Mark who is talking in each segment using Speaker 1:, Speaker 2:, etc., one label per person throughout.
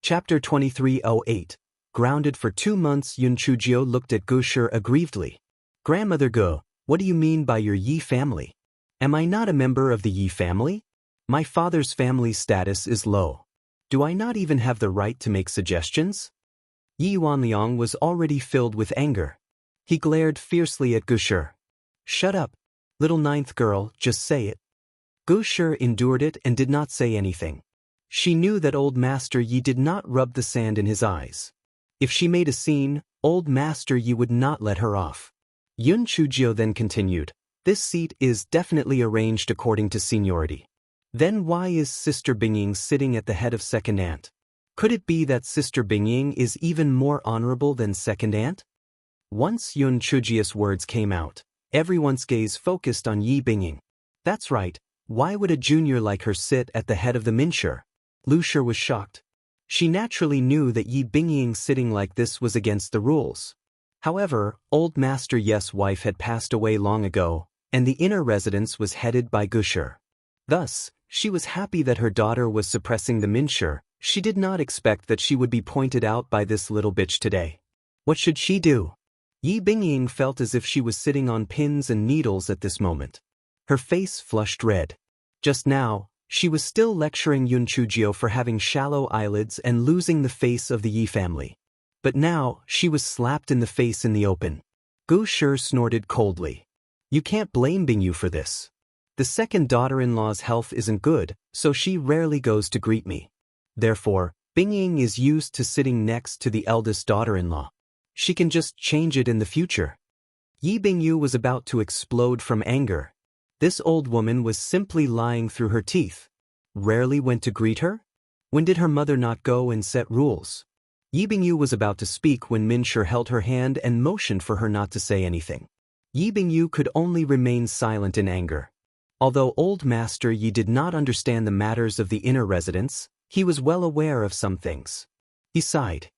Speaker 1: Chapter 2308. Grounded for 2 months. Yun Chujio looked at Gushi aggrievedly. Grandmother Gu, what do you mean by your Yi family? Am I not a member of the Yi family? My father's family status is low. Do I not even have the right to make suggestions? Yi Wanliang was already filled with anger. He glared fiercely at Gushi. Shut up, little ninth girl, just say it. Gushi endured it and did not say anything. She knew that old Master Yi did not rub the sand in his eyes. If she made a scene, old Master Yi would not let her off. Yun Chujio then continued, this seat is definitely arranged according to seniority. Then why is Sister Bingying sitting at the head of second aunt? Could it be that Sister Bingying is even more honorable than second aunt? Once Yun Chujio's words came out, everyone's gaze focused on Yi Bingying. That's right, why would a junior like her sit at the head of the Minshi? Lu Shi was shocked. She naturally knew that Yi Bingying sitting like this was against the rules. However, old Master Yi's wife had passed away long ago, and the inner residence was headed by Gushi. Thus, she was happy that her daughter was suppressing the Minshi. She did not expect that she would be pointed out by this little bitch today. What should she do? Yi Bingying felt as if she was sitting on pins and needles at this moment. Her face flushed red. Just now, she was still lecturing Yun Chujio for having shallow eyelids and losing the face of the Yi family. But now, she was slapped in the face in the open. Gushi snorted coldly. You can't blame Bingyu for this. The second daughter-in-law's health isn't good, so she rarely goes to greet me. Therefore, Bingying is used to sitting next to the eldest daughter-in-law. She can just change it in the future. Yi Bingyu was about to explode from anger. This old woman was simply lying through her teeth. Rarely went to greet her? When did her mother not go and set rules? Yi Bingyu was about to speak when Minshi held her hand and motioned for her not to say anything. Yi Bingyu could only remain silent in anger. Although old Master Yi did not understand the matters of the inner residence, he was well aware of some things. He sighed.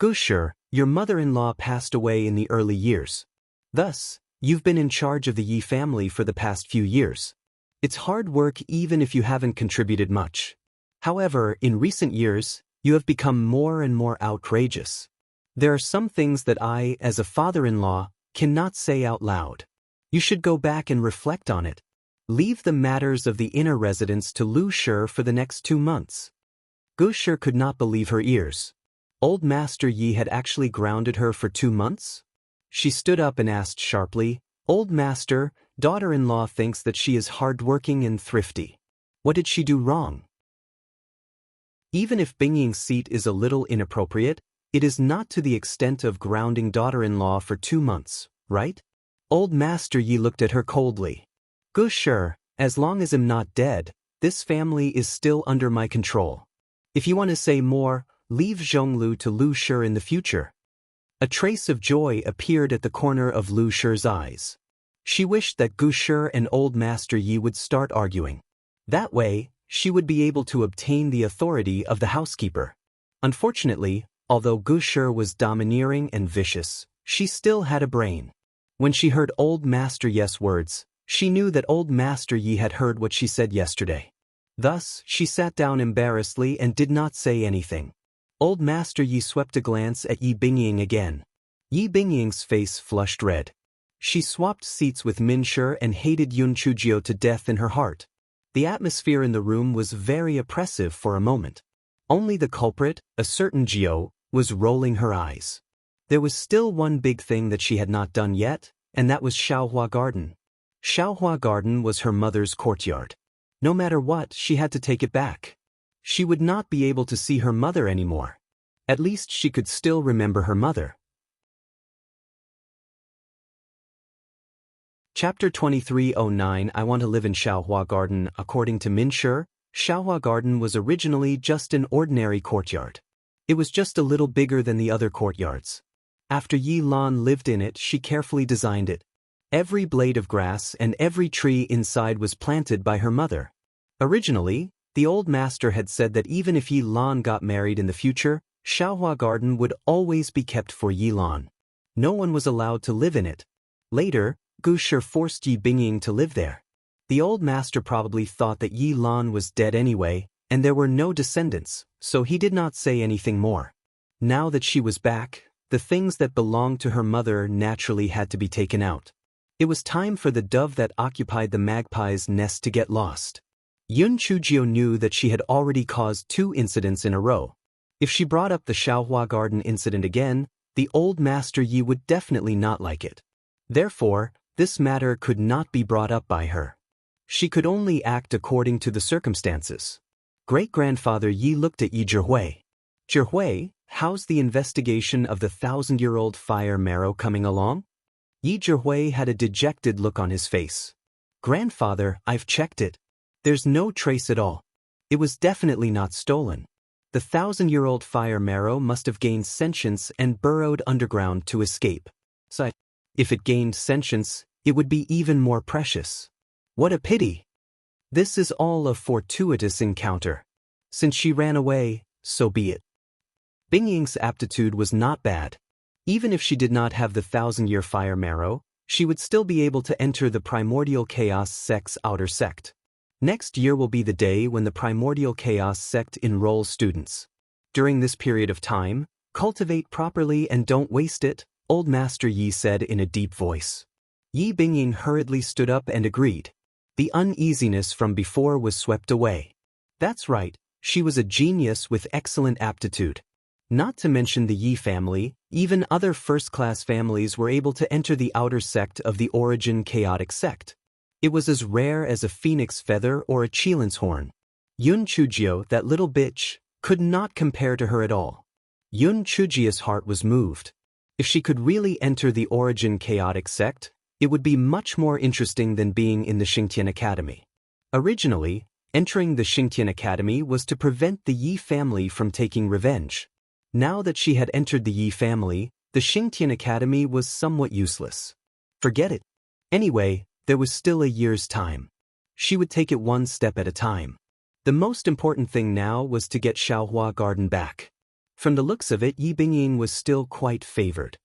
Speaker 1: Gushi, your mother-in-law passed away in the early years. Thus, you've been in charge of the Yi family for the past few years. It's hard work even if you haven't contributed much. However, in recent years, you have become more and more outrageous. There are some things that I, as a father-in-law, cannot say out loud. You should go back and reflect on it. Leave the matters of the inner residence to Lu Shi for the next 2 months. Gushi could not believe her ears. Old Master Yi had actually grounded her for 2 months? She stood up and asked sharply, Old Master, daughter-in-law thinks that she is hardworking and thrifty. What did she do wrong? Even if Bingying's seat is a little inappropriate, it is not to the extent of grounding daughter-in-law for 2 months, right? Old Master Yi looked at her coldly. Gushi, as long as I'm not dead, this family is still under my control. If you want to say more, leave Zhonglu to Lu Shi in the future. A trace of joy appeared at the corner of Lu Shi's eyes. She wished that Gushi and old Master Yi would start arguing. That way, she would be able to obtain the authority of the housekeeper. Unfortunately, although Gushi was domineering and vicious, she still had a brain. When she heard old Master Yi's words, she knew that old Master Yi had heard what she said yesterday. Thus, she sat down embarrassedly and did not say anything. Old Master Yi swept a glance at Yi Bingying again. Yi Bingying's face flushed red. She swapped seats with Minshi and hated Yun Chujio to death in her heart. The atmosphere in the room was very oppressive for a moment. Only the culprit, a certain Jio, was rolling her eyes. There was still one big thing that she had not done yet, and that was Xiaohua Garden. Xiaohua Garden was her mother's courtyard. No matter what, she had to take it back. She would not be able to see her mother anymore. At least she could still remember her mother. Chapter 2309. I want to live in Xiaohua Garden. According to Minshi, Xiaohua Garden was originally just an ordinary courtyard. It was just a little bigger than the other courtyards. After Yi Lan lived in it, she carefully designed it. Every blade of grass and every tree inside was planted by her mother. Originally, the old master had said that even if Yi Lan got married in the future, Xiaohua Garden would always be kept for Yi Lan. No one was allowed to live in it. Later, Gushi forced Yi Bingying to live there. The old master probably thought that Yi Lan was dead anyway, and there were no descendants, so he did not say anything more. Now that she was back, the things that belonged to her mother naturally had to be taken out. It was time for the dove that occupied the magpie's nest to get lost. Yun Chujio knew that she had already caused 2 incidents in a row. If she brought up the Xiaohua Garden incident again, the old Master Yi would definitely not like it. Therefore, this matter could not be brought up by her. She could only act according to the circumstances. Great-grandfather Yi looked at Yi Zhihui. Zhihui, how's the investigation of the 1,000-year-old fire marrow coming along? Yi Zhihui had a dejected look on his face. Grandfather, I've checked it. There's no trace at all. It was definitely not stolen. The 1,000-year-old fire marrow must have gained sentience and burrowed underground to escape. So, if it gained sentience, it would be even more precious. What a pity! This is all a fortuitous encounter. Since she ran away, so be it. Bingying's aptitude was not bad. Even if she did not have the 1,000-year fire marrow, she would still be able to enter the Primordial Chaos Sect's outer sect. Next year will be the day when the Primordial Chaos Sect enrolls students. During this period of time, cultivate properly and don't waste it, Old Master Yi said in a deep voice. Yi Bingying hurriedly stood up and agreed. The uneasiness from before was swept away. That's right, she was a genius with excellent aptitude. Not to mention the Yi family, even other first-class families were able to enter the outer sect of the Origin Chaotic Sect. It was as rare as a phoenix feather or a Chilin's horn. Yun Chujio, that little bitch, could not compare to her at all. Yun Chujio's heart was moved. If she could really enter the Origin Chaotic Sect, it would be much more interesting than being in the Xingtian Academy. Originally, entering the Xingtian Academy was to prevent the Yi family from taking revenge. Now that she had entered the Yi family, the Xingtian Academy was somewhat useless. Forget it. Anyway, there was still a year's time. She would take it one step at a time. The most important thing now was to get Xiaohua Garden back. From the looks of it, Yi Bingying was still quite favored.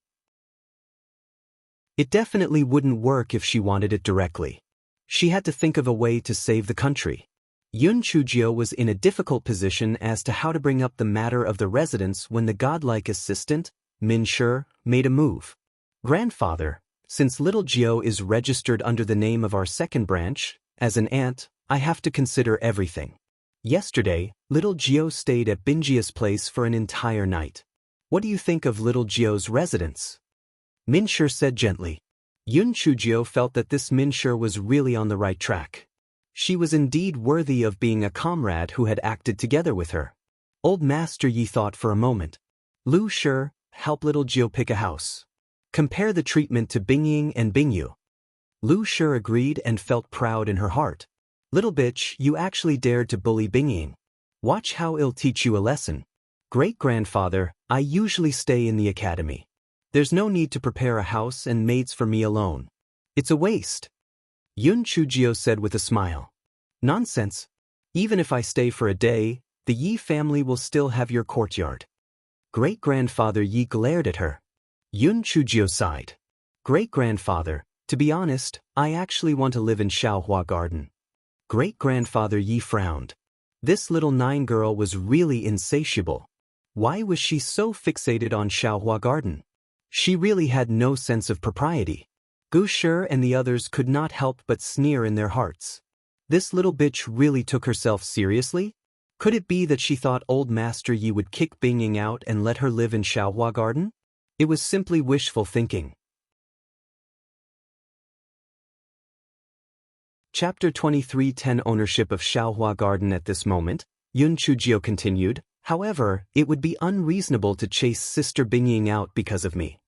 Speaker 1: It definitely wouldn't work if she wanted it directly. She had to think of a way to save the country. Yun Chujio was in a difficult position as to how to bring up the matter of the residents when the godlike assistant, Min Shi, made a move. Grandfather, since little Jiao is registered under the name of our second branch, as an aunt, I have to consider everything. Yesterday, little Jiao stayed at Binjia's place for an entire night. What do you think of little Jiao's residence? Min Shi said gently. Yun Chujio felt that this Min Shi was really on the right track. She was indeed worthy of being a comrade who had acted together with her. Old Master Yi thought for a moment. Lu Shi, help little Jiao pick a house. Compare the treatment to Bingying and Bingyu. Lu Shi agreed and felt proud in her heart. Little bitch, you actually dared to bully Bingying. Watch how it'll teach you a lesson. Great-grandfather, I usually stay in the academy. There's no need to prepare a house and maids for me alone. It's a waste. Yun Chujio said with a smile. Nonsense. Even if I stay for a day, the Yi family will still have your courtyard. Great-grandfather Yi glared at her. Yun Chujio sighed. Great-grandfather, to be honest, I actually want to live in Xiaohua Garden. Great-grandfather Yi frowned. This little 9 girl was really insatiable. Why was she so fixated on Xiaohua Garden? She really had no sense of propriety. Gu Shi and the others could not help but sneer in their hearts. This little bitch really took herself seriously? Could it be that she thought Old Master Yi would kick Bingying out and let her live in Xiaohua Garden? It was simply wishful thinking. Chapter 23:10 Ownership of Xiaohua Garden. At this moment, Yun Chujio continued, however, it would be unreasonable to chase Sister Bingying out because of me.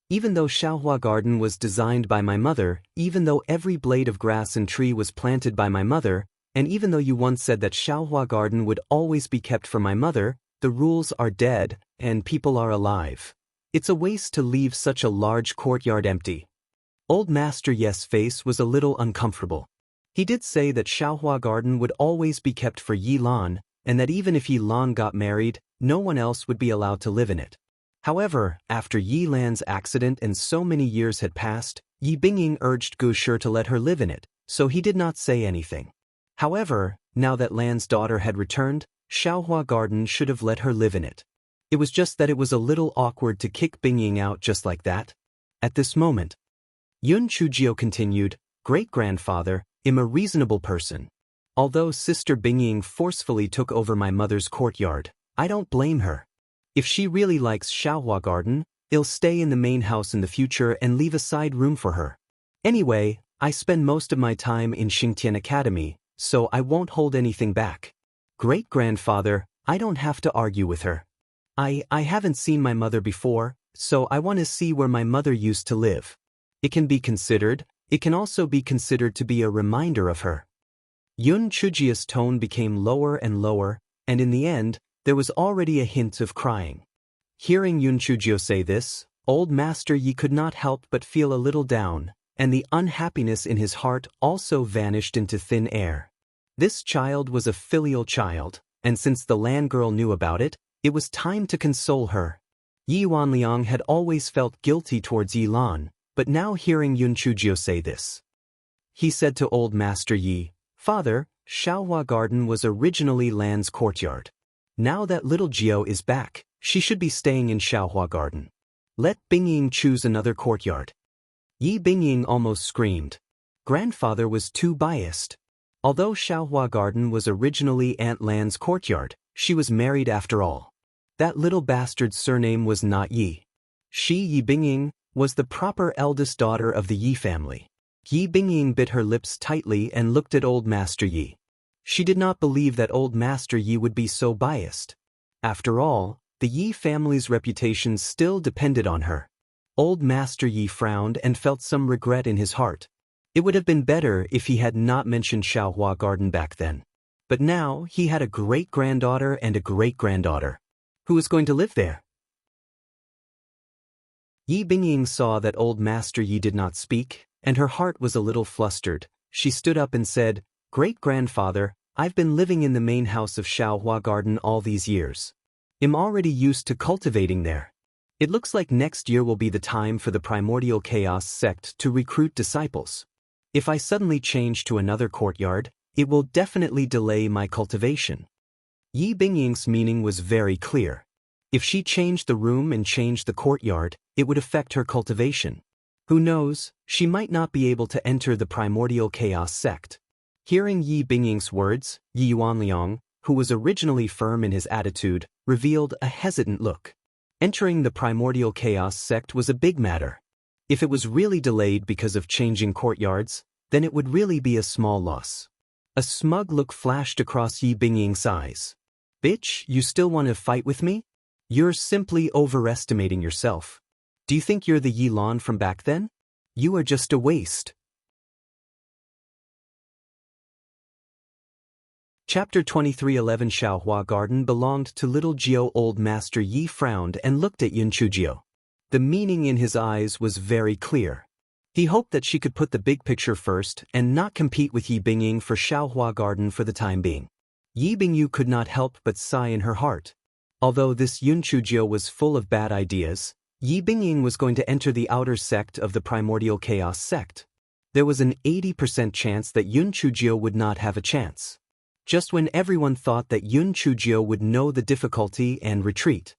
Speaker 1: Even though Xiaohua Garden was designed by my mother, even though every blade of grass and tree was planted by my mother, and even though you once said that Xiaohua Garden would always be kept for my mother, the rules are dead, and people are alive. It's a waste to leave such a large courtyard empty. Old Master Yi's face was a little uncomfortable. He did say that Xiaohua Garden would always be kept for Yi Lan, and that even if Yi Lan got married, no one else would be allowed to live in it. However, after Yi Lan's accident and so many years had passed, Yi Bingying urged Gu Shi to let her live in it, so he did not say anything. However, now that Lan's daughter had returned, Xiaohua Garden should have let her live in it. It was just that it was a little awkward to kick Bingying out just like that. At this moment, Yun Chujio continued, "Great-grandfather, I'm a reasonable person. Although Sister Bingying forcefully took over my mother's courtyard, I don't blame her. If she really likes Xiaohua Garden, I'll stay in the main house in the future and leave a side room for her. Anyway, I spend most of my time in Xingtian Academy, so I won't hold anything back. Great-grandfather, I don't have to argue with her. I haven't seen my mother before, so I want to see where my mother used to live. It can also be considered to be a reminder of her." Yun Chujio's tone became lower and lower, and in the end, there was already a hint of crying. Hearing Yun Chujio say this, old Master Yi could not help but feel a little down, and the unhappiness in his heart also vanished into thin air. This child was a filial child, and since the land girl knew about it, it was time to console her. Yi Wanliang had always felt guilty towards Yi Lan, but now hearing Yun Chujio say this, he said to old Master Yi, "Father, Xiaohua Garden was originally Lan's courtyard. Now that little Jiao is back, she should be staying in Xiaohua Garden. Let Bingying choose another courtyard." Yi Bingying almost screamed. Grandfather was too biased. Although Xiaohua Garden was originally Aunt Lan's courtyard, she was married after all. That little bastard's surname was not Yi. She, Yi Bingying, was the proper eldest daughter of the Yi family. Yi Bingying bit her lips tightly and looked at old Master Yi. She did not believe that old Master Yi would be so biased. After all, the Yi family's reputation still depended on her. Old Master Yi frowned and felt some regret in his heart. It would have been better if he had not mentioned Xiaohua Garden back then. But now he had a great-granddaughter and a great-granddaughter. Who was going to live there? Yi Bingying saw that old Master Yi did not speak, and her heart was a little flustered. She stood up and said, "Great-grandfather, I've been living in the main house of Xiaohua Garden all these years. I'm already used to cultivating there. It looks like next year will be the time for the Primordial Chaos sect to recruit disciples. If I suddenly change to another courtyard, it will definitely delay my cultivation." Yi Bingying's meaning was very clear. If she changed the room and changed the courtyard, it would affect her cultivation. Who knows, she might not be able to enter the Primordial Chaos sect. Hearing Yi Bingying's words, Yi Wanliang, who was originally firm in his attitude, revealed a hesitant look. Entering the Primordial Chaos sect was a big matter. If it was really delayed because of changing courtyards, then it would really be a small loss. A smug look flashed across Yi Bingying's eyes. "Bitch, you still want to fight with me? You're simply overestimating yourself. Do you think you're the Yi Lan from back then? You are just a waste." Chapter 23:11 Xiaohua Garden belonged to little Jiao. Old Master Yi frowned and looked at Yun Chujio. The meaning in his eyes was very clear. He hoped that she could put the big picture first and not compete with Yi Bingying for Xiaohua Garden for the time being. Yi Bingyu could not help but sigh in her heart. Although this Yun Chujio was full of bad ideas, Yi Bingying was going to enter the outer sect of the Primordial Chaos sect. There was an 80% chance that Yun Chujio would not have a chance. Just when everyone thought that Yun Chujio would know the difficulty and retreat,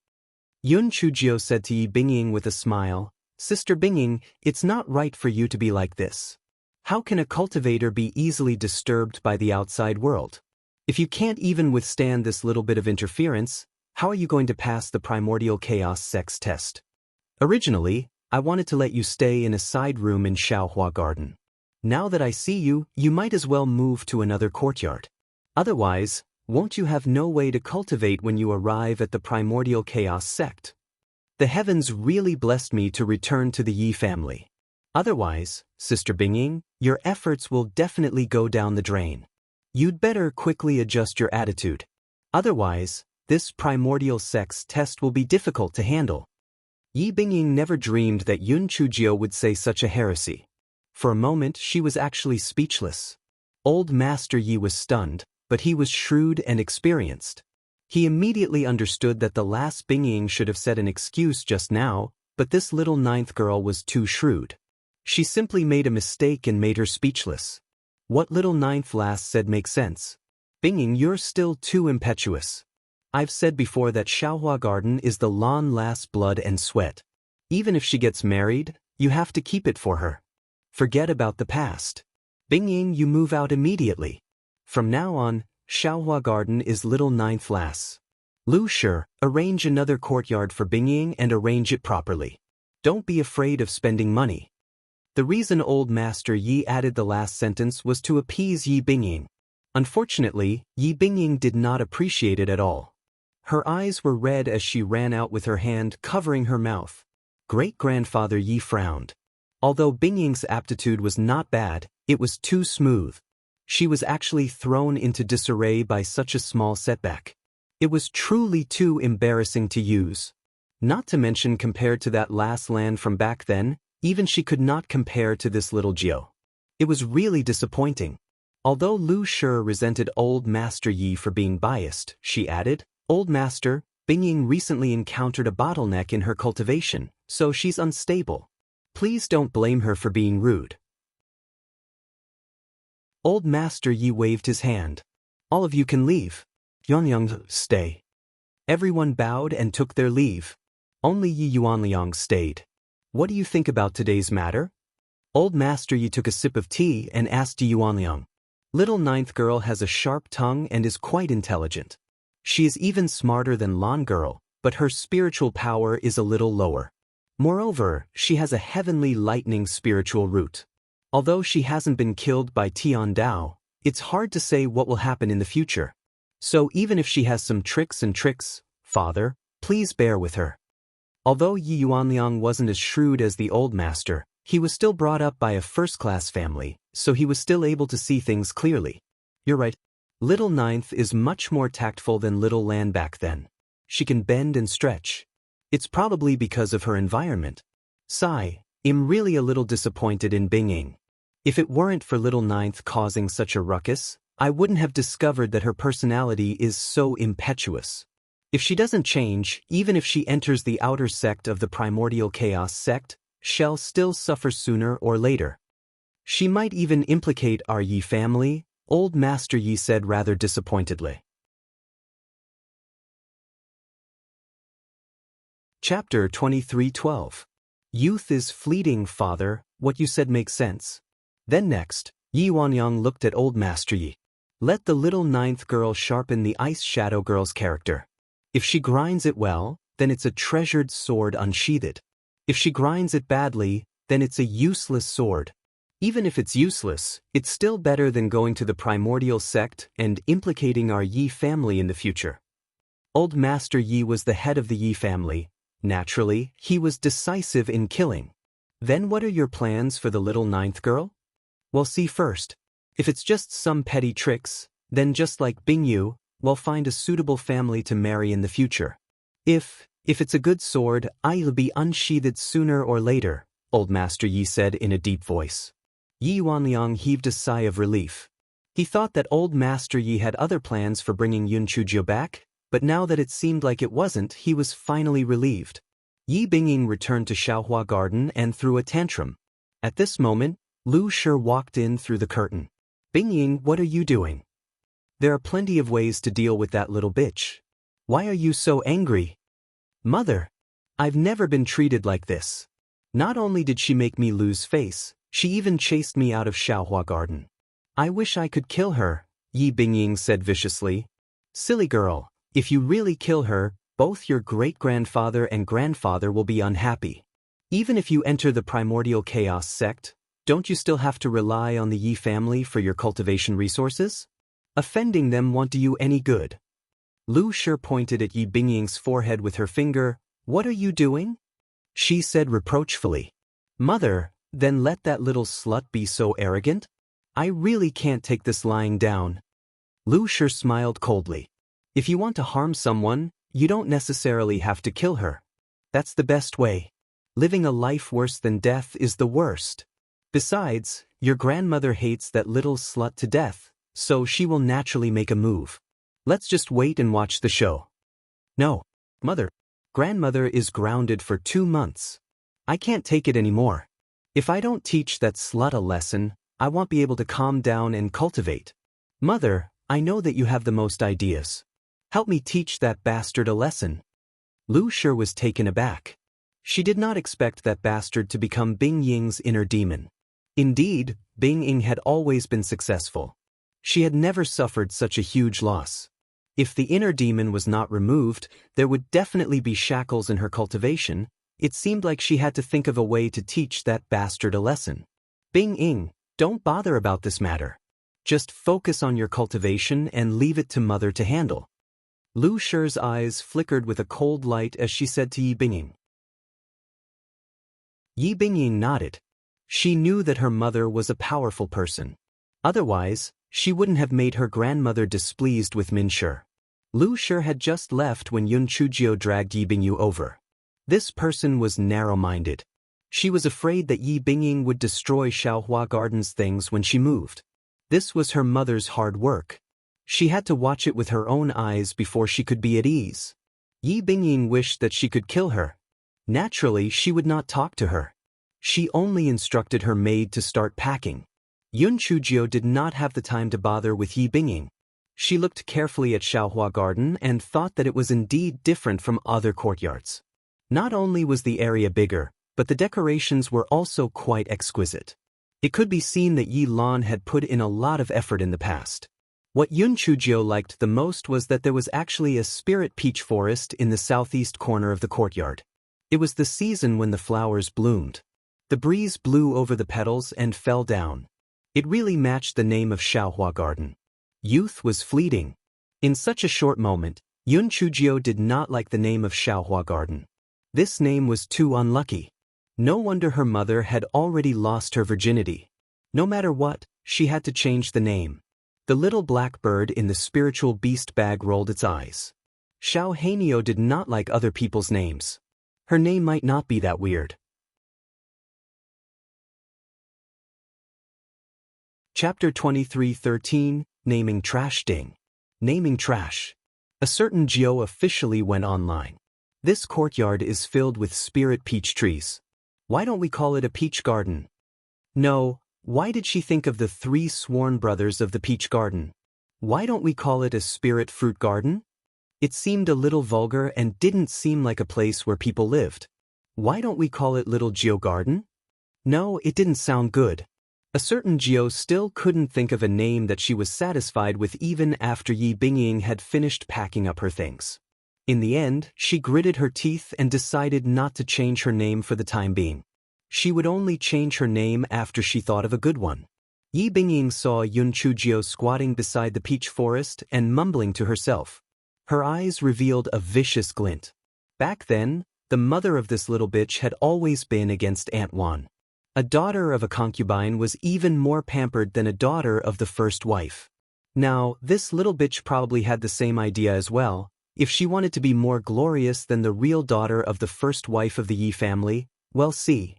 Speaker 1: Yun Chujio said to Yi Bingying with a smile, "Sister Bingying, it's not right for you to be like this. How can a cultivator be easily disturbed by the outside world? If you can't even withstand this little bit of interference, how are you going to pass the Primordial Chaos Sex test? Originally, I wanted to let you stay in a side room in Xiaohua Garden. Now that I see you, you might as well move to another courtyard. Otherwise, won't you have no way to cultivate when you arrive at the Primordial Chaos sect? The heavens really blessed me to return to the Yi family. Otherwise, Sister Bingying, your efforts will definitely go down the drain. You'd better quickly adjust your attitude. Otherwise, this primordial sex test will be difficult to handle." Yi Bingying never dreamed that Yun Chujio would say such a heresy. For a moment she was actually speechless. Old Master Yi was stunned, but he was shrewd and experienced. He immediately understood that the last Bingying should have said an excuse just now, but this little ninth girl was too shrewd. She simply made a mistake and made her speechless. What little ninth lass said makes sense. Bingying, you're still too impetuous. I've said before that Xiaohua Garden is the Lan Lass blood and sweat. Even if she gets married, you have to keep it for her. Forget about the past. Bingying, you move out immediately. From now on, Xiaohua Garden is little ninth lass. Lu Shi, arrange another courtyard for Bingying and arrange it properly. Don't be afraid of spending money. The reason Old Master Yi added the last sentence was to appease Yi Bingying. Unfortunately, Yi Bingying did not appreciate it at all. Her eyes were red as she ran out with her hand covering her mouth. Great-grandfather Yi frowned. Although Bingying's aptitude was not bad, it was too smooth. She was actually thrown into disarray by such a small setback. It was truly too embarrassing to use. Not to mention compared to that last land from back then, even she could not compare to this little Jiao. It was really disappointing. Although Lu Shi resented Old Master Yi for being biased, she added, Old Master, Bingying recently encountered a bottleneck in her cultivation, so she's unstable. Please don't blame her for being rude. Old Master Yi waved his hand. All of you can leave. Yuanyang, stay. Everyone bowed and took their leave. Only Yi Yuanliang stayed. What do you think about today's matter? Old Master Yi took a sip of tea and asked Yi Yuanliang. Little ninth girl has a sharp tongue and is quite intelligent. She is even smarter than Lan girl, but her spiritual power is a little lower. Moreover, she has a heavenly lightning spiritual root. Although she hasn't been killed by Tian Dao, it's hard to say what will happen in the future. So even if she has some tricks, father, please bear with her. Although Yi Yuanliang wasn't as shrewd as the old master, he was still brought up by a first-class family, so he was still able to see things clearly. You're right. Little Ninth is much more tactful than Little Lan back then. She can bend and stretch. It's probably because of her environment. Sigh, I'm really a little disappointed in Bingying. If it weren't for Little Ninth causing such a ruckus, I wouldn't have discovered that her personality is so impetuous. If she doesn't change, even if she enters the outer sect of the primordial chaos sect, she'll still suffer sooner or later. She might even implicate our Yi family, Old Master Yi said rather disappointedly. Chapter 23:12. Youth is fleeting, father, what you said makes sense. Then next, Yi Yuanyang looked at Old Master Yi. Let the little ninth girl sharpen the Ice Shadow Girl's character. If she grinds it well, then it's a treasured sword unsheathed. If she grinds it badly, then it's a useless sword. Even if it's useless, it's still better than going to the primordial sect and implicating our Yi family in the future. Old Master Yi was the head of the Yi family. Naturally, he was decisive in killing. Then what are your plans for the little ninth girl? Well, see first. If it's just some petty tricks, then just like Bingyu, we'll find a suitable family to marry in the future. If it's a good sword, I'll be unsheathed sooner or later, Old Master Yi said in a deep voice. Yi Yuanliang heaved a sigh of relief. He thought that Old Master Yi had other plans for bringing Yun Chujio back, but now that it seemed like it wasn't, he was finally relieved. Yi Bingying returned to Xiaohua Garden and threw a tantrum. At this moment, Lu Shi walked in through the curtain. Bingying, what are you doing? There are plenty of ways to deal with that little bitch. Why are you so angry? Mother, I've never been treated like this. Not only did she make me lose face, she even chased me out of Xiaohua Garden. I wish I could kill her, Yi Bingying said viciously. Silly girl, if you really kill her, both your great-grandfather and grandfather will be unhappy. Even if you enter the primordial chaos sect, don't you still have to rely on the Yi family for your cultivation resources? Offending them won't do you any good. Lu Shi pointed at Yi Bingying's forehead with her finger. What are you doing? She said reproachfully. Mother, then let that little slut be so arrogant? I really can't take this lying down. Lu Shi smiled coldly. If you want to harm someone, you don't necessarily have to kill her. That's the best way. Living a life worse than death is the worst. Besides, your grandmother hates that little slut to death, so she will naturally make a move. Let's just wait and watch the show. No, mother. Grandmother is grounded for 2 months. I can't take it anymore. If I don't teach that slut a lesson, I won't be able to calm down and cultivate. Mother, I know that you have the most ideas. Help me teach that bastard a lesson. Lu Shi was taken aback. She did not expect that bastard to become Bing Ying's inner demon. Indeed, Bing Ying had always been successful. She had never suffered such a huge loss. If the inner demon was not removed, there would definitely be shackles in her cultivation. It seemed like she had to think of a way to teach that bastard a lesson. Bing Ying, don't bother about this matter. Just focus on your cultivation and leave it to Mother to handle. Lu Shi's eyes flickered with a cold light as she said to Yi Bingying. Yi Bingying nodded. She knew that her mother was a powerful person. Otherwise, she wouldn't have made her grandmother displeased with Min Shi. Lu Shi had just left when Yun Chujio dragged Yi Bingyu over. This person was narrow-minded. She was afraid that Yi Bingying would destroy Xiaohua Garden's things when she moved. This was her mother's hard work. She had to watch it with her own eyes before she could be at ease. Yi Bingying wished that she could kill her. Naturally, she would not talk to her. She only instructed her maid to start packing. Yun Chujio did not have the time to bother with Yi Bingying. She looked carefully at Xiaohua Garden and thought that it was indeed different from other courtyards. Not only was the area bigger, but the decorations were also quite exquisite. It could be seen that Yi Lan had put in a lot of effort in the past. What Yun Chujio liked the most was that there was actually a spirit peach forest in the southeast corner of the courtyard. It was the season when the flowers bloomed. The breeze blew over the petals and fell down. It really matched the name of Xiaohua Garden. Youth was fleeting. In such a short moment, Yun Chujio did not like the name of Xiaohua Garden. This name was too unlucky. No wonder her mother had already lost her virginity. No matter what, she had to change the name. The little black bird in the spiritual beast bag rolled its eyes. Xiao Hanio did not like other people's names. Her name might not be that weird. Chapter 23:13, Naming Trash Ding. Naming trash. A certain Jiao officially went online. This courtyard is filled with spirit peach trees. Why don't we call it a peach garden? No, why did she think of the 3 sworn brothers of the peach garden? Why don't we call it a spirit fruit garden? It seemed a little vulgar and didn't seem like a place where people lived. Why don't we call it Little Jiao Garden? No, it didn't sound good. A certain Jiao still couldn't think of a name that she was satisfied with even after Yi Bingying had finished packing up her things. In the end, she gritted her teeth and decided not to change her name for the time being. She would only change her name after she thought of a good one. Yi Bingying saw Yun Chujio squatting beside the peach forest and mumbling to herself. Her eyes revealed a vicious glint. Back then, the mother of this little bitch had always been against Aunt Wan. A daughter of a concubine was even more pampered than a daughter of the first wife. Now, this little bitch probably had the same idea as well. If she wanted to be more glorious than the real daughter of the first wife of the Yi family, well, see.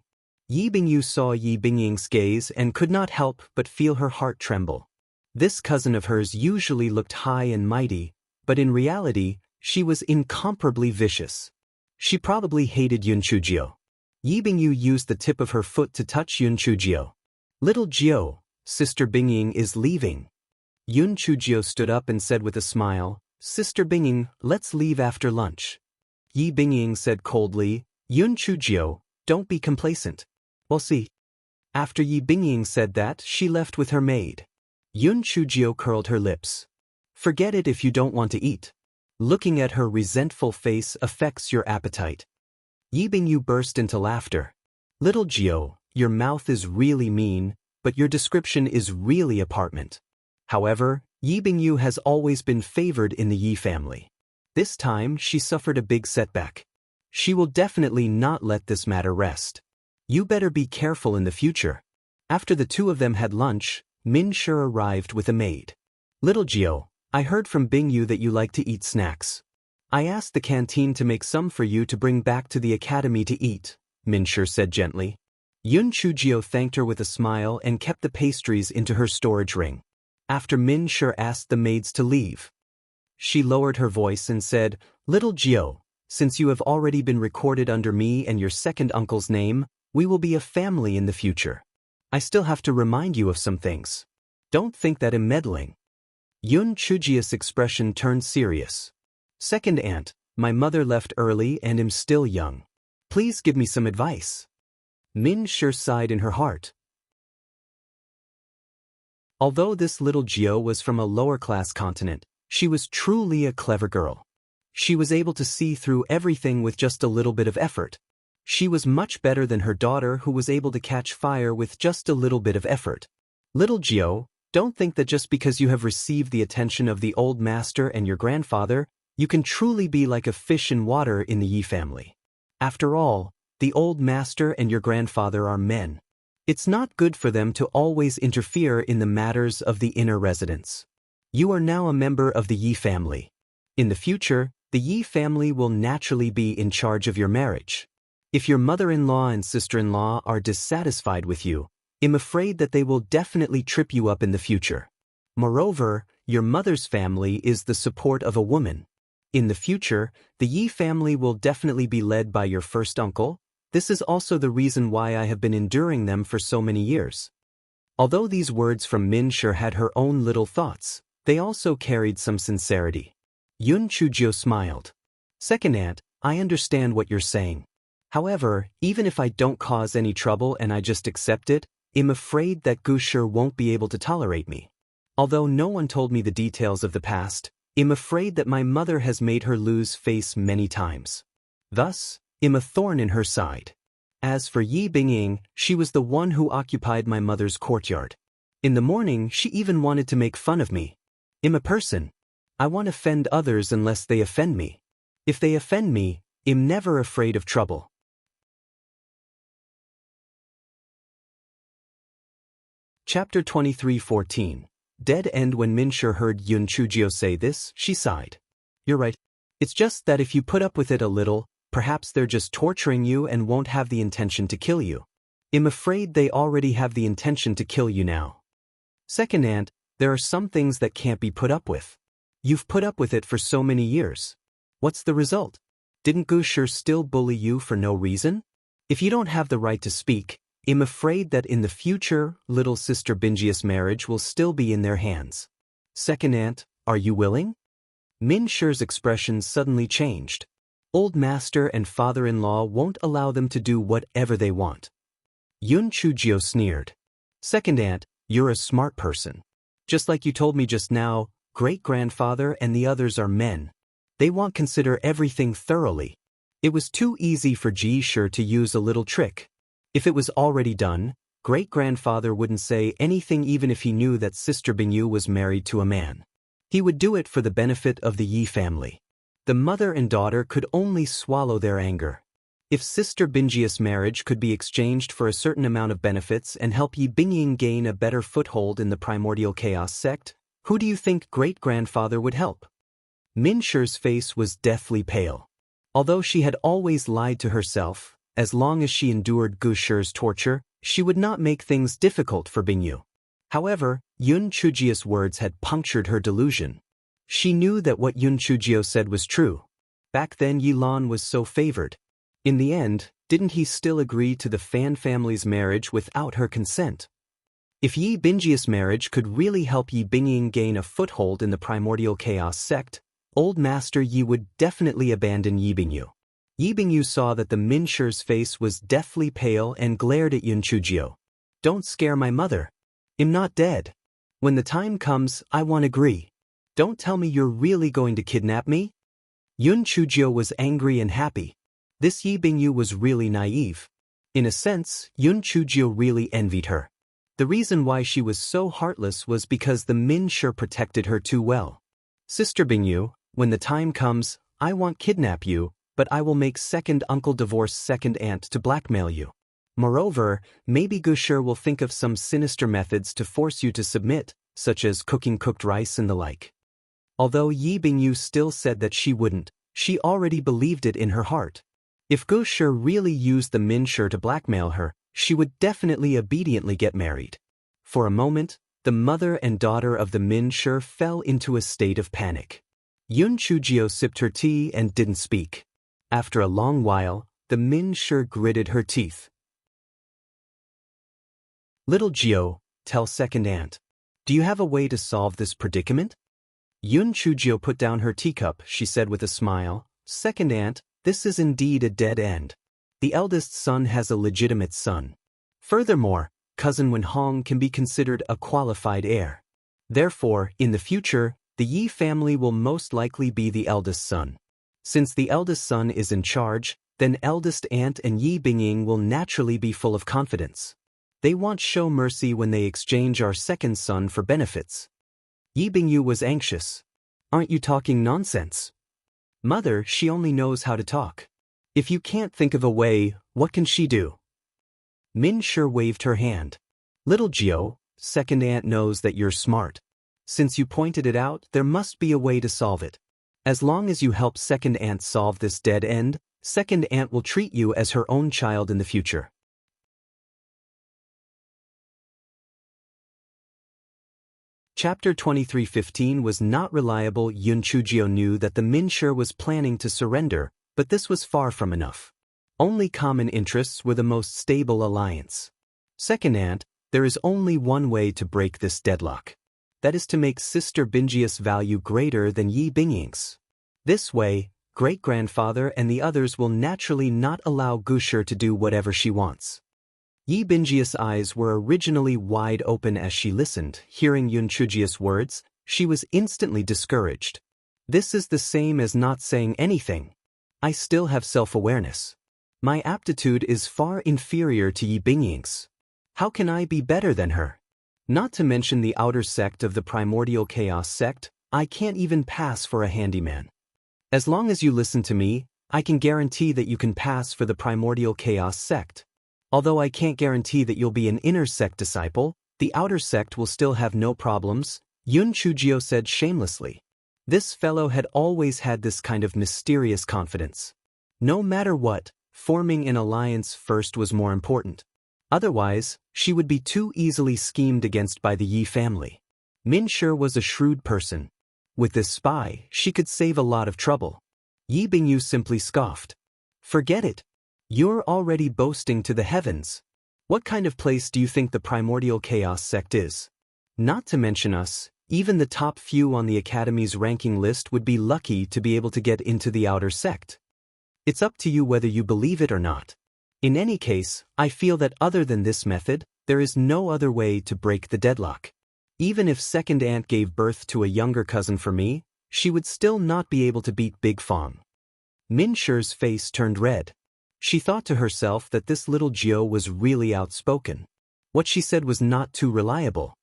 Speaker 1: Yi Bingyu saw Yi Bingying's gaze and could not help but feel her heart tremble. This cousin of hers usually looked high and mighty, but in reality, she was incomparably vicious. She probably hated Yun Chujio. Yi Bingyu used the tip of her foot to touch Yun Chujio. Little Jiao, Sister Bingying is leaving. Yun Chujio stood up and said with a smile, Sister Bingying, let's leave after lunch. Yi Bingying said coldly, Yun Chujio, don't be complacent. We'll see. After Yi Bingying said that, she left with her maid. Yun Chujio curled her lips. Forget it if you don't want to eat. Looking at her resentful face affects your appetite. Yi Bingyu burst into laughter. Little Jiao, your mouth is really mean, but your description is really apartment. However, Yi Bingyu has always been favored in the Yi family. This time, she suffered a big setback. She will definitely not let this matter rest. You better be careful in the future. After the two of them had lunch, Min Shi arrived with a maid. Little Jiao, I heard from Bingyu that you like to eat snacks. I asked the canteen to make some for you to bring back to the academy to eat, Min Shi said gently. Yun Chujio thanked her with a smile and kept the pastries into her storage ring. After Min Shi asked the maids to leave, she lowered her voice and said, Little Jiao, since you have already been recorded under me and your second uncle's name, we will be a family in the future. I still have to remind you of some things. Don't think that I'm meddling. Yun Chujio's expression turned serious. Second aunt, my mother left early and am still young. Please give me some advice. Min Shi sighed in her heart. Although this little Jio was from a lower-class continent, she was truly a clever girl. She was able to see through everything with just a little bit of effort. She was much better than her daughter who was able to catch fire with just a little bit of effort. Little Jio, don't think that just because you have received the attention of the old master and your grandfather, you can truly be like a fish in water in the Yi family. After all, the old master and your grandfather are men. It's not good for them to always interfere in the matters of the inner residence. You are now a member of the Yi family. In the future, the Yi family will naturally be in charge of your marriage. If your mother-in-law and sister-in-law are dissatisfied with you, I'm afraid that they will definitely trip you up in the future. Moreover, your mother's family is the support of a woman. In the future, the Yi family will definitely be led by your first uncle. This is also the reason why I have been enduring them for so many years. Although these words from Min Shi had her own little thoughts, they also carried some sincerity. Yun Chujio smiled. Second aunt, I understand what you're saying. However, even if I don't cause any trouble and I just accept it, I'm afraid that Gu Shi won't be able to tolerate me. Although no one told me the details of the past, I'm afraid that my mother has made her lose face many times. Thus, I'm a thorn in her side. As for Yi Bingying, she was the one who occupied my mother's courtyard. In the morning, she even wanted to make fun of me. I'm a person. I won't offend others unless they offend me. If they offend me, I'm never afraid of trouble. Chapter 23:14. Dead End. When Min Shi heard Yun Chujio say this, she sighed. You're right. It's just that if you put up with it a little, perhaps they're just torturing you and won't have the intention to kill you. I'm afraid they already have the intention to kill you now. Second aunt, there are some things that can't be put up with. You've put up with it for so many years. What's the result? Didn't Gu Shi still bully you for no reason? If you don't have the right to speak, I'm afraid that in the future, little sister Binji's marriage will still be in their hands. Second aunt, are you willing? Min Shi's expression suddenly changed. Old master and father-in-law won't allow them to do whatever they want. Yun Chujio sneered. Second aunt, you're a smart person. Just like you told me just now, great-grandfather and the others are men. They won't consider everything thoroughly. It was too easy for Ji Shi to use a little trick. If it was already done, great-grandfather wouldn't say anything even if he knew that Sister Bingyu was married to a man. He would do it for the benefit of the Yi family. The mother and daughter could only swallow their anger. If Sister Binji's marriage could be exchanged for a certain amount of benefits and help Yi Bingying gain a better foothold in the primordial chaos sect, who do you think great-grandfather would help? Min Shi's face was deathly pale. Although she had always lied to herself, as long as she endured Gu Shi's torture, she would not make things difficult for Bingyu. However, Yun Chujio's words had punctured her delusion. She knew that what Yun Chujio said was true. Back then Yi Lan was so favored. In the end, didn't he still agree to the Fan family's marriage without her consent? If Yi Binji's marriage could really help Yi Bingying gain a foothold in the primordial chaos sect, old master Yi would definitely abandon Yi Bingyu. Yi Bingyu saw that the Min Shi's face was deathly pale and glared at Yun Chujio. Don't scare my mother. I'm not dead. When the time comes, I won't agree. Don't tell me you're really going to kidnap me? Yun Chujio was angry and happy. This Yi Bingyu was really naive. In a sense, Yun Chujio really envied her. The reason why she was so heartless was because the Min Shi protected her too well. Sister Bingyu, when the time comes, I won't kidnap you, but I will make second uncle divorce second aunt to blackmail you. Moreover, maybe Gu Shi will think of some sinister methods to force you to submit, such as cooking cooked rice and the like. Although Yi Bingyu still said that she wouldn't, she already believed it in her heart. If Gu Shi really used the Min Shi to blackmail her, she would definitely obediently get married. For a moment, the mother and daughter of the Min Shi fell into a state of panic. Yun Chujio sipped her tea and didn't speak. After a long while, the Min Shi gritted her teeth. Little Jio, tell second aunt. Do you have a way to solve this predicament? Yun Chujio put down her teacup. She said with a smile, "Second aunt, this is indeed a dead end. The eldest son has a legitimate son. Furthermore, cousin Wen Hong can be considered a qualified heir. Therefore, in the future, the Yi family will most likely be the eldest son. Since the eldest son is in charge, then eldest aunt and Yi Bingying will naturally be full of confidence. They won't show mercy when they exchange our second son for benefits." Yi Bingyu was anxious. "Aren't you talking nonsense? Mother, she only knows how to talk. If you can't think of a way, what can she do?" Min Shi waved her hand. "Little Jiao, second aunt knows that you're smart. Since you pointed it out, there must be a way to solve it. As long as you help second aunt solve this dead end, second aunt will treat you as her own child in the future." Chapter 23:15 was not reliable. Yun Chujio knew that the Min Shi was planning to surrender, but this was far from enough. Only common interests were the most stable alliance. Second aunt, there is only one way to break this deadlock. That is to make Sister Binji's value greater than Yi Bingying's. This way, great-grandfather and the others will naturally not allow Gushi to do whatever she wants. Yi Binji's eyes were originally wide open as she listened. Hearing Yun Chujio's words, she was instantly discouraged. This is the same as not saying anything. I still have self-awareness. My aptitude is far inferior to Yi Bingying's. How can I be better than her? Not to mention the outer sect of the primordial chaos sect, I can't even pass for a handyman. As long as you listen to me, I can guarantee that you can pass for the primordial chaos sect. Although I can't guarantee that you'll be an inner sect disciple, the outer sect will still have no problems, Yun Chujio said shamelessly. This fellow had always had this kind of mysterious confidence. No matter what, forming an alliance first was more important. Otherwise, she would be too easily schemed against by the Yi family. Min Shi was a shrewd person. With this spy, she could save a lot of trouble. Yi Bingyu simply scoffed. "Forget it. You're already boasting to the heavens. What kind of place do you think the primordial chaos sect is? Not to mention us, even the top few on the Academy's ranking list would be lucky to be able to get into the outer sect. It's up to you whether you believe it or not. In any case, I feel that other than this method, there is no other way to break the deadlock. Even if second aunt gave birth to a younger cousin for me, she would still not be able to beat Big Fong." Min Shi's face turned red. She thought to herself that this little Jiao was really outspoken. What she said was not too reliable.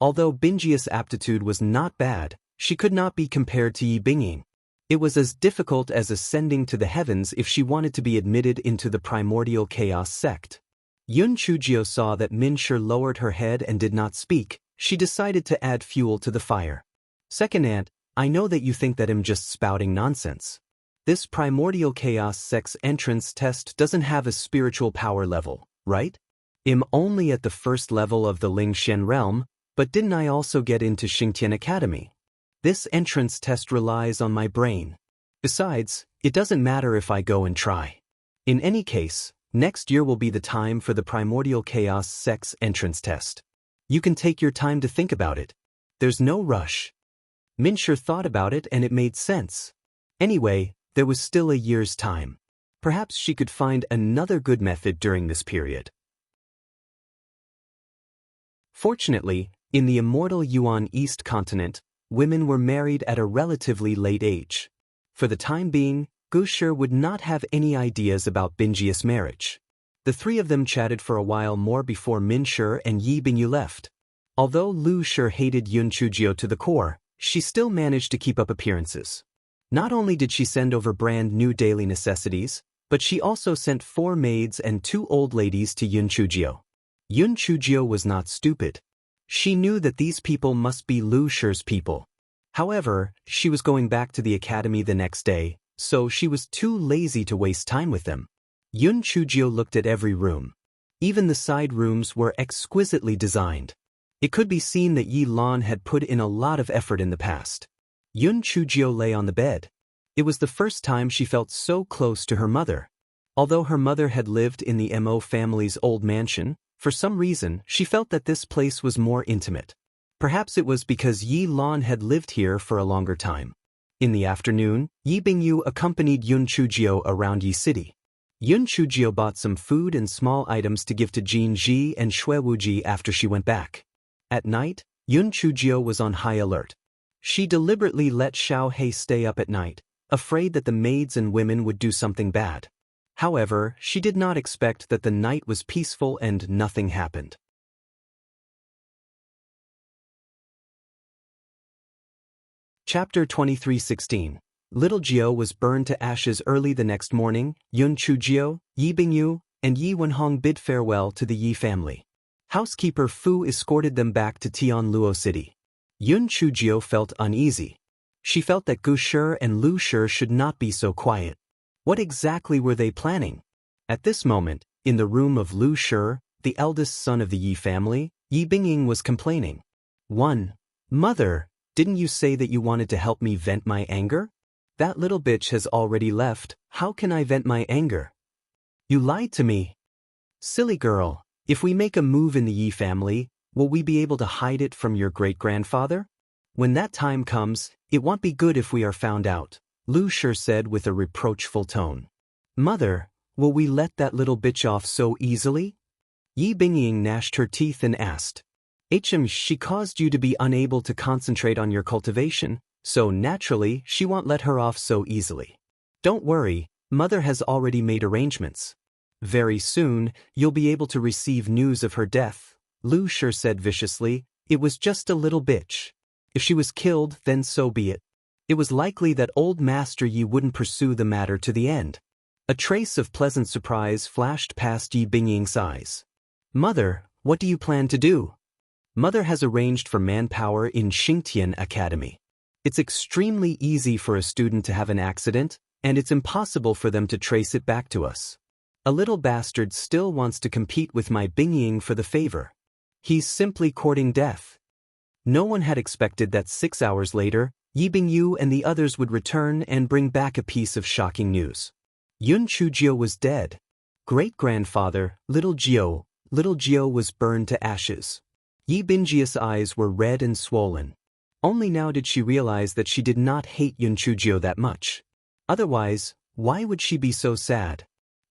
Speaker 1: Although Binji's aptitude was not bad, she could not be compared to Yi Bingying. It was as difficult as ascending to the heavens if she wanted to be admitted into the primordial chaos sect. Yun Chujio saw that Min Shi lowered her head and did not speak. She decided to add fuel to the fire. "Second aunt, I know that you think that I'm just spouting nonsense. This primordial chaos sect's entrance test doesn't have a spiritual power level, right? I'm only at the first level of the Lingxian realm, but didn't I also get into Xingtian Academy? This entrance test relies on my brain. Besides, it doesn't matter if I go and try. In any case, next year will be the time for the primordial chaos sect's entrance test. You can take your time to think about it. There's no rush." Min Shi thought about it and it made sense. Anyway, there was still a year's time. Perhaps she could find another good method during this period. Fortunately, in the immortal Yuan East continent, women were married at a relatively late age. For the time being, Gushi would not have any ideas about Binji's marriage. The three of them chatted for a while more before Min Shi and Yi Bingyu left. Although Lu Shi hated Yun Chujio to the core, she still managed to keep up appearances. Not only did she send over brand new daily necessities, but she also sent 4 maids and 2 old ladies to Yun Chujio. Yun Chujio was not stupid. She knew that these people must be Lu Shi's people. However, she was going back to the academy the next day, so she was too lazy to waste time with them. Yun Chujio looked at every room. Even the side rooms were exquisitely designed. It could be seen that Yi Lan had put in a lot of effort in the past. Yun Chujio lay on the bed. It was the first time she felt so close to her mother. Although her mother had lived in the Mo family's old mansion, for some reason she felt that this place was more intimate. Perhaps it was because Yi Lan had lived here for a longer time. In the afternoon, Yi Bingyu accompanied Yun Chujio around Yi City. Yun Chujio bought some food and small items to give to Jin Ji and Shui Wuji after she went back. At night, Yun Chujio was on high alert. She deliberately let Xiao Hei stay up at night, afraid that the maids and women would do something bad. However, she did not expect that the night was peaceful and nothing happened. Chapter 23:16. Little Jiao was burned to ashes early the next morning. Yun Chujio, Yi Bingyu, and Yi Wenhong bid farewell to the Yi family. Housekeeper Fu escorted them back to Tianluo City. Yun Chujio felt uneasy. She felt that Gu Shi and Lu Shi should not be so quiet. What exactly were they planning? At this moment, in the room of Lu Shi, the eldest son of the Yi family, Yi Bingying was complaining. 1. Mother, didn't you say that you wanted to help me vent my anger? That little bitch has already left. How can I vent my anger? You lied to me. Silly girl, if we make a move in the Yi family, will we be able to hide it from your great-grandfather? When that time comes, it won't be good if we are found out, Lu Shi said with a reproachful tone. Mother, will we let that little bitch off so easily? Yi Bingying gnashed her teeth and asked. She caused you to be unable to concentrate on your cultivation, so naturally she won't let her off so easily. Don't worry, Mother has already made arrangements. Very soon, you'll be able to receive news of her death, Lu Shi said viciously. It was just a little bitch. If she was killed, then so be it. It was likely that old Master Yi wouldn't pursue the matter to the end. A trace of pleasant surprise flashed past Yi Bingying's eyes. Mother, what do you plan to do? Mother has arranged for manpower in Xingtian Academy. It's extremely easy for a student to have an accident, and it's impossible for them to trace it back to us. A little bastard still wants to compete with my Bingying for the favor. He's simply courting death. No one had expected that 6 hours later, Yi Bingyu and the others would return and bring back a piece of shocking news. Yun Chujio was dead. Great-grandfather, Little Jiao was burned to ashes. Yi Bingyi's eyes were red and swollen. Only now did she realize that she did not hate Yun Chujio that much. Otherwise, why would she be so sad?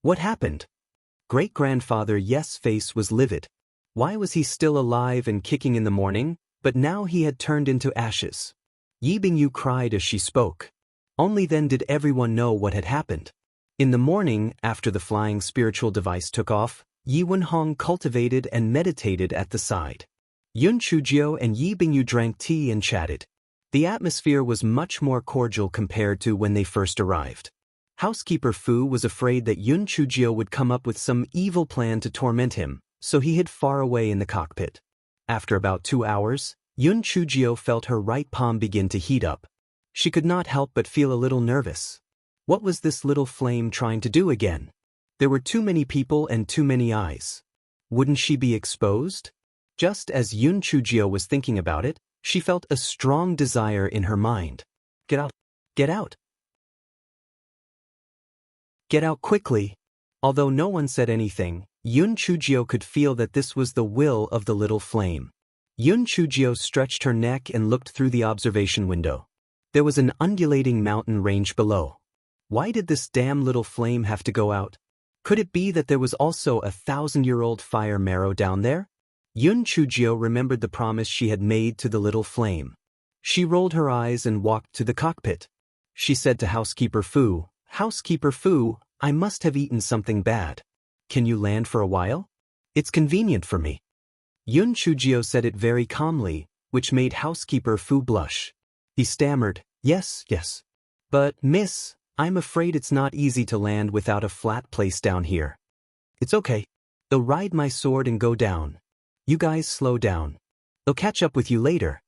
Speaker 1: What happened? Great-grandfather Yes' face was livid. Why was he still alive and kicking in the morning, but now he had turned into ashes? Yi Bingyu cried as she spoke. Only then did everyone know what had happened. In the morning, after the flying spiritual device took off, Yi Wenhong cultivated and meditated at the side. Yun Chujio and Yi Bingyu drank tea and chatted. The atmosphere was much more cordial compared to when they first arrived. Housekeeper Fu was afraid that Yun Chujio would come up with some evil plan to torment him, so he hid far away in the cockpit. After about 2 hours, Yun Chujio felt her right palm begin to heat up. She could not help but feel a little nervous. What was this little flame trying to do again? There were too many people and too many eyes. Wouldn't she be exposed? Just as Yun Chujio was thinking about it, she felt a strong desire in her mind. Get out! Get out! Get out quickly! Although no one said anything, Yun Chujio could feel that this was the will of the little flame. Yun Chujio stretched her neck and looked through the observation window. There was an undulating mountain range below. Why did this damn little flame have to go out? Could it be that there was also a 1,000-year-old fire marrow down there? Yun Chujio remembered the promise she had made to the little flame. She rolled her eyes and walked to the cockpit. She said to Housekeeper Fu, Housekeeper Fu, I must have eaten something bad. Can you land for a while? It's convenient for me. Yun Chujio said it very calmly, which made Housekeeper Fu blush. He stammered, Yes. But, miss, I'm afraid it's not easy to land without a flat place down here. It's okay. They'll ride my sword and go down. You guys slow down. They'll catch up with you later.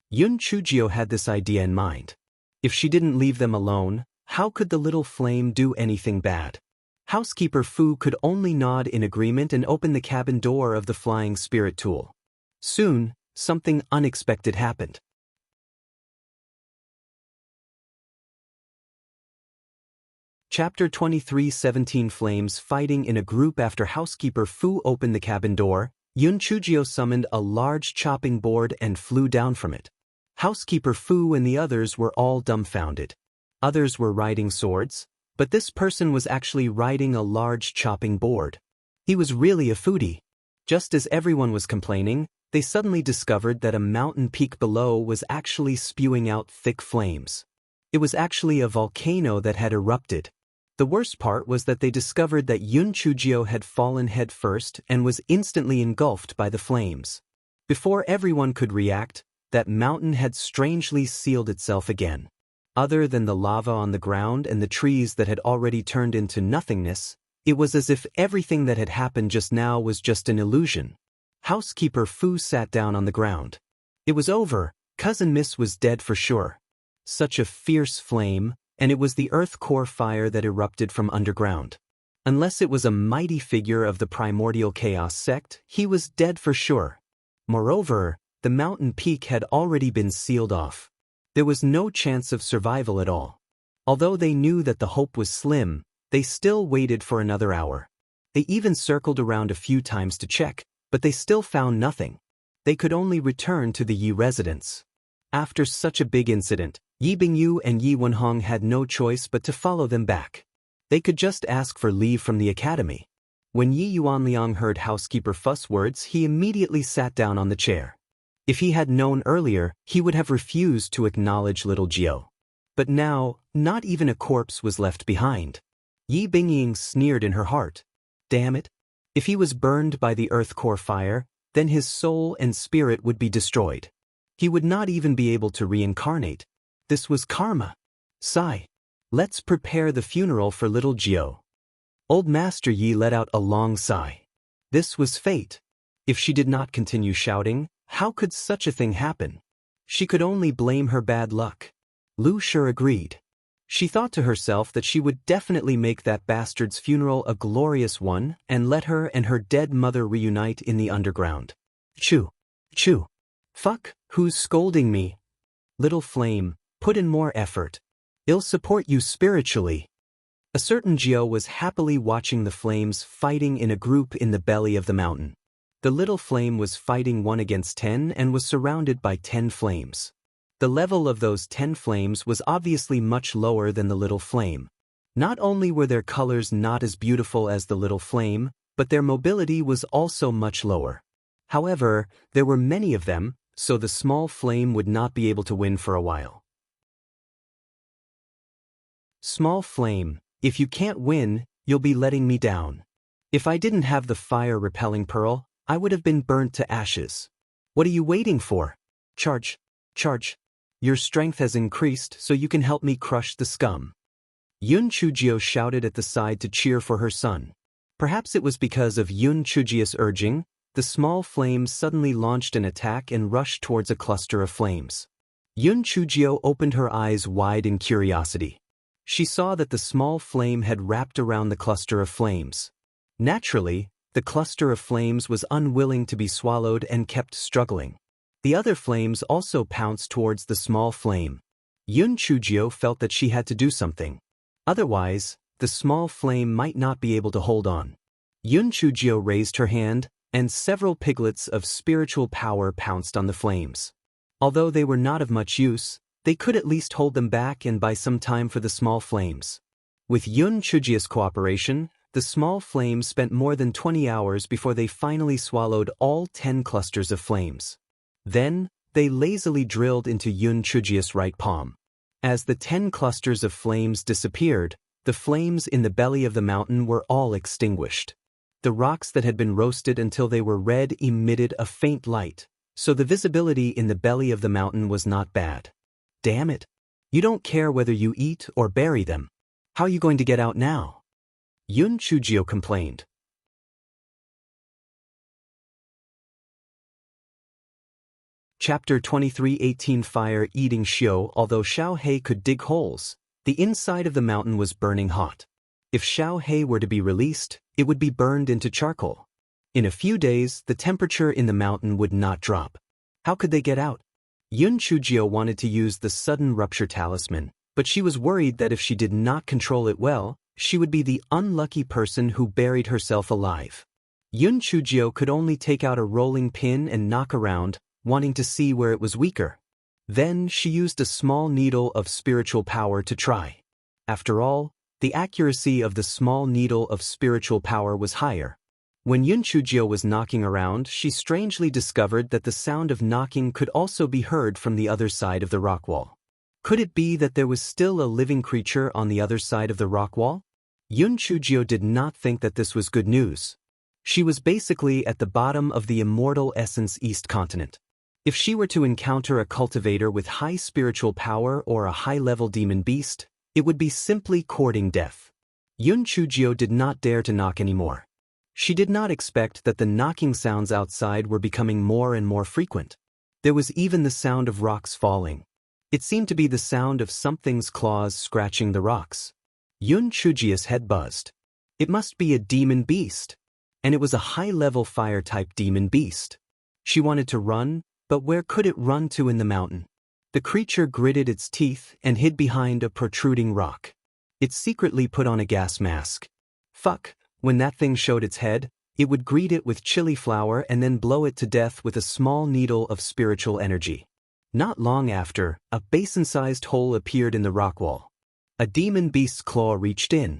Speaker 1: Yun Chujio had this idea in mind. If she didn't leave them alone, how could the little flame do anything bad? Housekeeper Fu could only nod in agreement and open the cabin door of the flying spirit tool. Soon, something unexpected happened. Chapter 23:17 Flames fighting in a group. After Housekeeper Fu opened the cabin door, Yun Chujio summoned a large chopping board and flew down from it. Housekeeper Fu and the others were all dumbfounded. Others were riding swords, but this person was actually riding a large chopping board. He was really a foodie. Just as everyone was complaining, they suddenly discovered that a mountain peak below was actually spewing out thick flames. It was actually a volcano that had erupted. The worst part was that they discovered that Yun Chujio had fallen head first and was instantly engulfed by the flames. Before everyone could react, that mountain had strangely sealed itself again. Other than the lava on the ground and the trees that had already turned into nothingness, it was as if everything that had happened just now was just an illusion. Housekeeper Fu sat down on the ground. It was over. Cousin Miss was dead for sure. Such a fierce flame, and it was the earth core fire that erupted from underground. Unless it was a mighty figure of the primordial chaos sect, he was dead for sure. Moreover, the mountain peak had already been sealed off. There was no chance of survival at all. Although they knew that the hope was slim, they still waited for another hour. They even circled around a few times to check, but they still found nothing. They could only return to the Yi residence. After such a big incident, Yi Bingyu and Yi Wenhong had no choice but to follow them back. They could just ask for leave from the academy. When Yi Yuanliang heard housekeeper Fu's words, he immediately sat down on the chair. If he had known earlier, he would have refused to acknowledge little Jiao. But now, not even a corpse was left behind. Yi Bingying sneered in her heart. Damn it. If he was burned by the earth core fire, then his soul and spirit would be destroyed. He would not even be able to reincarnate. This was karma. Sigh. Let's prepare the funeral for little Jiao. Old Master Yi let out a long sigh. This was fate. If she did not continue shouting, how could such a thing happen? She could only blame her bad luck. Lu Shi agreed. She thought to herself that she would definitely make that bastard's funeral a glorious one and let her and her dead mother reunite in the underground. Chew. Chew. Fuck, who's scolding me? Little flame, put in more effort. I'll support you spiritually. A certain Jiao was happily watching the flames fighting in a group in the belly of the mountain. The little flame was fighting 1 against 10 and was surrounded by 10 flames. The level of those 10 flames was obviously much lower than the little flame. Not only were their colors not as beautiful as the little flame, but their mobility was also much lower. However, there were many of them, so the small flame would not be able to win for a while. Small flame, if you can't win, you'll be letting me down. If I didn't have the fire-repelling pearl, I would have been burnt to ashes. What are you waiting for? Charge. Charge. Your strength has increased, so you can help me crush the scum. Yun Chujio shouted at the side to cheer for her son. Perhaps it was because of Yun Chujio's urging, the small flame suddenly launched an attack and rushed towards a cluster of flames. Yun Chujio opened her eyes wide in curiosity. She saw that the small flame had wrapped around the cluster of flames. Naturally, the cluster of flames was unwilling to be swallowed and kept struggling. The other flames also pounced towards the small flame. Yun Chujio felt that she had to do something. Otherwise, the small flame might not be able to hold on. Yun Chujio raised her hand, and several piglets of spiritual power pounced on the flames. Although they were not of much use, they could at least hold them back and buy some time for the small flames. With Yun Chujio's cooperation, the small flames spent more than 20 hours before they finally swallowed all 10 clusters of flames. Then, they lazily drilled into Yun Chujio's right palm. As the 10 clusters of flames disappeared, the flames in the belly of the mountain were all extinguished. The rocks that had been roasted until they were red emitted a faint light, so the visibility in the belly of the mountain was not bad. Damn it! You don't care whether you eat or bury them. How are you going to get out now? Yun Chujio complained. Chapter 23:18 Fire-Eating Xiao. Although Xiao He could dig holes, the inside of the mountain was burning hot. If Xiao He were to be released, it would be burned into charcoal. In a few days, the temperature in the mountain would not drop. How could they get out? Yun Chujio wanted to use the sudden rupture talisman, but she was worried that if she did not control it well, she would be the unlucky person who buried herself alive. Yun Chujio could only take out a rolling pin and knock around, wanting to see where it was weaker. Then she used a small needle of spiritual power to try. After all, the accuracy of the small needle of spiritual power was higher. When Yun Chujio was knocking around, she strangely discovered that the sound of knocking could also be heard from the other side of the rock wall. Could it be that there was still a living creature on the other side of the rock wall? Yun Chujio did not think that this was good news. She was basically at the bottom of the immortal essence East continent. If she were to encounter a cultivator with high spiritual power or a high-level demon beast, it would be simply courting death. Yun Chujio did not dare to knock anymore. She did not expect that the knocking sounds outside were becoming more and more frequent. There was even the sound of rocks falling. It seemed to be the sound of something's claws scratching the rocks. Yun Chujio's head buzzed. It must be a demon beast. And it was a high-level fire-type demon beast. She wanted to run, but where could it run to in the mountain? The creature gritted its teeth and hid behind a protruding rock. It secretly put on a gas mask. Fuck, when that thing showed its head, it would greet it with chili flour and then blow it to death with a small needle of spiritual energy. Not long after, a basin-sized hole appeared in the rock wall. A demon beast's claw reached in.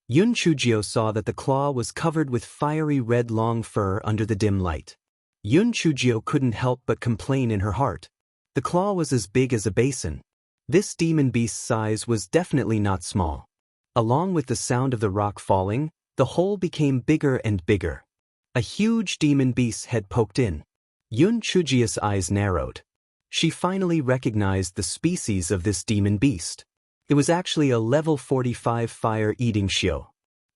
Speaker 1: Yun Chujio saw that the claw was covered with fiery red long fur under the dim light. Yun Chujio couldn't help but complain in her heart. The claw was as big as a basin. This demon beast's size was definitely not small. Along with the sound of the rock falling, the hole became bigger and bigger. A huge demon beast's head poked in. Yun Chujio's eyes narrowed. She finally recognized the species of this demon beast. It was actually a level 45 fire-eating shio.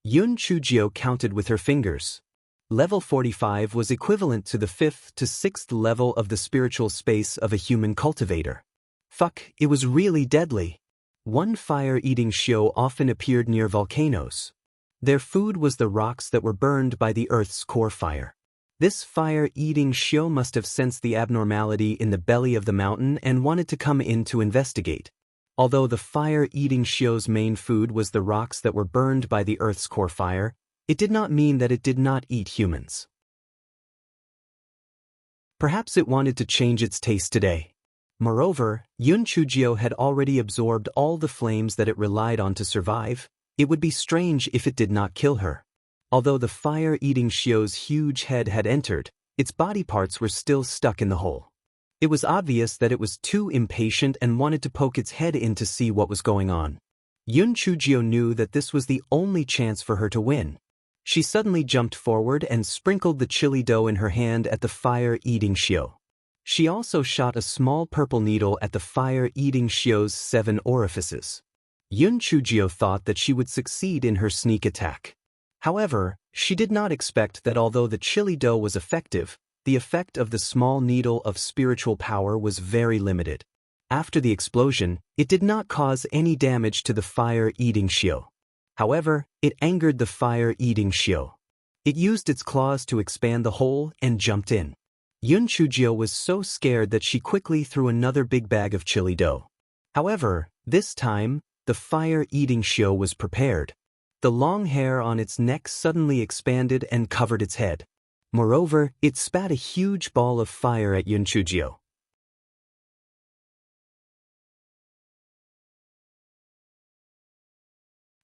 Speaker 1: Yun Chujio counted with her fingers. Level 45 was equivalent to the 5th to 6th level of the spiritual space of a human cultivator. Fuck, it was really deadly. One fire-eating shio often appeared near volcanoes. Their food was the rocks that were burned by the Earth's core fire. This fire-eating shio must have sensed the abnormality in the belly of the mountain and wanted to come in to investigate. Although the fire-eating shio's main food was the rocks that were burned by the Earth's core fire, it did not mean that it did not eat humans. Perhaps it wanted to change its taste today. Moreover, Yun Chujio had already absorbed all the flames that it relied on to survive. It would be strange if it did not kill her. Although the fire-eating shio's huge head had entered, its body parts were still stuck in the hole. It was obvious that it was too impatient and wanted to poke its head in to see what was going on. Yun Chujio knew that this was the only chance for her to win. She suddenly jumped forward and sprinkled the chili dough in her hand at the fire-eating shio. She also shot a small purple needle at the fire-eating shio's 7 orifices. Yun Chujio thought that she would succeed in her sneak attack. However, she did not expect that although the chili dough was effective, the effect of the small needle of spiritual power was very limited. After the explosion, it did not cause any damage to the fire-eating shio. However, it angered the fire-eating shio. It used its claws to expand the hole and jumped in. Yun Chujio was so scared that she quickly threw another big bag of chili dough. However, this time, the fire-eating shio was prepared. The long hair on its neck suddenly expanded and covered its head. Moreover, it spat a huge ball of fire at Yun Chujio.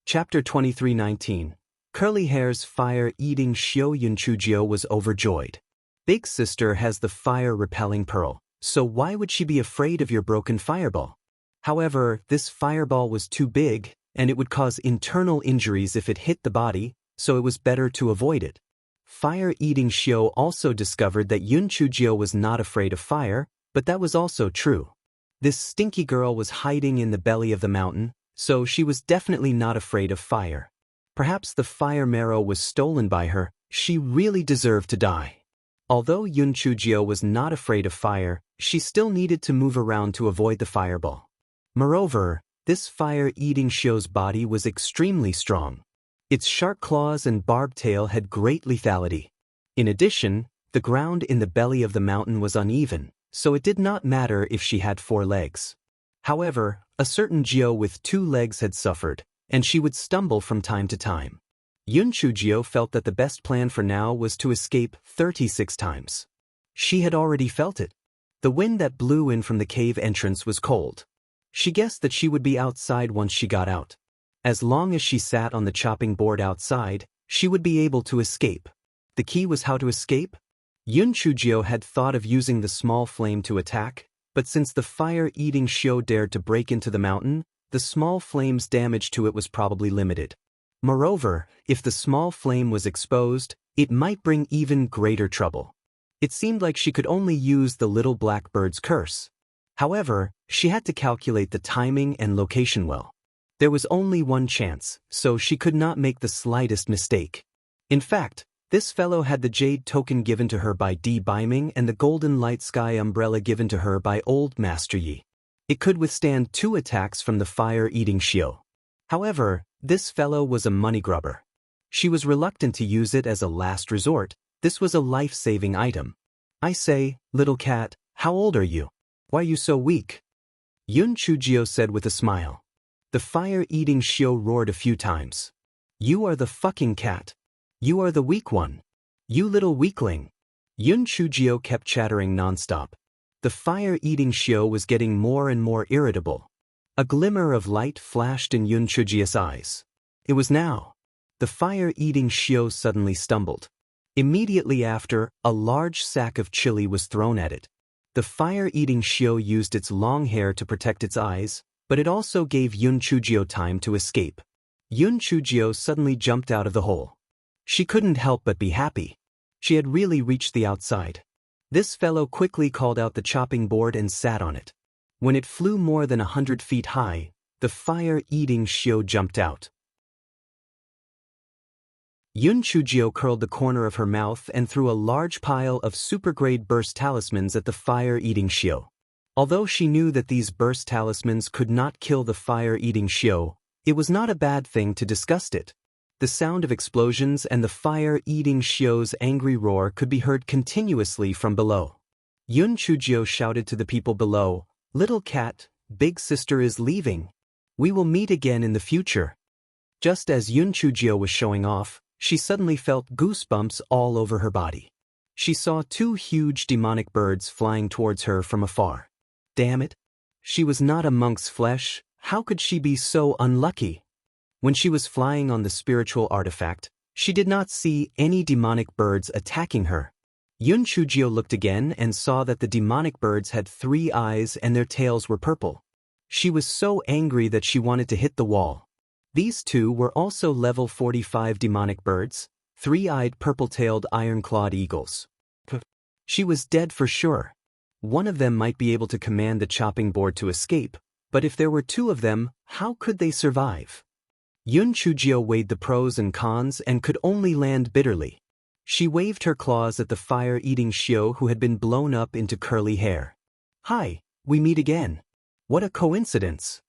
Speaker 1: Chapter 23:19. Curly Hair's fire-eating shio. Yun Chujio was overjoyed. Big Sister has the fire-repelling pearl, so why would she be afraid of your broken fireball? However, this fireball was too big, and it would cause internal injuries if it hit the body, so it was better to avoid it. Fire-eating shio also discovered that Yun Chujio was not afraid of fire, but that was also true. This stinky girl was hiding in the belly of the mountain, so she was definitely not afraid of fire. Perhaps the fire marrow was stolen by her. She really deserved to die. Although Yun Chujio was not afraid of fire, she still needed to move around to avoid the fireball. Moreover, this fire-eating shio's body was extremely strong. Its sharp claws and barbed tail had great lethality. In addition, the ground in the belly of the mountain was uneven, so it did not matter if she had 4 legs. However, a certain Geo with 2 legs had suffered, and she would stumble from time to time. Yun Chujio felt that the best plan for now was to escape 36 times. She had already felt it. The wind that blew in from the cave entrance was cold. She guessed that she would be outside once she got out. As long as she sat on the chopping board outside, she would be able to escape. The key was how to escape? Yun Chujio had thought of using the small flame to attack, but since the fire-eating Shio dared to break into the mountain, the small flame's damage to it was probably limited. Moreover, if the small flame was exposed, it might bring even greater trouble. It seemed like she could only use the little blackbird's curse. However, she had to calculate the timing and location well. There was only one chance, so she could not make the slightest mistake. In fact, this fellow had the jade token given to her by D. Biming and the golden light sky umbrella given to her by Old Master Yi. It could withstand 2 attacks from the fire-eating Shio. However, this fellow was a money grubber. She was reluctant to use it as a last resort. This was a life-saving item. I say, little cat, how old are you? Why are you so weak? Yun Chujio said with a smile. The fire-eating Shio roared a few times. You are the fucking cat. You are the weak one. You little weakling. Yun Chujio kept chattering nonstop. The fire-eating Shio was getting more and more irritable. A glimmer of light flashed in Yun Chujio's eyes. It was now. The fire-eating Shio suddenly stumbled. Immediately after, a large sack of chili was thrown at it. The fire-eating Shio used its long hair to protect its eyes, but it also gave Yun Chujio time to escape. Yun Chujio suddenly jumped out of the hole. She couldn't help but be happy. She had really reached the outside. This fellow quickly called out the chopping board and sat on it. When it flew more than 100 feet high, the fire-eating Shio jumped out. Yun Chujio curled the corner of her mouth and threw a large pile of super-grade burst talismans at the fire-eating Shio. Although she knew that these burst talismans could not kill the fire-eating Shio, it was not a bad thing to disgust it. The sound of explosions and the fire-eating Shio's angry roar could be heard continuously from below. Yun Chujio shouted to the people below, "Little cat, big sister is leaving. We will meet again in the future." Just as Yun Chujio was showing off, she suddenly felt goosebumps all over her body. She saw 2 huge demonic birds flying towards her from afar. Damn it! She was not a monk's flesh. How could she be so unlucky? When she was flying on the spiritual artifact, she did not see any demonic birds attacking her. Yun Chujio looked again and saw that the demonic birds had 3 eyes and their tails were purple. She was so angry that she wanted to hit the wall. These 2 were also level 45 demonic birds, 3-eyed purple-tailed iron-clawed eagles. She was dead for sure. One of them might be able to command the chopping board to escape, but if there were 2 of them, how could they survive? Yun Chujio weighed the pros and cons and could only land bitterly. She waved her claws at the fire-eating Shio who had been blown up into curly hair. Hi, we meet again. What a coincidence.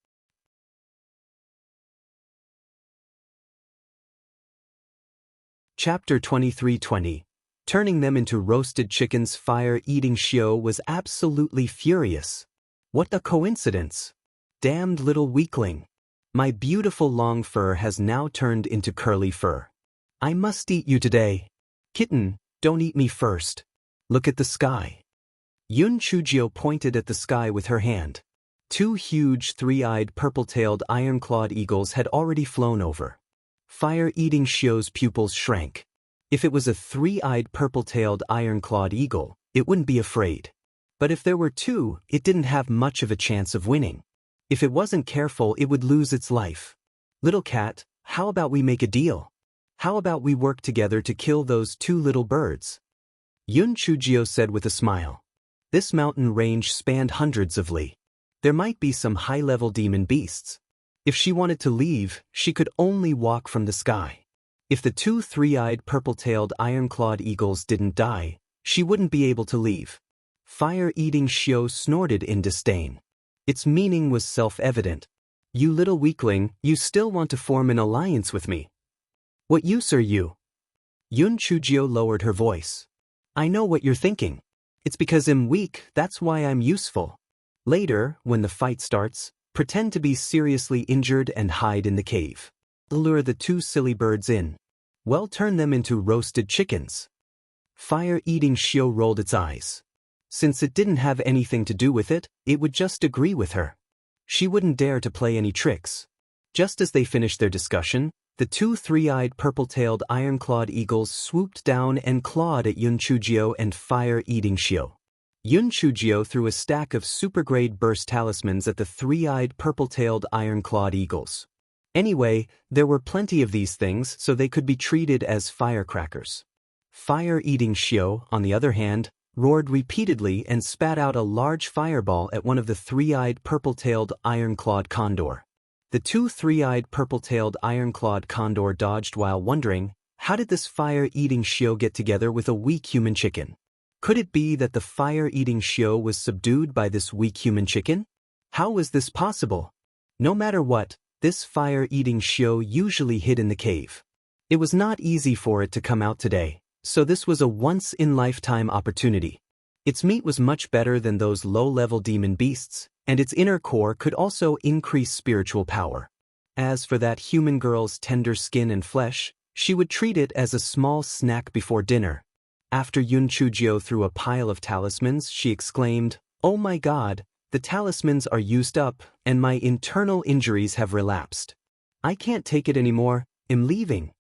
Speaker 1: Chapter 23:20. Turning them into roasted chickens. Fire-eating Shio was absolutely furious. What a coincidence. Damned little weakling. My beautiful long fur has now turned into curly fur. I must eat you today. Kitten, don't eat me first. Look at the sky. Yun Chujio pointed at the sky with her hand. 2 huge 3-eyed purple-tailed iron-clawed eagles had already flown over. Fire-eating Shio's pupils shrank. If it was a 3-eyed purple-tailed iron-clawed eagle, it wouldn't be afraid. But if there were 2, it didn't have much of a chance of winning. If it wasn't careful, it would lose its life. Little cat, how about we make a deal? How about we work together to kill those 2 little birds? Yun Chujio said with a smile. This mountain range spanned hundreds of li. There might be some high-level demon beasts. If she wanted to leave, she could only walk from the sky. If the 2 3-eyed purple-tailed iron-clawed eagles didn't die, she wouldn't be able to leave. Fire-eating Shio snorted in disdain. Its meaning was self-evident. You little weakling, you still want to form an alliance with me. What use are you? Yun Chujio lowered her voice. I know what you're thinking. It's because I'm weak, that's why I'm useful. Later, when the fight starts, pretend to be seriously injured and hide in the cave. Lure the 2 silly birds in. Well, turn them into roasted chickens. Fire-eating Shio rolled its eyes. Since it didn't have anything to do with it, it would just agree with her. She wouldn't dare to play any tricks. Just as they finished their discussion, the two three-eyed purple-tailed iron-clawed eagles swooped down and clawed at Yunchujio and Fire-eating Shio. Yunchujio threw a stack of super-grade burst talismans at the three-eyed purple-tailed iron-clawed eagles. Anyway, there were plenty of these things, so they could be treated as firecrackers. Fire-eating Shio, on the other hand, roared repeatedly and spat out a large fireball at one of the three-eyed purple-tailed iron-clawed condor. The two three-eyed purple-tailed iron-clawed condor dodged while wondering, how did this fire-eating Shio get together with a weak human chicken? Could it be that the fire-eating Shio was subdued by this weak human chicken? How was this possible? No matter what, this fire-eating Shio usually hid in the cave. It was not easy for it to come out today, so this was a once-in-lifetime opportunity. Its meat was much better than those low-level demon beasts, and its inner core could also increase spiritual power. As for that human girl's tender skin and flesh, she would treat it as a small snack before dinner. After Yunchujio threw a pile of talismans, she exclaimed, "Oh my God, the talismans are used up, and my internal injuries have relapsed. I can't take it anymore, I'm leaving."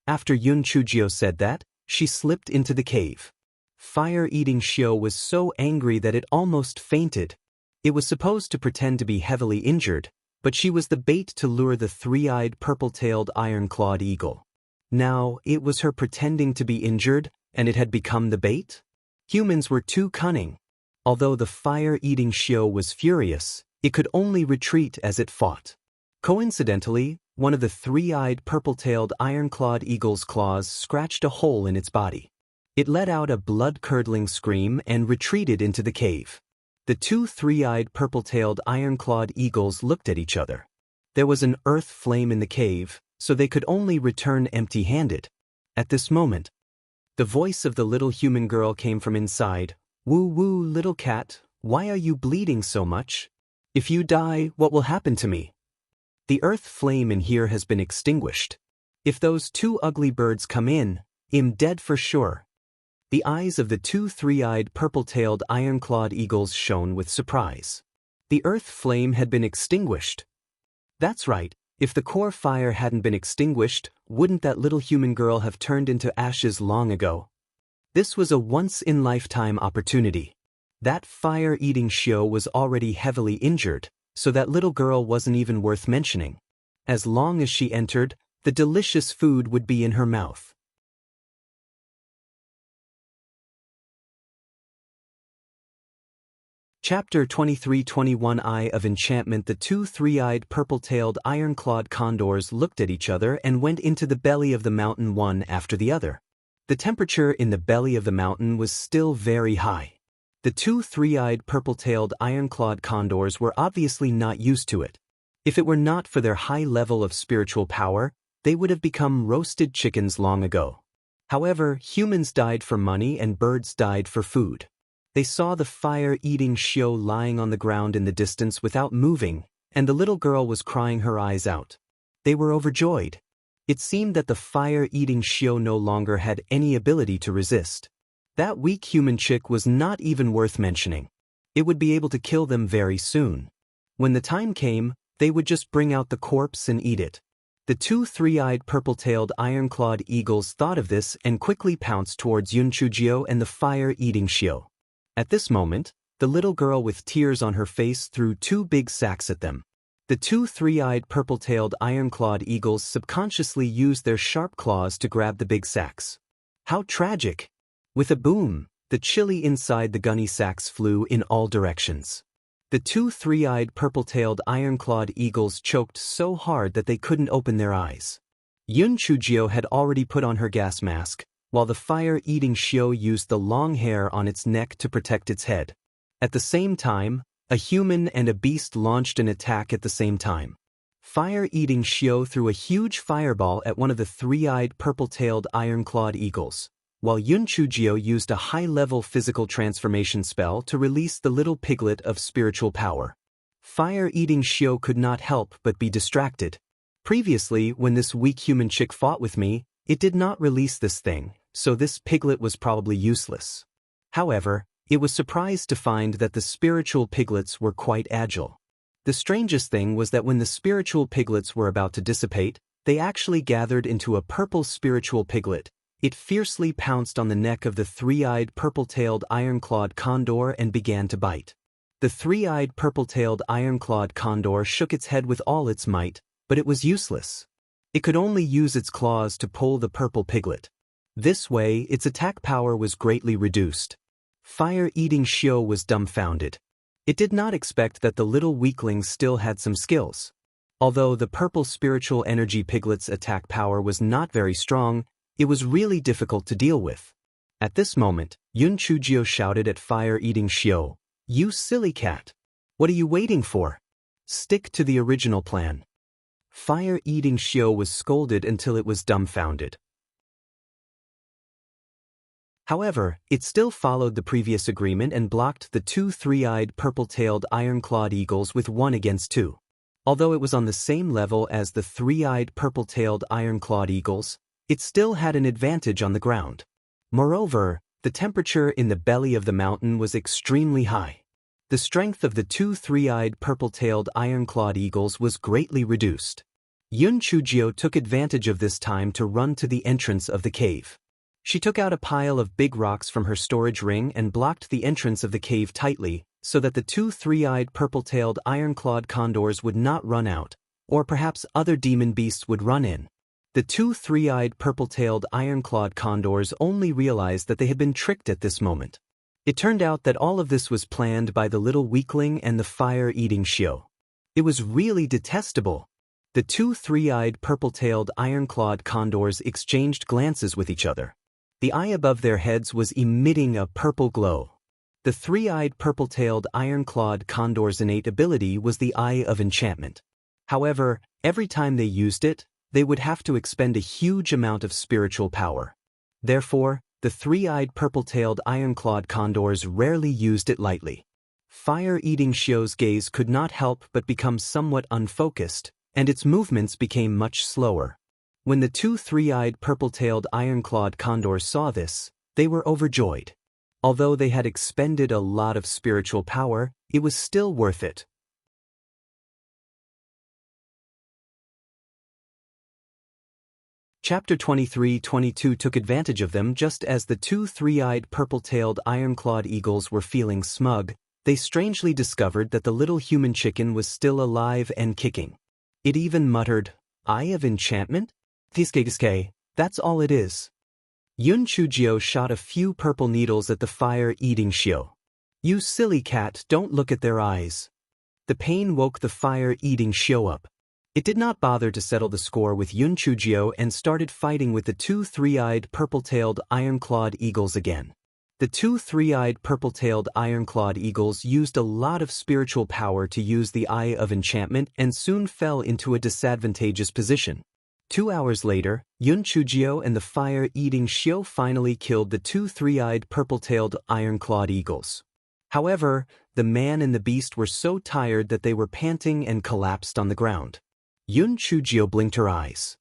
Speaker 1: After Yunchujio said that, she slipped into the cave. Fire-eating Shio was so angry that it almost fainted. It was supposed to pretend to be heavily injured, but she was the bait to lure the three-eyed purple-tailed iron-clawed eagle. Now, it was her pretending to be injured, and it had become the bait? Humans were too cunning. Although the fire-eating Shio was furious, it could only retreat as it fought. Coincidentally, one of the three-eyed purple-tailed iron-clawed eagle's claws scratched a hole in its body. It let out a blood-curdling scream and retreated into the cave. The two three-eyed purple-tailed iron-clawed eagles looked at each other. There was an earth flame in the cave, so they could only return empty-handed. At this moment, the voice of the little human girl came from inside. "Woo-woo, little cat, why are you bleeding so much? If you die, what will happen to me? The earth flame in here has been extinguished. If those two ugly birds come in, I'm dead for sure." The eyes of the two three-eyed purple-tailed iron-clawed eagles shone with surprise. The earth flame had been extinguished. That's right, if the core fire hadn't been extinguished, wouldn't that little human girl have turned into ashes long ago? This was a once-in-lifetime opportunity. That fire-eating Shio was already heavily injured, so that little girl wasn't even worth mentioning. As long as she entered, the delicious food would be in her mouth. Chapter 23-21 Eye of Enchantment. The two three-eyed purple-tailed iron-clawed condors looked at each other and went into the belly of the mountain one after the other. The temperature in the belly of the mountain was still very high. The two three-eyed purple-tailed iron-clawed condors were obviously not used to it. If it were not for their high level of spiritual power, they would have become roasted chickens long ago. However, humans died for money and birds died for food. They saw the fire-eating Shio lying on the ground in the distance without moving, and the little girl was crying her eyes out. They were overjoyed. It seemed that the fire-eating Shio no longer had any ability to resist. That weak human chick was not even worth mentioning. It would be able to kill them very soon. When the time came, they would just bring out the corpse and eat it. The two three-eyed purple-tailed iron-clawed eagles thought of this and quickly pounced towards Yunchujio and the fire-eating Shio. At this moment, the little girl with tears on her face threw two big sacks at them. The two three-eyed purple-tailed iron-clawed eagles subconsciously used their sharp claws to grab the big sacks. How tragic! With a boom, the chili inside the gunny sacks flew in all directions. The two three-eyed purple-tailed iron-clawed eagles choked so hard that they couldn't open their eyes. Yunchujio had already put on her gas mask, while the fire-eating Shio used the long hair on its neck to protect its head. At the same time, a human and a beast launched an attack at the same time. Fire-eating Shio threw a huge fireball at one of the three-eyed purple-tailed iron-clawed eagles, while Yunchujio used a high-level physical transformation spell to release the little piglet of spiritual power. Fire-eating Shio could not help but be distracted. Previously, when this weak human chick fought with me, it did not release this thing, so this piglet was probably useless. However, it was surprised to find that the spiritual piglets were quite agile. The strangest thing was that when the spiritual piglets were about to dissipate, they actually gathered into a purple spiritual piglet. It fiercely pounced on the neck of the three-eyed purple-tailed iron-clawed condor and began to bite. The three-eyed purple-tailed iron-clawed condor shook its head with all its might, but it was useless. It could only use its claws to pull the purple piglet. This way, its attack power was greatly reduced. Fire-eating Shio was dumbfounded. It did not expect that the little weaklings still had some skills. Although the purple spiritual energy piglet's attack power was not very strong, it was really difficult to deal with. At this moment, Yun Chujio shouted at Fire-eating Shio, "You silly cat! What are you waiting for? Stick to the original plan." Fire-eating Shio was scolded until it was dumbfounded. However, it still followed the previous agreement and blocked the two three-eyed purple-tailed iron-clawed eagles with 1-2. Although it was on the same level as the three-eyed purple-tailed iron-clawed eagles, it still had an advantage on the ground. Moreover, the temperature in the belly of the mountain was extremely high. The strength of the two three-eyed purple-tailed iron-clawed eagles was greatly reduced. Yun Chujio took advantage of this time to run to the entrance of the cave. She took out a pile of big rocks from her storage ring and blocked the entrance of the cave tightly, so that the two three-eyed purple-tailed iron-clawed condors would not run out, or perhaps other demon beasts would run in. The two three-eyed purple-tailed iron-clawed condors only realized that they had been tricked at this moment. It turned out that all of this was planned by the little weakling and the fire-eating Shio. It was really detestable. The two three-eyed purple-tailed iron-clawed condors exchanged glances with each other. The eye above their heads was emitting a purple glow. The three-eyed purple-tailed iron-clawed condor's innate ability was the Eye of Enchantment. However, every time they used it, they would have to expend a huge amount of spiritual power. Therefore, the three-eyed purple-tailed iron-clawed condors rarely used it lightly. Fire-eating Shio's gaze could not help but become somewhat unfocused, and its movements became much slower. When the two three-eyed purple-tailed iron-clawed condors saw this, they were overjoyed. Although they had expended a lot of spiritual power, it was still worth it. Chapter 23-22 took advantage of them just as the two three-eyed purple-tailed iron-clawed eagles were feeling smug. They strangely discovered that the little human chicken was still alive and kicking. It even muttered, "Eye of Enchantment? Tiske, that's all it is." Yun Chujio shot a few purple needles at the fire-eating Shio. "You silly cat, don't look at their eyes." The pain woke the fire-eating Shio up. It did not bother to settle the score with Yun Chujio and started fighting with the two three-eyed purple-tailed iron-clawed eagles again. The two three-eyed purple-tailed iron-clawed eagles used a lot of spiritual power to use the Eye of Enchantment and soon fell into a disadvantageous position. 2 hours later, Yun Chujio and the fire-eating Shio finally killed the two three-eyed purple-tailed iron-clawed eagles. However, the man and the beast were so tired that they were panting and collapsed on the ground. Yun Chujio blinked her eyes.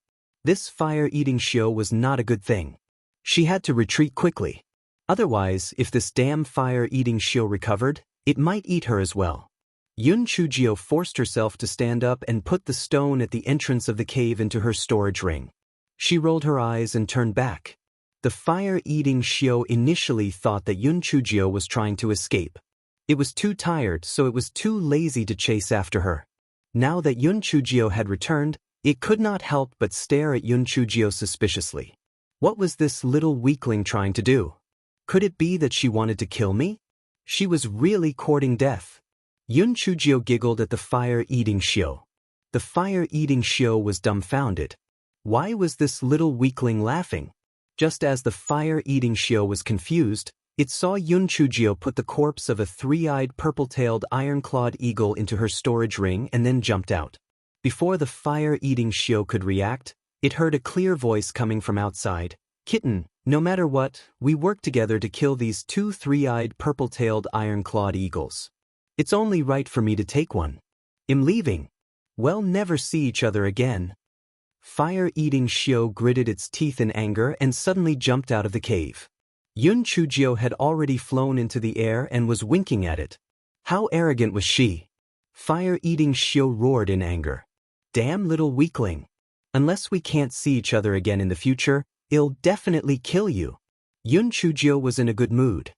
Speaker 1: This fire-eating Shio was not a good thing. She had to retreat quickly. Otherwise, if this damn fire-eating Shio recovered, it might eat her as well. Yun Chujio forced herself to stand up and put the stone at the entrance of the cave into her storage ring. She rolled her eyes and turned back. The fire-eating Shio initially thought that Yun Chujio was trying to escape. It was too tired, so it was too lazy to chase after her. Now that Yun Chujio had returned, it could not help but stare at Yun Chujio suspiciously. What was this little weakling trying to do? Could it be that she wanted to kill me? She was really courting death. Yun Chujio giggled at the fire-eating Shio. The fire-eating Shio was dumbfounded. Why was this little weakling laughing? Just as the fire-eating Shio was confused, it saw Yun Chujio put the corpse of a three-eyed purple-tailed iron-clawed eagle into her storage ring and then jumped out. Before the fire-eating Shio could react, it heard a clear voice coming from outside. "Kitten, no matter what, we work together to kill these two three-eyed purple-tailed iron-clawed eagles. It's only right for me to take one. I'm leaving. We'll never see each other again." Fire-eating Xiao gritted its teeth in anger and suddenly jumped out of the cave. Yun Chujio had already flown into the air and was winking at it. How arrogant was she? Fire-eating Xiao roared in anger. Damn little weakling. Unless we can't see each other again in the future, I'll definitely kill you. Yun Chujio was in a good mood.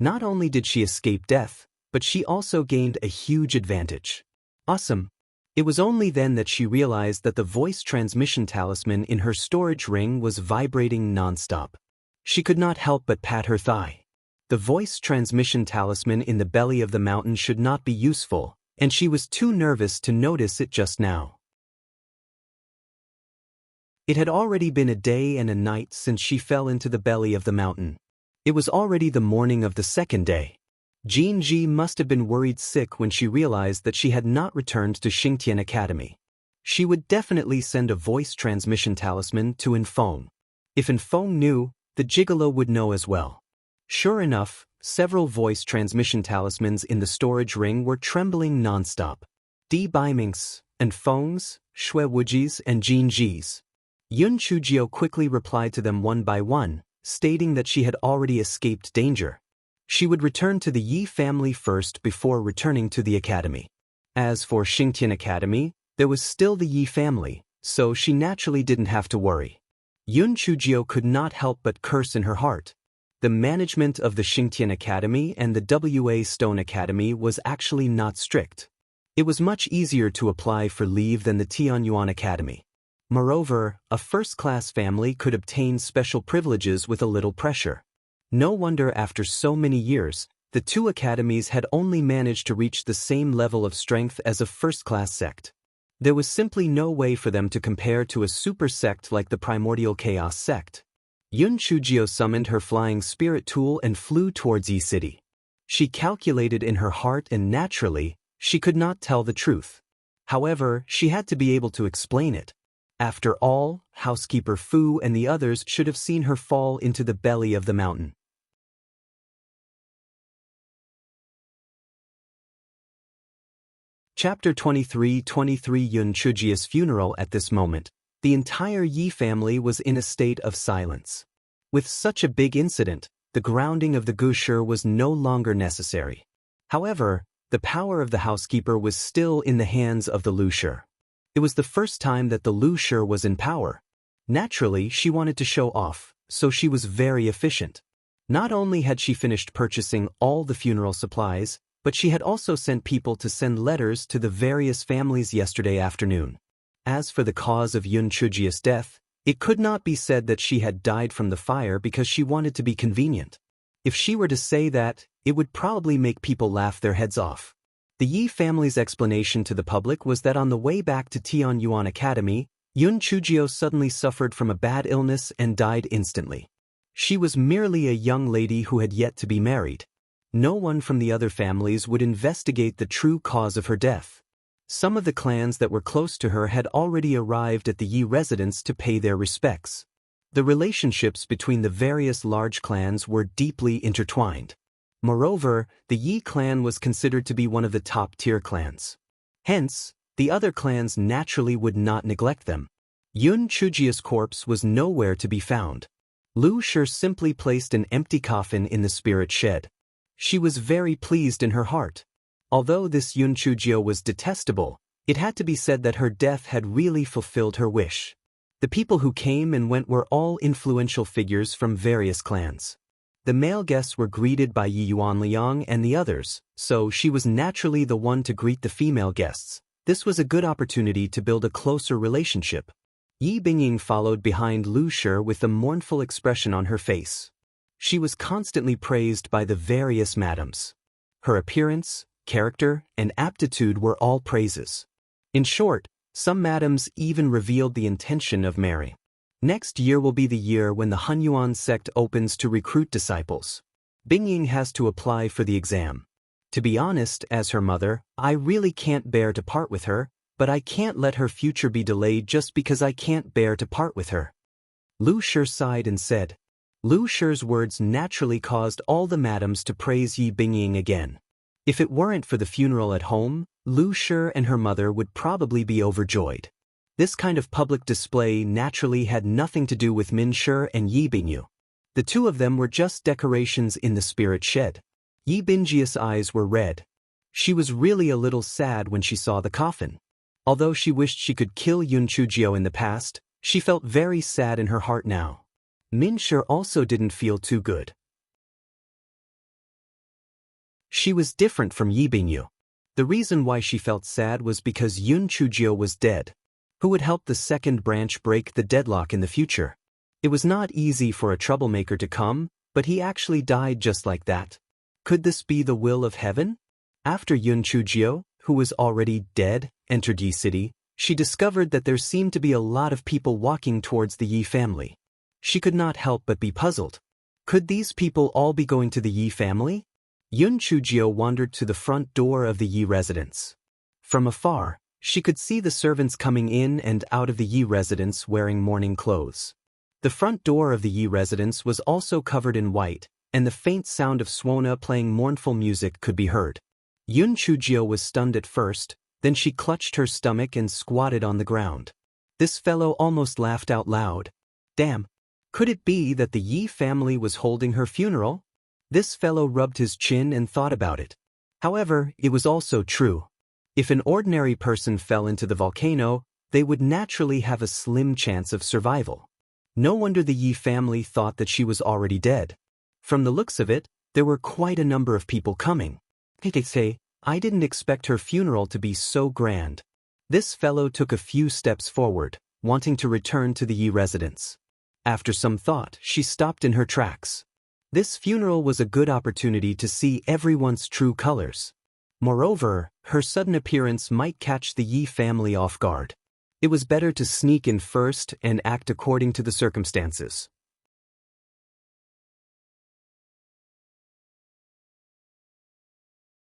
Speaker 1: Not only did she escape death, but she also gained a huge advantage. Awesome. It was only then that she realized that the voice transmission talisman in her storage ring was vibrating non-stop. She could not help but pat her thigh. The voice transmission talisman in the belly of the mountain should not be useful, and she was too nervous to notice it just now. It had already been a day and a night since she fell into the belly of the mountain. It was already the morning of the second day. Jinji must have been worried sick when she realized that she had not returned to Xingtian Academy. She would definitely send a voice transmission talisman to Infeng. If Infeng knew, the gigolo would know as well. Sure enough, several voice transmission talismans in the storage ring were trembling non-stop. Di Biming's, Infeng's, Shui Wuji's and Jinji's. Yun Chujio quickly replied to them one by one, stating that she had already escaped danger. She would return to the Yi family first before returning to the academy. As for Xingtian Academy, there was still the Yi family, so she naturally didn't have to worry. Yun Chujio could not help but curse in her heart. The management of the Xingtian Academy and the WA Stone Academy was actually not strict. It was much easier to apply for leave than the Tianyuan Academy. Moreover, a first-class family could obtain special privileges with a little pressure. No wonder after so many years, the two academies had only managed to reach the same level of strength as a first-class sect. There was simply no way for them to compare to a super sect like the Primordial Chaos sect. Yun Chujio summoned her flying spirit tool and flew towards Yi City. She calculated in her heart and naturally, she could not tell the truth. However, she had to be able to explain it. After all, housekeeper Fu and the others should have seen her fall into the belly of the mountain. Chapter 23 Yun Chujio's funeral. At this moment, the entire Yi family was in a state of silence. With such a big incident, the grounding of the Gushi was no longer necessary. However, the power of the housekeeper was still in the hands of the Lu Shi. It was the first time that the Lu Shi was in power. Naturally, she wanted to show off, so she was very efficient. Not only had she finished purchasing all the funeral supplies, but she had also sent people to send letters to the various families yesterday afternoon. As for the cause of Yun Chujio's death, it could not be said that she had died from the fire because she wanted to be convenient. If she were to say that, it would probably make people laugh their heads off. The Yi family's explanation to the public was that on the way back to Tianyuan Academy, Yun Chujio suddenly suffered from a bad illness and died instantly. She was merely a young lady who had yet to be married. No one from the other families would investigate the true cause of her death. Some of the clans that were close to her had already arrived at the Yi residence to pay their respects. The relationships between the various large clans were deeply intertwined. Moreover, the Yi clan was considered to be one of the top-tier clans. Hence, the other clans naturally would not neglect them. Yun Chujio's corpse was nowhere to be found. Lu Shi simply placed an empty coffin in the spirit shed. She was very pleased in her heart. Although this Yun Chujio was detestable, it had to be said that her death had really fulfilled her wish. The people who came and went were all influential figures from various clans. The male guests were greeted by Yi Yuanliang and the others, so she was naturally the one to greet the female guests. This was a good opportunity to build a closer relationship. Yi Bingying followed behind Lu Shi with a mournful expression on her face. She was constantly praised by the various madams. Her appearance, character, and aptitude were all praises. In short, some madams even revealed the intention of marrying. Next year will be the year when the Hunyuan sect opens to recruit disciples. Bingying has to apply for the exam. To be honest, as her mother, I really can't bear to part with her, but I can't let her future be delayed just because I can't bear to part with her. Lu Shi sighed and said. Lu Shi's words naturally caused all the madams to praise Yi Bingying again. If it weren't for the funeral at home, Lu Shi and her mother would probably be overjoyed. This kind of public display naturally had nothing to do with Min Shi and Yi Bingyu. The two of them were just decorations in the spirit shed. Yi Bingjia's eyes were red. She was really a little sad when she saw the coffin. Although she wished she could kill Yun Chujio in the past, she felt very sad in her heart now. Min Shi also didn't feel too good. She was different from Yi Bingyu. The reason why she felt sad was because Yun Chujio was dead. Who would help the second branch break the deadlock in the future? It was not easy for a troublemaker to come, but he actually died just like that. Could this be the will of heaven? After Yun Chujio, who was already dead, entered Yi City, she discovered that there seemed to be a lot of people walking towards the Yi family. She could not help but be puzzled. Could these people all be going to the Yi family? Yun Chujio wandered to the front door of the Yi residence. From afar, she could see the servants coming in and out of the Yi residence wearing mourning clothes. The front door of the Yi residence was also covered in white, and the faint sound of Swona playing mournful music could be heard. Yun Chujio was stunned at first, then she clutched her stomach and squatted on the ground. This fellow almost laughed out loud. Damn! Could it be that the Yi family was holding her funeral? This fellow rubbed his chin and thought about it. However, it was also true. If an ordinary person fell into the volcano, they would naturally have a slim chance of survival. No wonder the Yi family thought that she was already dead. From the looks of it, there were quite a number of people coming. I didn't expect her funeral to be so grand. This fellow took a few steps forward, wanting to return to the Yi residence. After some thought, she stopped in her tracks. This funeral was a good opportunity to see everyone's true colors. Moreover, her sudden appearance might catch the Yi family off guard. It was better to sneak in first and act according to the circumstances.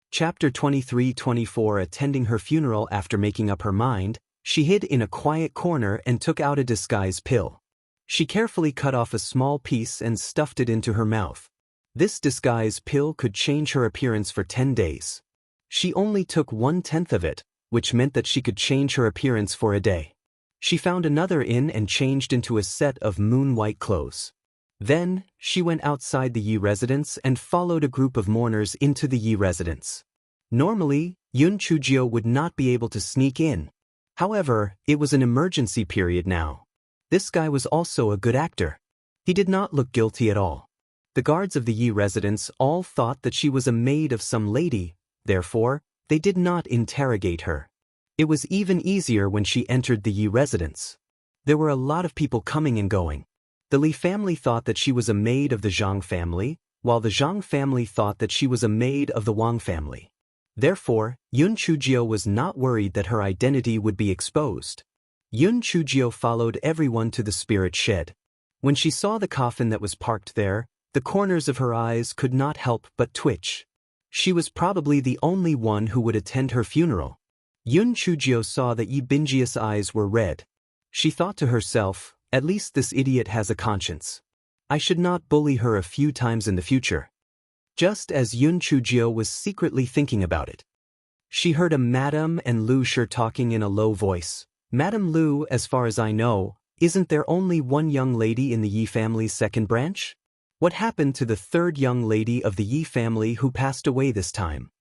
Speaker 1: Chapter 23-24. Attending her funeral. After making up her mind, she hid in a quiet corner and took out a disguise pill. She carefully cut off a small piece and stuffed it into her mouth. This disguise pill could change her appearance for 10 days. She only took 1/10 of it, which meant that she could change her appearance for a day. She found another inn and changed into a set of moon-white clothes. Then, she went outside the Yi residence and followed a group of mourners into the Yi residence. Normally, Yun Chujio would not be able to sneak in. However, it was an emergency period now. This guy was also a good actor. He did not look guilty at all. The guards of the Yi residence all thought that she was a maid of some lady, therefore, they did not interrogate her. It was even easier when she entered the Yi residence. There were a lot of people coming and going. The Li family thought that she was a maid of the Zhang family, while the Zhang family thought that she was a maid of the Wang family. Therefore, Yun Chujio was not worried that her identity would be exposed. Yun Chujio followed everyone to the spirit shed. When she saw the coffin that was parked there, the corners of her eyes could not help but twitch. She was probably the only one who would attend her funeral. Yun Chujio saw that Yi Bingjia's eyes were red. She thought to herself, at least this idiot has a conscience. I should not bully her a few times in the future. Just as Yun Chujio was secretly thinking about it, she heard a Madame and Lu Shi talking in a low voice. Madame Lu, as far as I know, isn't there only one young lady in the Yi family's second branch? What happened to the third young lady of the Yi family who passed away this time?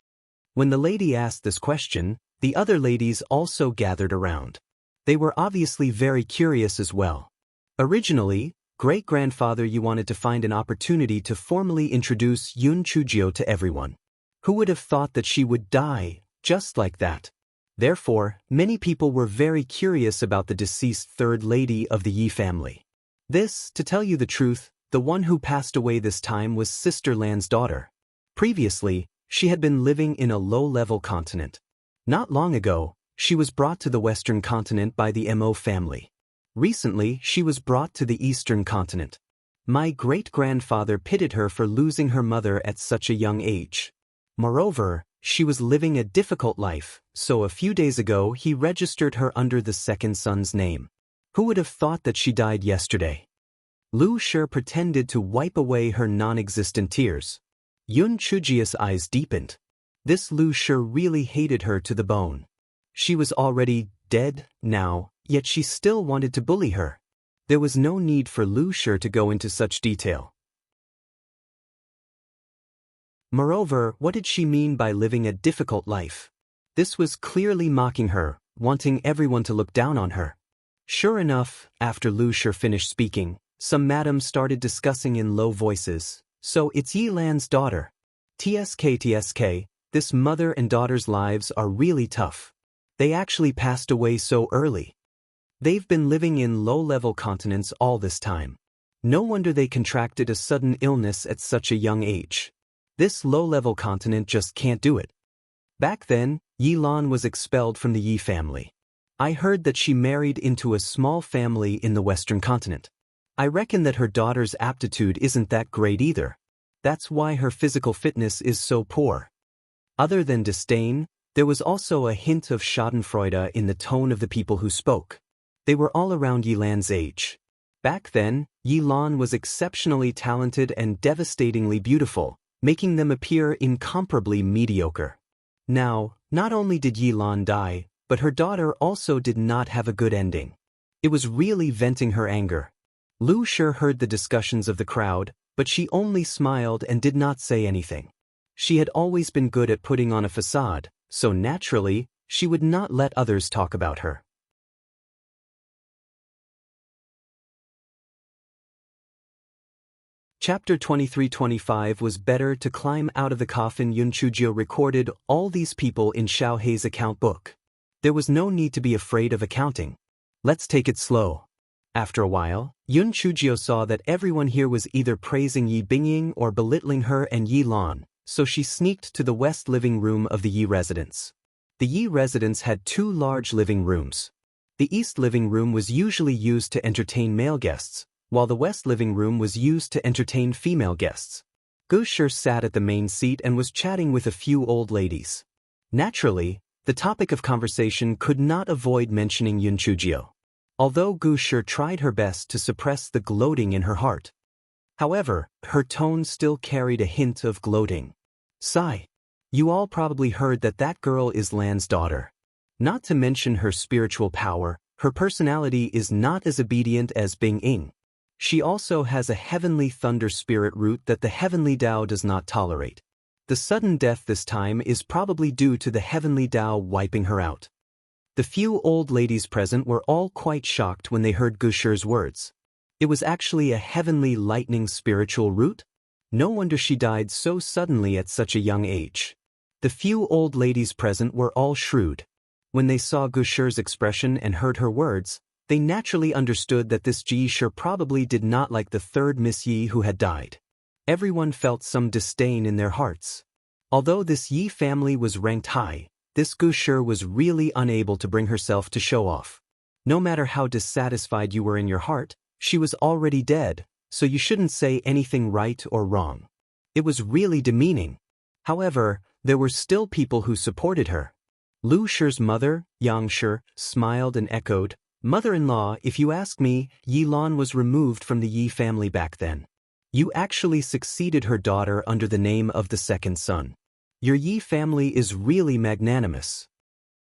Speaker 1: When the lady asked this question, the other ladies also gathered around. They were obviously very curious as well. Originally, great-grandfather Yi wanted to find an opportunity to formally introduce Yun Chujio to everyone. Who would have thought that she would die, just like that? Therefore, many people were very curious about the deceased third lady of the Yi family. This, to tell you the truth, the one who passed away this time was Sister Lan's daughter. Previously, she had been living in a low-level continent. Not long ago, she was brought to the Western continent by the Mo family. Recently, she was brought to the Eastern continent. My great-grandfather pitied her for losing her mother at such a young age. Moreover, she was living a difficult life, so a few days ago he registered her under the second son's name. Who would have thought that she died yesterday? Lu Shi pretended to wipe away her non-existent tears. Yun Chujio's eyes deepened. This Lu Shi really hated her to the bone. She was already dead now. yet she still wanted to bully her. There was no need for Lu Shi to go into such detail. Moreover, what did she mean by living a difficult life? This was clearly mocking her, wanting everyone to look down on her. Sure enough, after Lu Shi finished speaking, some madams started discussing in low voices. So it's Yi Lan's daughter. TSK, this mother and daughter's lives are really tough. They actually passed away so early. They've been living in low-level continents all this time. No wonder they contracted a sudden illness at such a young age. This low-level continent just can't do it. Back then, Yi Lan was expelled from the Yi family. I heard that she married into a small family in the Western continent. I reckon that her daughter's aptitude isn't that great either. That's why her physical fitness is so poor. Other than disdain, there was also a hint of schadenfreude in the tone of the people who spoke. They were all around Yi Lan's age. Back then, Yi Lan was exceptionally talented and devastatingly beautiful, making them appear incomparably mediocre. Now, not only did Yi Lan die, but her daughter also did not have a good ending. It was really venting her anger. Lu Shi heard the discussions of the crowd, but she only smiled and did not say anything. She had always been good at putting on a facade, so naturally, she would not let others talk about her. Chapter 23-25 was better to climb out of the coffin. Yun Chujio recorded all these people in Xiao Hei's account book. There was no need to be afraid of accounting. Let's take it slow. After a while, Yun Chujio saw that everyone here was either praising Yi Bingying or belittling her and Yi Lan, so she sneaked to the west living room of the Yi residence. The Yi residence had 2 large living rooms. The east living room was usually used to entertain male guests, while the west living room was used to entertain female guests. Gu Shi sat at the main seat and was chatting with a few old ladies. Naturally, the topic of conversation could not avoid mentioning Yun Chujio. Although Gu Shi tried her best to suppress the gloating in her heart. However, her tone still carried a hint of gloating. Sigh. You all probably heard that that girl is Lan's daughter. Not to mention her spiritual power, her personality is not as obedient as Bingying. She also has a heavenly thunder spirit root that the heavenly Tao does not tolerate. The sudden death this time is probably due to the heavenly Tao wiping her out. The few old ladies present were all quite shocked when they heard Gu Shi's words. It was actually a heavenly lightning spiritual root? No wonder she died so suddenly at such a young age. The few old ladies present were all shrewd. When they saw Gu Shi's expression and heard her words, they naturally understood that this Ji Shi probably did not like the third Miss Yi who had died. Everyone felt some disdain in their hearts. Although this Yi family was ranked high, this Gu Shi was really unable to bring herself to show off. No matter how dissatisfied you were in your heart, she was already dead, so you shouldn't say anything right or wrong. It was really demeaning. However, there were still people who supported her. Lu Shi's mother, Yang Shi, smiled and echoed, "Mother-in-law, if you ask me, Yi Lan was removed from the Yi family back then. You actually succeeded her daughter under the name of the second son. Your Yi family is really magnanimous."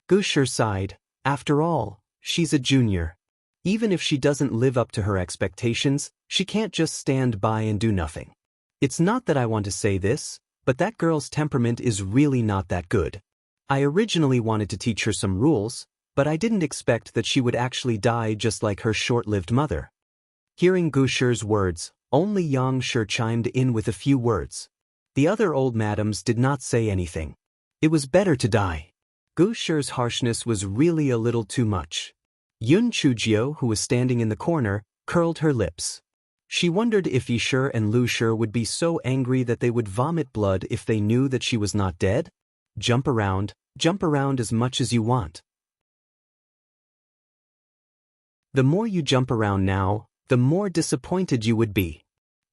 Speaker 1: Gu Shi sighed. After all, she's a junior. Even if she doesn't live up to her expectations, she can't just stand by and do nothing. It's not that I want to say this, but that girl's temperament is really not that good. I originally wanted to teach her some rules, but I didn't expect that she would actually die just like her short-lived mother. Hearing Gu Shi's words, only Yang Shi chimed in with a few words. The other old madams did not say anything. It was better to die. Gu Shi's harshness was really a little too much. Yun Chujio, who was standing in the corner, curled her lips. She wondered if Yi Shi and Lu Shi would be so angry that they would vomit blood if they knew that she was not dead. Jump around as much as you want. The more you jump around now, the more disappointed you would be.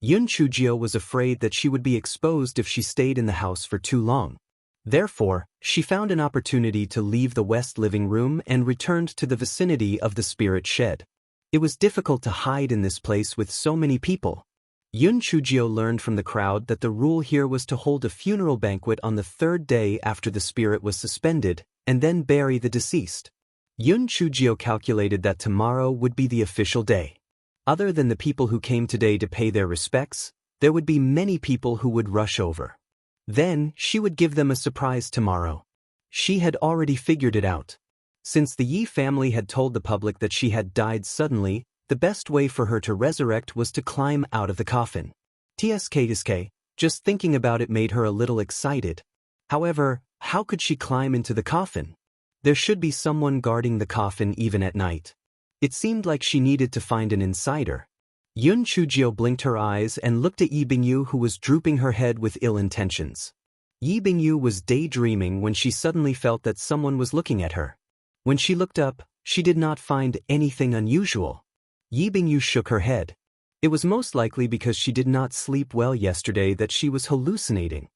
Speaker 1: Yun Chujio was afraid that she would be exposed if she stayed in the house for too long. Therefore, she found an opportunity to leave the west living room and returned to the vicinity of the spirit shed. It was difficult to hide in this place with so many people. Yun Chujio learned from the crowd that the rule here was to hold a funeral banquet on the 3rd day after the spirit was suspended, and then bury the deceased. Yun Chujio calculated that tomorrow would be the official day. Other than the people who came today to pay their respects, there would be many people who would rush over. Then, she would give them a surprise tomorrow. She had already figured it out. Since the Yi family had told the public that she had died suddenly, the best way for her to resurrect was to climb out of the coffin. TSK, just thinking about it made her a little excited. However, how could she climb into the coffin? There should be someone guarding the coffin even at night. It seemed like she needed to find an insider. Yun Chujio blinked her eyes and looked at Yi Bingyu, who was drooping her head with ill intentions. Yi Bingyu was daydreaming when she suddenly felt that someone was looking at her. When she looked up, she did not find anything unusual. Yi Bingyu shook her head. It was most likely because she did not sleep well yesterday that she was hallucinating.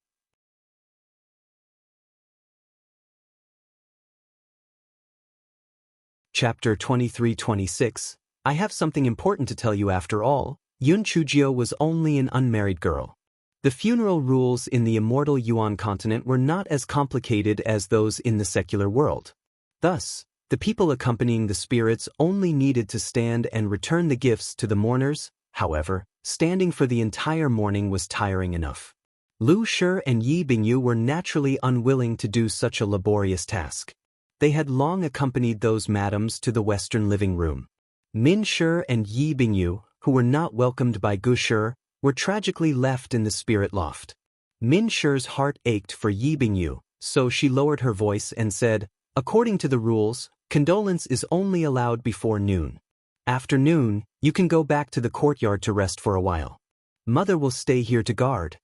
Speaker 1: Chapter 23-26. I have something important to tell you after all. Yun Chujio was only an unmarried girl. The funeral rules in the immortal Yuan continent were not as complicated as those in the secular world. Thus, the people accompanying the spirits only needed to stand and return the gifts to the mourners. However, standing for the entire mourning was tiring enough. Lu Shi and Yi Bingyu were naturally unwilling to do such a laborious task. They had long accompanied those madams to the western living room. Min Shi and Yi Bingyu, who were not welcomed by Gu Shi, were tragically left in the spirit loft. Min Shi's heart ached for Yi Bingyu, so she lowered her voice and said, "According to the rules, condolence is only allowed before noon. After noon, you can go back to the courtyard to rest for a while. Mother will stay here to guard."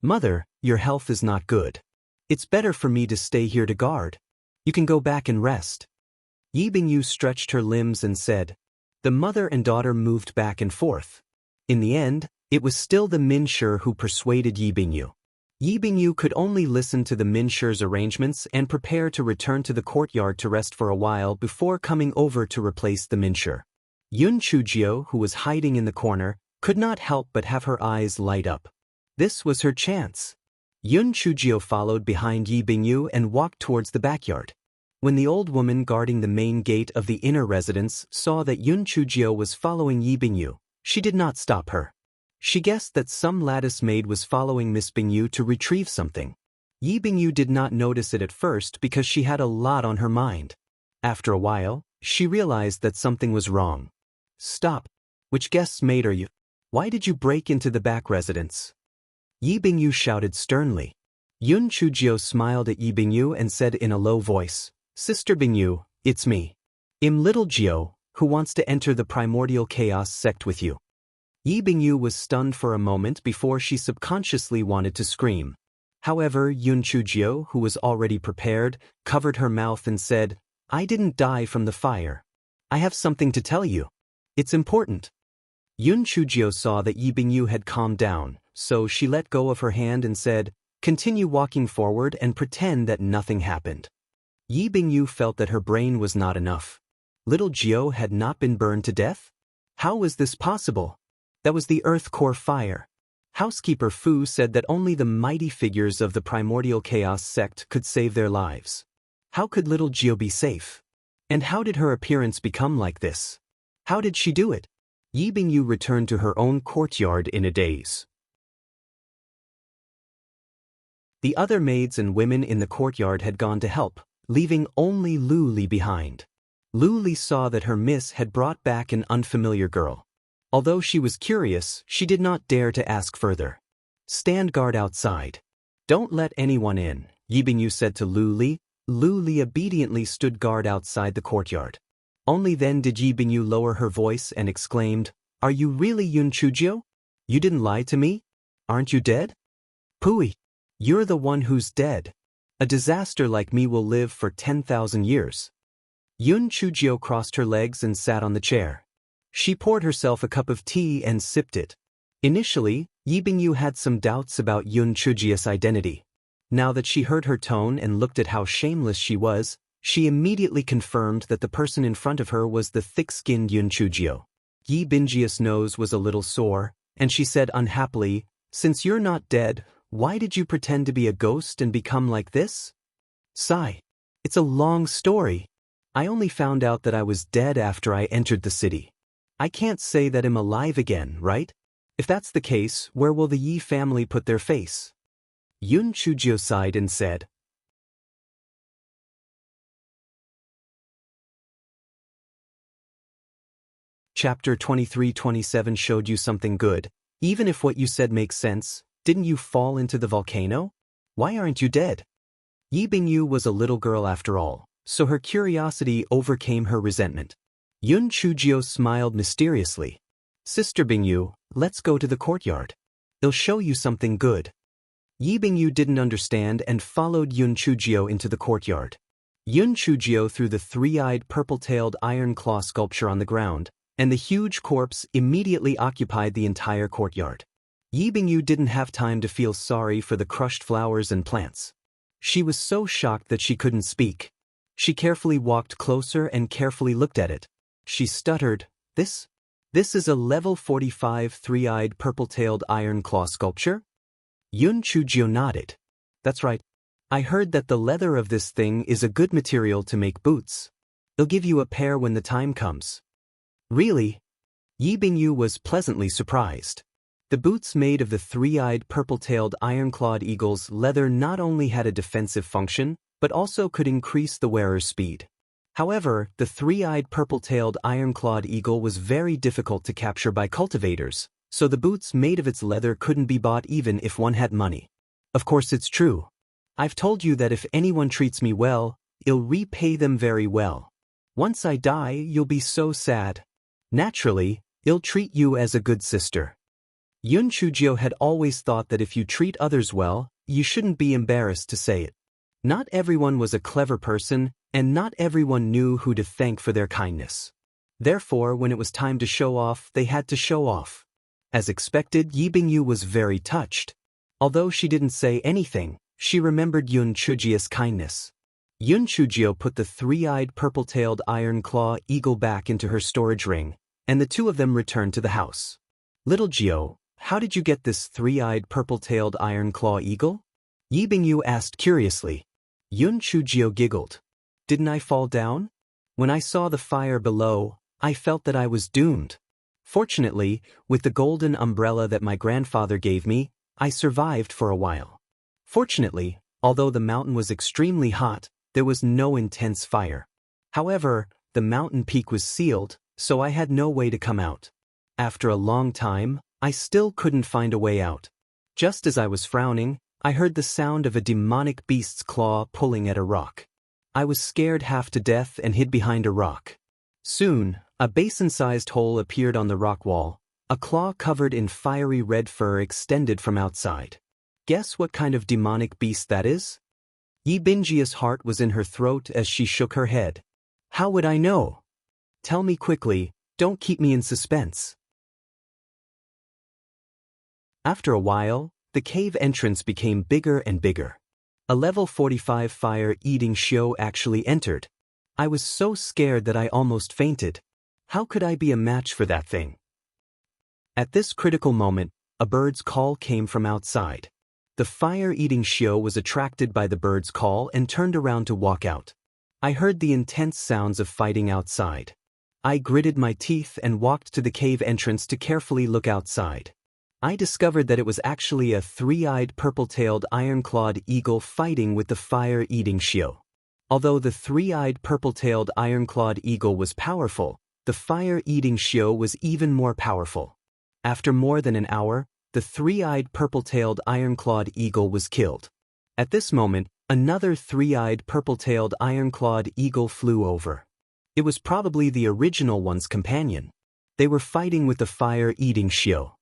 Speaker 1: "Mother, your health is not good. It's better for me to stay here to guard. You can go back and rest." Yi Bingyu stretched her limbs and said. The mother and daughter moved back and forth. In the end, it was still the Min Shi who persuaded Yi Bingyu. Yi Bingyu could only listen to the Min Shi's arrangements and prepare to return to the courtyard to rest for a while before coming over to replace the Min Shi. Yun Chujio, who was hiding in the corner, could not help but have her eyes light up. This was her chance. Yun Chujio followed behind Yi Bingyu and walked towards the backyard. When the old woman guarding the main gate of the inner residence saw that Yun Chujio was following Yi Bingyu, she did not stop her. She guessed that some lattice maid was following Miss Bingyu to retrieve something. Yi Bingyu did not notice it at first because she had a lot on her mind. After a while, she realized that something was wrong. "Stop! Which guest's maid are you? Why did you break into the back residence?" Yi Bingyu shouted sternly. Yun Chujio smiled at Yi Bingyu and said in a low voice, "Sister Bingyu, it's me. I'm little Jio, who wants to enter the primordial chaos sect with you." Yi Bingyu was stunned for a moment before she subconsciously wanted to scream. However, Yun Chujio, who was already prepared, covered her mouth and said, "I didn't die from the fire. I have something to tell you. It's important." Yun Chujio saw that Yi Bingyu had calmed down, so she let go of her hand and said, "Continue walking forward and pretend that nothing happened." Yi Bingyu felt that her brain was not enough. Little Jio had not been burned to death? How was this possible? That was the Earth Core fire. Housekeeper Fu said that only the mighty figures of the primordial chaos sect could save their lives. How could little Jio be safe? And how did her appearance become like this? How did she do it? Yi Bingyu returned to her own courtyard in a daze. The other maids and women in the courtyard had gone to help, leaving only Lu Li behind. Lu Li saw that her miss had brought back an unfamiliar girl. Although she was curious, she did not dare to ask further. "Stand guard outside. Don't let anyone in," Yi Bingyu said to Lu Li. Lu Li obediently stood guard outside the courtyard. Only then did Yi Bingyu lower her voice and exclaimed, "Are you really Yun Chujio? You didn't lie to me? Aren't you dead?" "Pui, you're the one who's dead. A disaster like me will live for 10,000 years. Yun Chujio crossed her legs and sat on the chair. She poured herself a cup of tea and sipped it. Initially, Yi Bingyu had some doubts about Yun Chujio's identity. Now that she heard her tone and looked at how shameless she was, she immediately confirmed that the person in front of her was the thick-skinned Yun Chujio. Yi Bingju's nose was a little sore, and she said unhappily, "Since you're not dead, why did you pretend to be a ghost and become like this?" "Sigh. It's a long story. I only found out that I was dead after I entered the city. I can't say that I'm alive again, right? If that's the case, where will the Yi family put their face? Yun Chujio sighed and said. Chapter 23-27 showed you something good. Even if what you said makes sense, didn't you fall into the volcano? Why aren't you dead? Yi Bingyu was a little girl after all, so her curiosity overcame her resentment. Yun Chujio smiled mysteriously. Sister Bingyu, let's go to the courtyard. It'll show you something good. Yi Bingyu didn't understand and followed Yun Chujio into the courtyard. Yun Chujio threw the three-eyed purple-tailed iron claw sculpture on the ground, and the huge corpse immediately occupied the entire courtyard. Yi Bingyu didn't have time to feel sorry for the crushed flowers and plants. She was so shocked that she couldn't speak. She carefully walked closer and carefully looked at it. She stuttered, This is a level 45 three-eyed purple-tailed iron claw sculpture? Yun Chujio nodded. That's right. I heard that the leather of this thing is a good material to make boots. They'll give you a pair when the time comes. Really? Yi Bingyu was pleasantly surprised. The boots made of the three-eyed purple-tailed iron-clawed eagle's leather not only had a defensive function, but also could increase the wearer's speed. However, the three-eyed purple-tailed iron-clawed eagle was very difficult to capture by cultivators, so the boots made of its leather couldn't be bought even if one had money. Of course it's true. I've told you that if anyone treats me well, I'll repay them very well. Once I die, you'll be so sad. Naturally, I'll treat you as a good sister. Yun Chujio had always thought that if you treat others well, you shouldn't be embarrassed to say it. Not everyone was a clever person, and not everyone knew who to thank for their kindness. Therefore, when it was time to show off, they had to show off. As expected, Yi Bingyu was very touched. Although she didn't say anything, she remembered Yun Chujio's kindness. Yun Chujio put the three-eyed purple-tailed iron claw eagle back into her storage ring, and the two of them returned to the house. Little Jio, how did you get this three-eyed purple-tailed iron claw eagle? Yi Bingyu asked curiously. Yun Chujio giggled. Didn't I fall down? When I saw the fire below, I felt that I was doomed. Fortunately, with the golden umbrella that my grandfather gave me, I survived for a while. Fortunately, although the mountain was extremely hot, there was no intense fire. However, the mountain peak was sealed, so I had no way to come out. After a long time, I still couldn't find a way out. Just as I was frowning, I heard the sound of a demonic beast's claw pulling at a rock. I was scared half to death and hid behind a rock. Soon, a basin-sized hole appeared on the rock wall. A claw covered in fiery red fur extended from outside. Guess what kind of demonic beast that is? Yi Bingyi's heart was in her throat as she shook her head. How would I know? Tell me quickly, don't keep me in suspense. After a while, the cave entrance became bigger and bigger. A level 45 fire-eating Shio actually entered. I was so scared that I almost fainted. How could I be a match for that thing? At this critical moment, a bird's call came from outside. The fire-eating Shio was attracted by the bird's call and turned around to walk out. I heard the intense sounds of fighting outside. I gritted my teeth and walked to the cave entrance to carefully look outside. I discovered that it was actually a three-eyed purple-tailed iron-clawed eagle fighting with the fire-eating Shio. Although the three-eyed purple-tailed iron-clawed eagle was powerful, the fire-eating Shio was even more powerful. After more than an hour, the three-eyed purple-tailed iron-clawed eagle was killed. At this moment, another three-eyed purple-tailed iron-clawed eagle flew over. It was probably the original one's companion. They were fighting with the fire-eating Shio.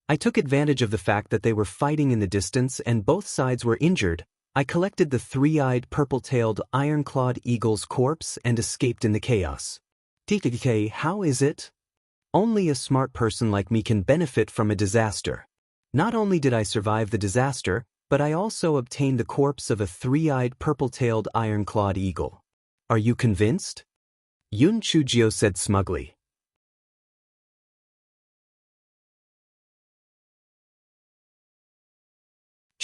Speaker 1: I took advantage of the fact that they were fighting in the distance and both sides were injured. I collected the three-eyed purple-tailed iron-clawed eagle's corpse and escaped in the chaos. TKK, how is it? Only a smart person like me can benefit from a disaster. Not only did I survive the disaster, but I also obtained the corpse of a three-eyed purple-tailed iron-clawed eagle. Are you convinced? Yun Chujio said smugly.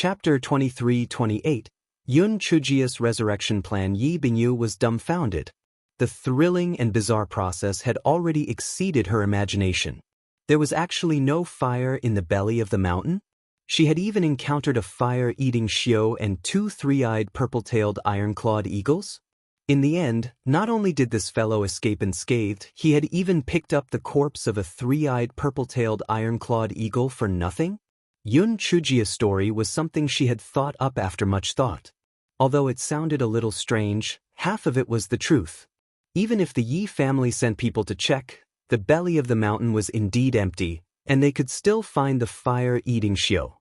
Speaker 1: Chapter 23-28 Yun Chujio's resurrection plan. Yi Bingyu was dumbfounded. The thrilling and bizarre process had already exceeded her imagination. There was actually no fire in the belly of the mountain? She had even encountered a fire-eating Xiao and 2 three-eyed purple-tailed iron-clawed eagles? In the end, not only did this fellow escape unscathed, he had even picked up the corpse of a 3-eyed purple-tailed iron-clawed eagle for nothing? Yun Chujia's story was something she had thought up after much thought. Although it sounded a little strange, half of it was the truth. Even if the Yi family sent people to check, the belly of the mountain was indeed empty, and they could still find the fire-eating Xiao.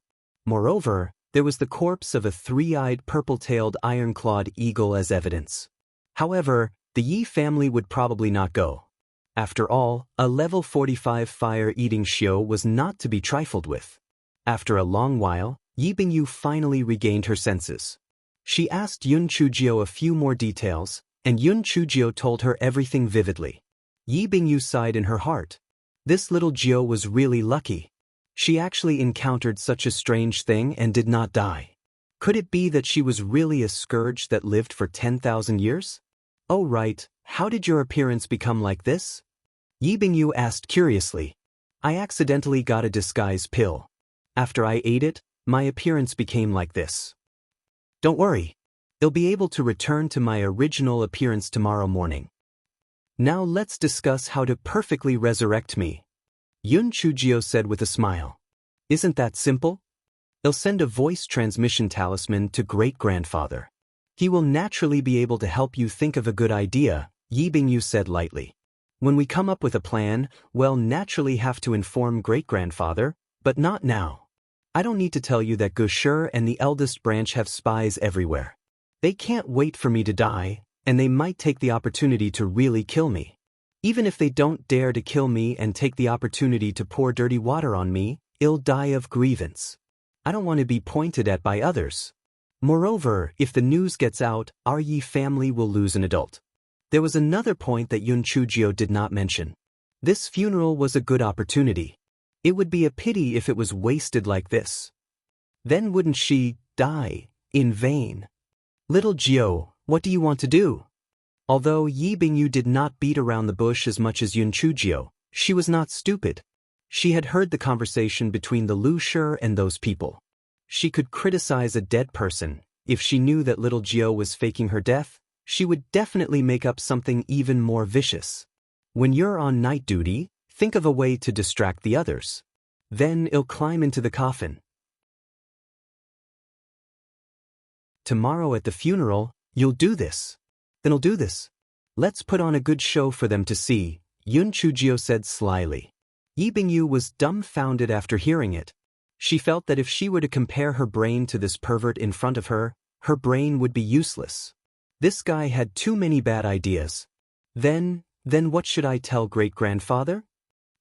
Speaker 1: Moreover, there was the corpse of a 3-eyed purple-tailed iron-clawed eagle as evidence. However, the Yi family would probably not go. After all, a level 45 fire-eating Xiao was not to be trifled with. After a long while, Yi Bingyu finally regained her senses. She asked Yun Chujio a few more details, and Yun Chujio told her everything vividly. Yi Bingyu sighed in her heart. This little Jiao was really lucky. She actually encountered such a strange thing and did not die. Could it be that she was really a scourge that lived for 10,000 years? Oh right, how did your appearance become like this? Yi Bingyu asked curiously. I accidentally got a disguise pill. After I ate it, my appearance became like this. Don't worry. I'll be able to return to my original appearance tomorrow morning. Now let's discuss how to perfectly resurrect me. Yun Chujio said with a smile. Isn't that simple? I'll send a voice transmission talisman to great-grandfather. He will naturally be able to help you think of a good idea, Yi Bingyu said lightly. When we come up with a plan, we'll naturally have to inform great-grandfather, but not now. I don't need to tell you that Gushi and the eldest branch have spies everywhere. They can't wait for me to die, and they might take the opportunity to really kill me. Even if they don't dare to kill me and take the opportunity to pour dirty water on me, I'll die of grievance. I don't want to be pointed at by others. Moreover, if the news gets out, our Yi family will lose an adult. There was another point that Yun Chujio did not mention. This funeral was a good opportunity. It would be a pity if it was wasted like this. Then wouldn't she die in vain? Little Jiao, what do you want to do? Although Yi Bingyu did not beat around the bush as much as Yun Chujio, she was not stupid. She had heard the conversation between the Lu Shi and those people. She could criticize a dead person. If she knew that little Jiao was faking her death, she would definitely make up something even more vicious. When you're on night duty, think of a way to distract the others. Then I'll climb into the coffin. Tomorrow at the funeral, you'll do this. Then I'll do this. Let's put on a good show for them to see, Yun Chujio said slyly. Yi Bingyu was dumbfounded after hearing it. She felt that if she were to compare her brain to this pervert in front of her brain would be useless. This guy had too many bad ideas. Then what should I tell great-grandfather?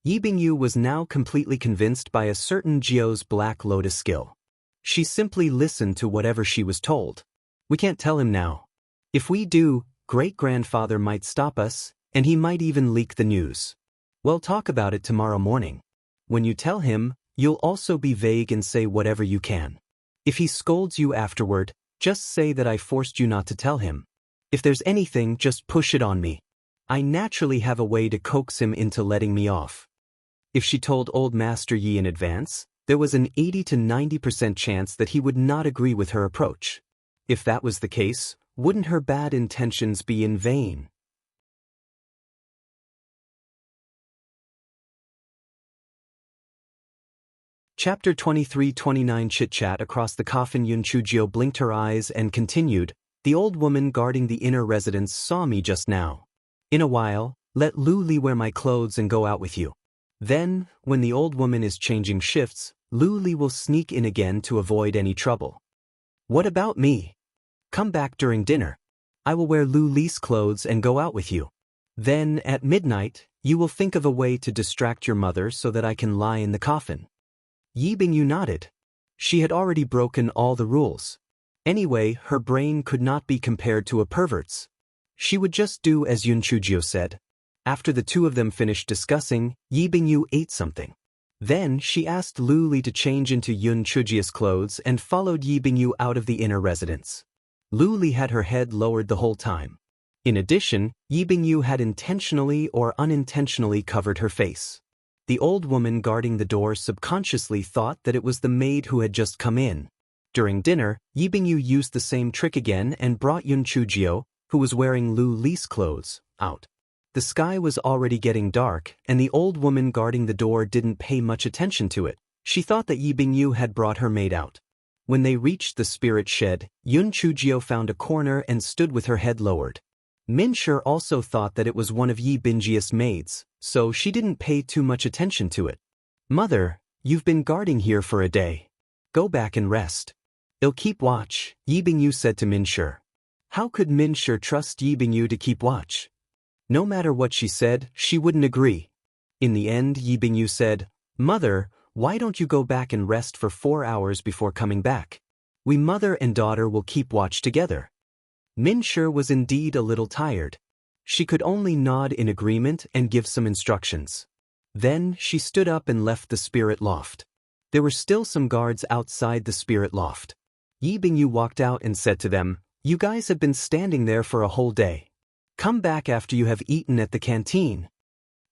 Speaker 1: Yi Bingyu was now completely convinced by a certain Jiao's Black Lotus skill. She simply listened to whatever she was told. We can't tell him now. If we do, great-grandfather might stop us, and he might even leak the news. We'll talk about it tomorrow morning. When you tell him, you'll also be vague and say whatever you can. If he scolds you afterward, just say that I forced you not to tell him. If there's anything, just push it on me. I naturally have a way to coax him into letting me off. If she told old Master Yi in advance, there was an 80 to 90% chance that he would not agree with her approach. If that was the case, wouldn't her bad intentions be in vain? Chapter 23-29 Chit-chat across the coffin. Yun Chujio blinked her eyes and continued, The old woman guarding the inner residence saw me just now. In a while, let Lu Li wear my clothes and go out with you. Then, when the old woman is changing shifts, Lu Li will sneak in again to avoid any trouble. What about me? Come back during dinner. I will wear Lu Li's clothes and go out with you. Then, at midnight, you will think of a way to distract your mother so that I can lie in the coffin. Yi Bingyu nodded. She had already broken all the rules. Anyway, her brain could not be compared to a pervert's. She would just do as Yun Chujio said. After the two of them finished discussing, Yi Bingyu ate something. Then she asked Lu Li to change into Yun Chujio's clothes and followed Yi Bingyu out of the inner residence. Lu Li had her head lowered the whole time. In addition, Yi Bingyu had intentionally or unintentionally covered her face. The old woman guarding the door subconsciously thought that it was the maid who had just come in. During dinner, Yi Bingyu used the same trick again and brought Yun Chujio, who was wearing Lu Li's clothes, out. The sky was already getting dark, and the old woman guarding the door didn't pay much attention to it. She thought that Yi Bingyu had brought her maid out. When they reached the spirit shed, Yun Chujio found a corner and stood with her head lowered. Minshi also thought that it was one of Yi Bingyi's maids, so she didn't pay too much attention to it. "Mother, you've been guarding here for a day. Go back and rest. I'll keep watch," Yi Bingyu said to Minshi. How could Minshi trust Yi Bingyu to keep watch? No matter what she said, she wouldn't agree. In the end, Yi Bingyu said, "Mother, why don't you go back and rest for 4 hours before coming back? We mother and daughter will keep watch together." Minshi was indeed a little tired. She could only nod in agreement and give some instructions. Then she stood up and left the spirit loft. There were still some guards outside the spirit loft. Yi Bingyu walked out and said to them, "You guys have been standing there for a whole day. Come back after you have eaten at the canteen."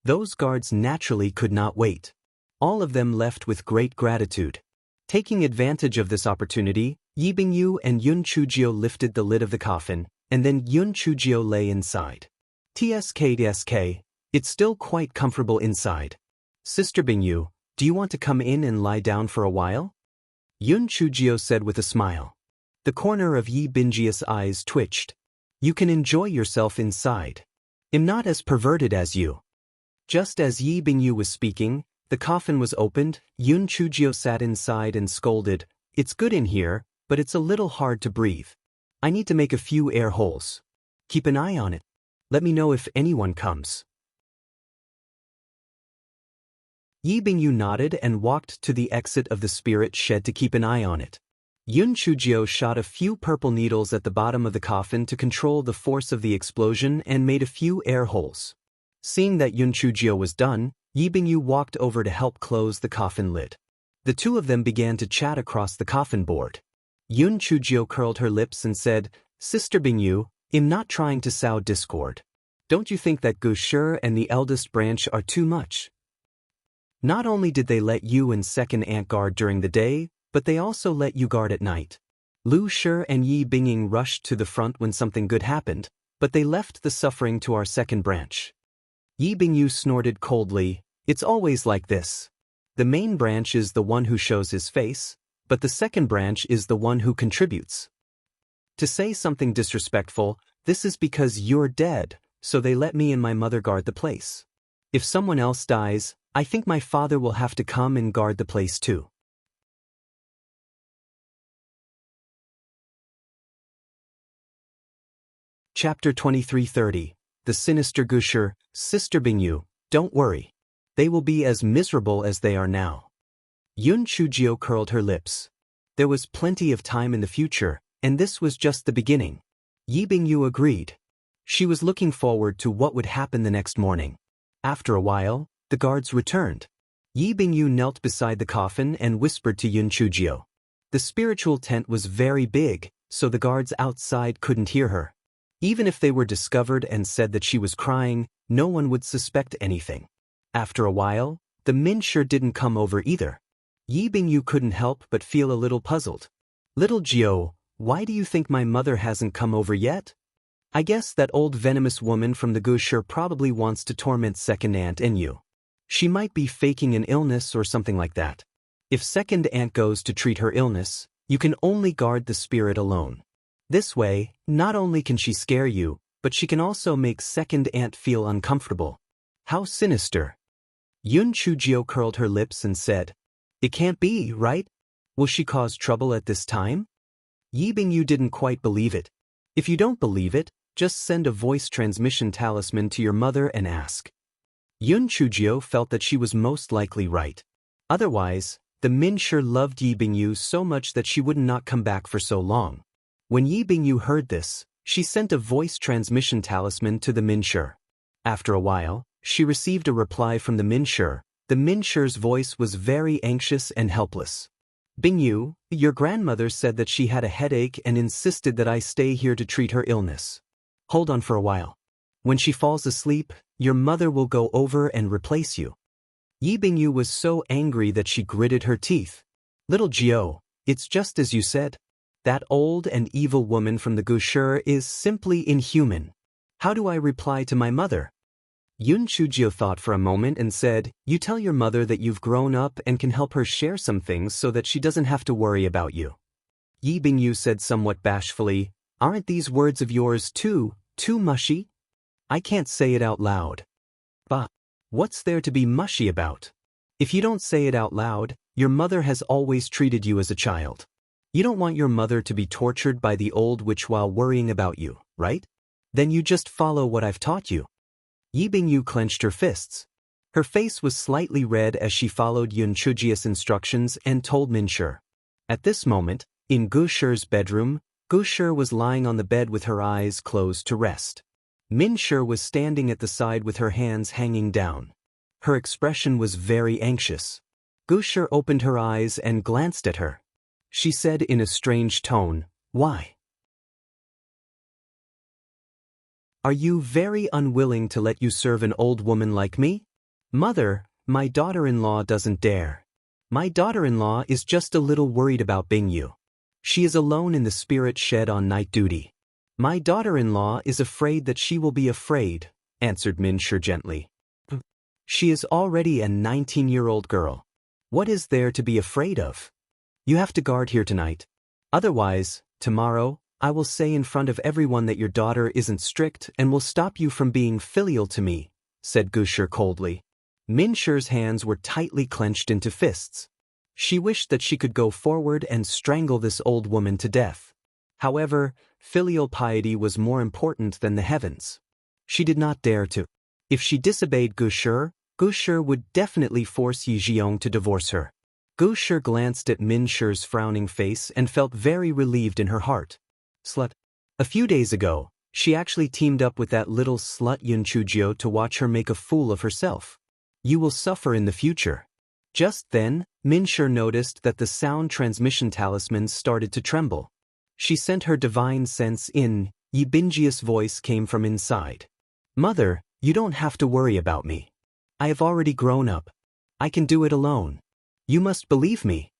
Speaker 1: Those guards naturally could not wait. All of them left with great gratitude. Taking advantage of this opportunity, Yi Bingyu and Yun Chujio lifted the lid of the coffin, and then Yun Chujio lay inside. "Tsk, it's still quite comfortable inside. Sister Bingyu, do you want to come in and lie down for a while?" Yun Chujio said with a smile. The corner of Yi Bingyi's eyes twitched. "You can enjoy yourself inside. I'm not as perverted as you." Just as Yi Bingyu was speaking, the coffin was opened. Yun Chujio sat inside and scolded, "It's good in here, but it's a little hard to breathe. I need to make a few air holes. Keep an eye on it. Let me know if anyone comes." Yi Bingyu nodded and walked to the exit of the spirit shed to keep an eye on it. Yun Chujio shot a few purple needles at the bottom of the coffin to control the force of the explosion and made a few air holes. Seeing that Yun Chujio was done, Yi Bingyu walked over to help close the coffin lid. The two of them began to chat across the coffin board. Yun Chujio curled her lips and said, "Sister Bingyu, I'm not trying to sow discord. Don't you think that Gushi and the eldest branch are too much? Not only did they let you and second aunt guard during the day, but they also let you guard at night. Lu Shi and Yi Binging rushed to the front when something good happened, but they left the suffering to our second branch." Yi Bingyu snorted coldly, "It's always like this. The main branch is the one who shows his face, but the second branch is the one who contributes. To say something disrespectful, this is because you're dead, so they let me and my mother guard the place. If someone else dies, I think my father will have to come and guard the place too." Chapter 2330. The Sinister Gushi. "Sister Bingyu, don't worry. They will be as miserable as they are now." Yun Chujio curled her lips. There was plenty of time in the future, and this was just the beginning. Yi Bingyu agreed. She was looking forward to what would happen the next morning. After a while, the guards returned. Yi Bingyu knelt beside the coffin and whispered to Yun Chujio. The spiritual tent was very big, so the guards outside couldn't hear her. Even if they were discovered and said that she was crying, no one would suspect anything. After a while, the Minshi didn't come over either. Yi Bingyu couldn't help but feel a little puzzled. "Little Jio, why do you think my mother hasn't come over yet? I guess that old venomous woman from the Gushi probably wants to torment second aunt and you. She might be faking an illness or something like that. If second aunt goes to treat her illness, you can only guard the spirit alone. This way, not only can she scare you, but she can also make second aunt feel uncomfortable." "How sinister." Yun Chujio curled her lips and said, "It can't be, right? Will she cause trouble at this time?" Yi Bingyu didn't quite believe it. "If you don't believe it, just send a voice transmission talisman to your mother and ask." Yun Chujio felt that she was most likely right. Otherwise, the Minshi loved Yi Bingyu so much that she would not come back for so long. When Yi Bingyu heard this, she sent a voice transmission talisman to the Minshi. After a while, she received a reply from the Minshi. The Minshi's voice was very anxious and helpless. "Bingyu, your grandmother said that she had a headache and insisted that I stay here to treat her illness. Hold on for a while. When she falls asleep, your mother will go over and replace you. Yi Bingyu was so angry that she gritted her teeth. Little Jiao, it's just as you said. That old and evil woman from the Gushi is simply inhuman. How do I reply to my mother? Yun Chujio thought for a moment and said, you tell your mother that you've grown up and can help her share some things so that she doesn't have to worry about you. Yi Bingyu said somewhat bashfully, aren't these words of yours too mushy? I can't say it out loud. Bah, what's there to be mushy about? If you don't say it out loud, your mother has always treated you as a child. You don't want your mother to be tortured by the old witch while worrying about you, right? Then you just follow what I've taught you. Yi Bingyu clenched her fists. Her face was slightly red as she followed Yun Chujio's instructions and told Minshi. At this moment, in Gushi's bedroom, Gushi was lying on the bed with her eyes closed to rest. Minshi was standing at the side with her hands hanging down. Her expression was very anxious. Gushi opened her eyes and glanced at her. She said in a strange tone, why? Are you very unwilling to let you serve an old woman like me? Mother, my daughter-in-law doesn't dare. My daughter-in-law is just a little worried about Bingyu. She is alone in the spirit shed on night duty. My daughter-in-law is afraid that she will be afraid, answered Minshi gently. She is already a 19-year-old girl. What is there to be afraid of? You have to guard here tonight. Otherwise, tomorrow, I will say in front of everyone that your daughter isn't strict and will stop you from being filial to me, said Gushi coldly. Minshi's hands were tightly clenched into fists. She wished that she could go forward and strangle this old woman to death. However, filial piety was more important than the heavens. She did not dare to. If she disobeyed Gushi, Gushi would definitely force Yi Jiong to divorce her. Gushi glanced at Minshi's frowning face and felt very relieved in her heart. Slut. A few days ago, she actually teamed up with that little slut Yun Chujio to watch her make a fool of herself. You will suffer in the future. Just then, Minshi noticed that the sound transmission talisman started to tremble. She sent her divine sense in. Yi Bingyi's voice came from inside. Mother, you don't have to worry about me. I have already grown up. I can do it alone. You must believe me.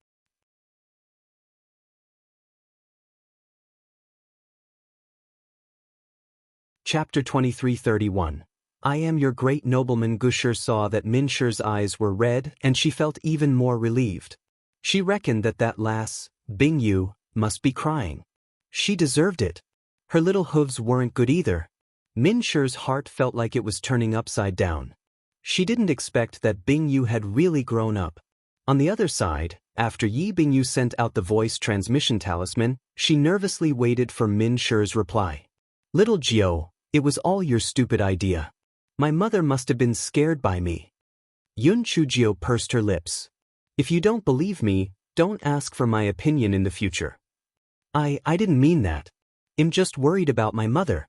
Speaker 1: Chapter 2331. I am your great nobleman. Gushi saw that Minshi's eyes were red and she felt even more relieved. She reckoned that that lass, Bingyu, must be crying. She deserved it. Her little hooves weren't good either. Minshi's heart felt like it was turning upside down. She didn't expect that Bingyu had really grown up. On the other side, after Yi Bingyu sent out the voice transmission talisman, she nervously waited for Minshi's reply. Little Jiao, it was all your stupid idea. My mother must have been scared by me. Yun Chujio pursed her lips. If you don't believe me, don't ask for my opinion in the future. I didn't mean that. I'm just worried about my mother.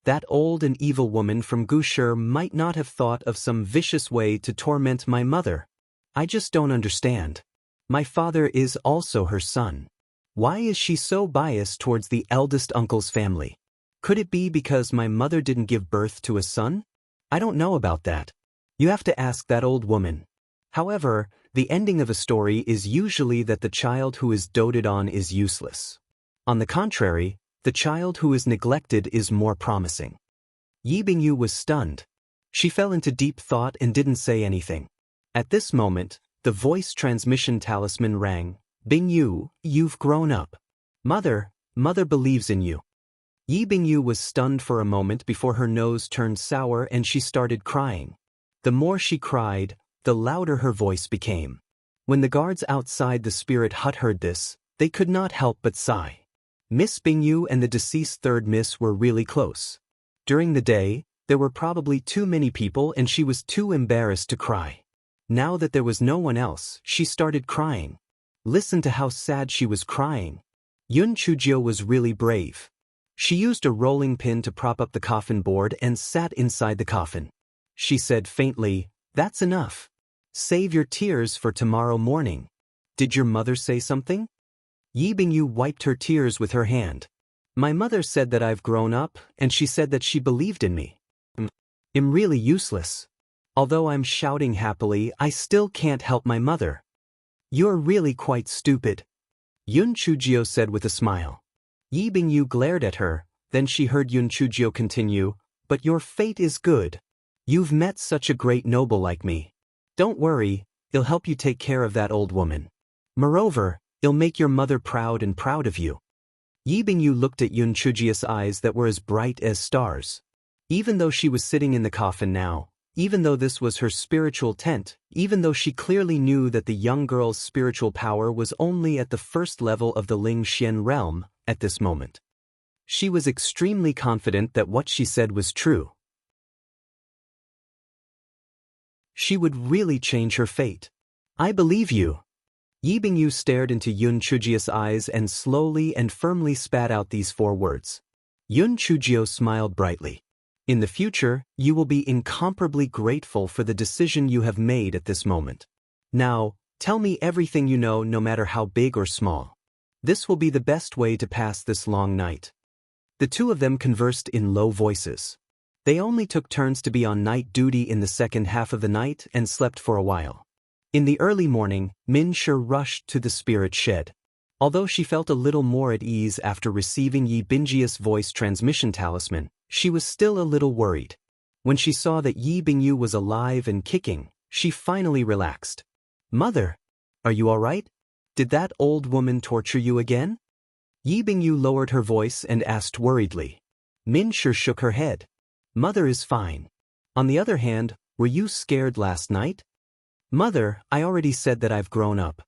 Speaker 1: That old and evil woman from Gushi might not have thought of some vicious way to torment my mother. I just don't understand. My father is also her son. Why is she so biased towards the eldest uncle's family? Could it be because my mother didn't give birth to a son? I don't know about that. You have to ask that old woman. However, the ending of a story is usually that the child who is doted on is useless. On the contrary, the child who is neglected is more promising. Yi Bingyu was stunned. She fell into deep thought and didn't say anything. At this moment, the voice transmission talisman rang. Bingyu, you've grown up. Mother believes in you. Yi Bingyu was stunned for a moment before her nose turned sour and she started crying. The more she cried, the louder her voice became. When the guards outside the spirit hut heard this, they could not help but sigh. Miss Bingyu and the deceased third miss were really close. During the day, there were probably too many people and she was too embarrassed to cry. Now that there was no one else, she started crying. Listen to how sad she was crying. Yun Chujio was really brave. She used a rolling pin to prop up the coffin board and sat inside the coffin. She said faintly, "That's enough. Save your tears for tomorrow morning." Did your mother say something? Yi Bingyu wiped her tears with her hand. My mother said that I've grown up, and she said that she believed in me. I'm really useless. Although I'm shouting happily, I still can't help my mother. You're really quite stupid, Yun Chujio said with a smile. Yi Bingyu glared at her, then she heard Yun Chujio continue, but your fate is good. You've met such a great noble like me. Don't worry, it'll help you take care of that old woman. Moreover, it'll make your mother proud and proud of you. Yi Bingyu looked at Yun Chujio's eyes that were as bright as stars. Even though she was sitting in the coffin now, even though this was her spiritual tent, even though she clearly knew that the young girl's spiritual power was only at the first level of the Ling Xian realm at this moment, she was extremely confident that what she said was true. She would really change her fate. I believe you. Yi Bingyu stared into Yun Chujio's eyes and slowly and firmly spat out these 4 words. Yun Chujio smiled brightly. In the future, you will be incomparably grateful for the decision you have made at this moment. Now, tell me everything you know, no matter how big or small. This will be the best way to pass this long night. The 2 of them conversed in low voices. They only took turns to be on night duty in the second half of the night and slept for a while. In the early morning, Min Shi rushed to the spirit shed. Although she felt a little more at ease after receiving Yi Bingyi's voice transmission talisman, she was still a little worried. When she saw that Yi Bingyu was alive and kicking, she finally relaxed. Mother, are you all right? Did that old woman torture you again? Yi Bingyu lowered her voice and asked worriedly. Min Shi shook her head. Mother is fine. On the other hand, were you scared last night? Mother, I already said that I've grown up.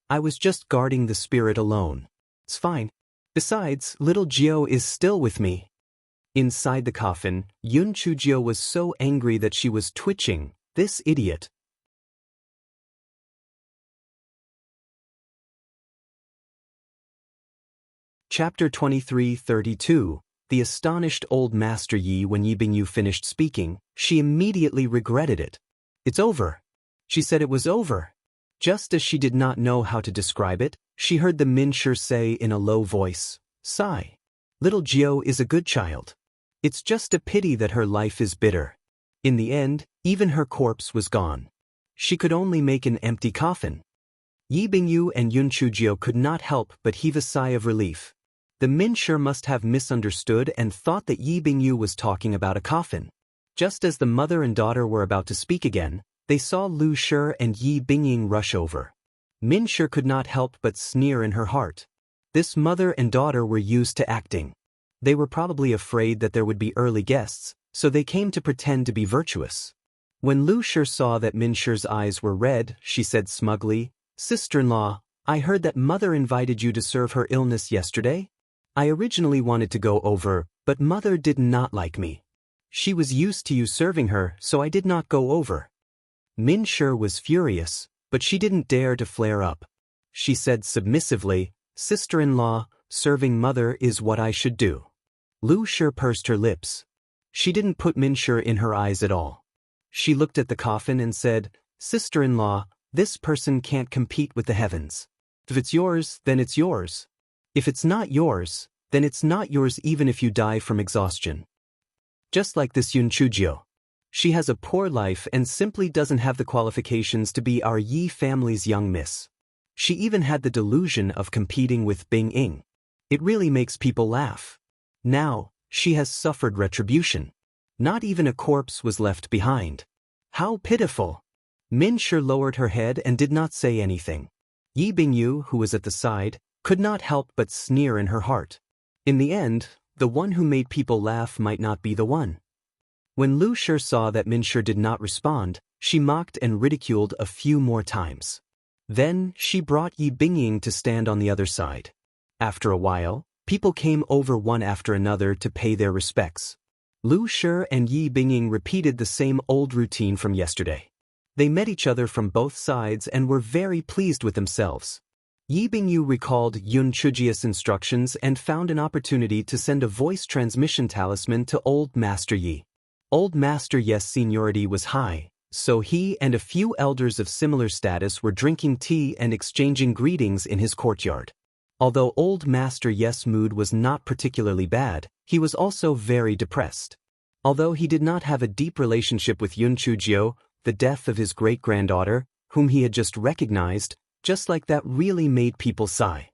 Speaker 1: I was just guarding the spirit alone. It's fine. Besides, little Jio is still with me. Inside the coffin, Yun Chujio was so angry that she was twitching. This idiot. Chapter 23:32. The astonished old Master Yi. When Yi Bingyu finished speaking, she immediately regretted it. It's over. She said it was over. Just as she did not know how to describe it, she heard the Min Shi say in a low voice, Sigh. Little Jio is a good child. It's just a pity that her life is bitter. In the end, even her corpse was gone. She could only make an empty coffin. Yi Bingyu and Yun Chujio could not help but heave a sigh of relief. The Min Shi must have misunderstood and thought that Yi Bingyu was talking about a coffin. Just as the mother and daughter were about to speak again, they saw Lu Shi and Yi Bingying rush over. Min Shi could not help but sneer in her heart. This mother and daughter were used to acting. They were probably afraid that there would be early guests, so they came to pretend to be virtuous. When Lu Shi saw that Min Shi's eyes were red, she said smugly, Sister-in-law, I heard that mother invited you to serve her illness yesterday? I originally wanted to go over, but mother did not like me. She was used to you serving her, so I did not go over. Min Shi was furious, but she didn't dare to flare up. She said submissively, Sister-in-law, serving mother is what I should do. Lu Shi pursed her lips. She didn't put Min Shi in her eyes at all. She looked at the coffin and said, Sister-in-law, this person can't compete with the heavens. If it's yours, then it's yours. If it's not yours, then it's not yours even if you die from exhaustion. Just like this Yun Chujio. She has a poor life and simply doesn't have the qualifications to be our Yi family's young miss. She even had the delusion of competing with Bing Ying. It really makes people laugh. Now, she has suffered retribution. Not even a corpse was left behind. How pitiful! Min Shi lowered her head and did not say anything. Yi Bingyu, who was at the side, could not help but sneer in her heart. In the end, the one who made people laugh might not be the one. When Lu Shi saw that Min Shi did not respond, she mocked and ridiculed a few more times. Then, she brought Yi Bingying to stand on the other side. After a while, people came over one after another to pay their respects. Lu Shi and Yi Bingying repeated the same old routine from yesterday. They met each other from both sides and were very pleased with themselves. Yi Bingyu recalled Yun Chujio's instructions and found an opportunity to send a voice transmission talisman to Old Master Yi. Old Master Yi's seniority was high, so he and a few elders of similar status were drinking tea and exchanging greetings in his courtyard. Although Old Master Yes' mood was not particularly bad, he was also very depressed. Although he did not have a deep relationship with Yun Chujio, the death of his great-granddaughter, whom he had just recognized, just like that really made people sigh.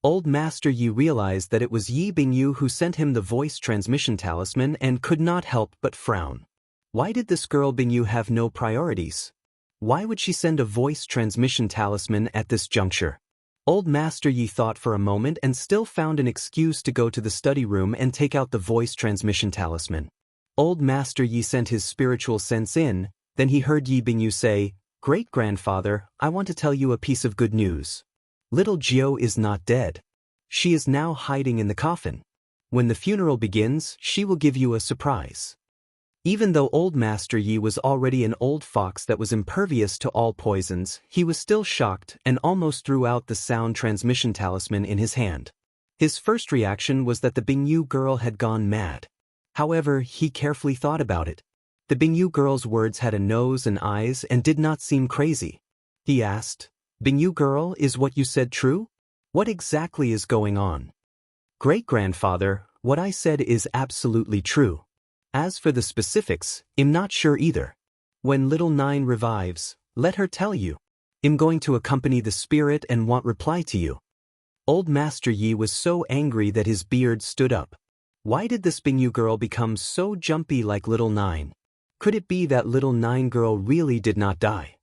Speaker 1: Old Master Yi realized that it was Yi Bingyu who sent him the voice transmission talisman and could not help but frown. Why did this girl Bingyu have no priorities? Why would she send a voice transmission talisman at this juncture? Old Master Yi thought for a moment and still found an excuse to go to the study room and take out the voice transmission talisman. Old Master Yi sent his spiritual sense in, then he heard Yi Bingyu say, "Great-grandfather, I want to tell you a piece of good news. Little Jiao is not dead. She is now hiding in the coffin. When the funeral begins, she will give you a surprise." Even though Old Master Yi was already an old fox that was impervious to all poisons, he was still shocked and almost threw out the sound transmission talisman in his hand. His first reaction was that the Bingyu girl had gone mad. However, he carefully thought about it. The Bingyu girl's words had a nose and eyes and did not seem crazy. He asked, "Bingyu girl, is what you said true? What exactly is going on?" "Great-grandfather, what I said is absolutely true. As for the specifics, I'm not sure either. When little Nine revives, let her tell you. I'm going to accompany the spirit and want reply to you." Old Master Yi was so angry that his beard stood up. Why did this Bingyu girl become so jumpy like little Nine? Could it be that little Nine girl really did not die?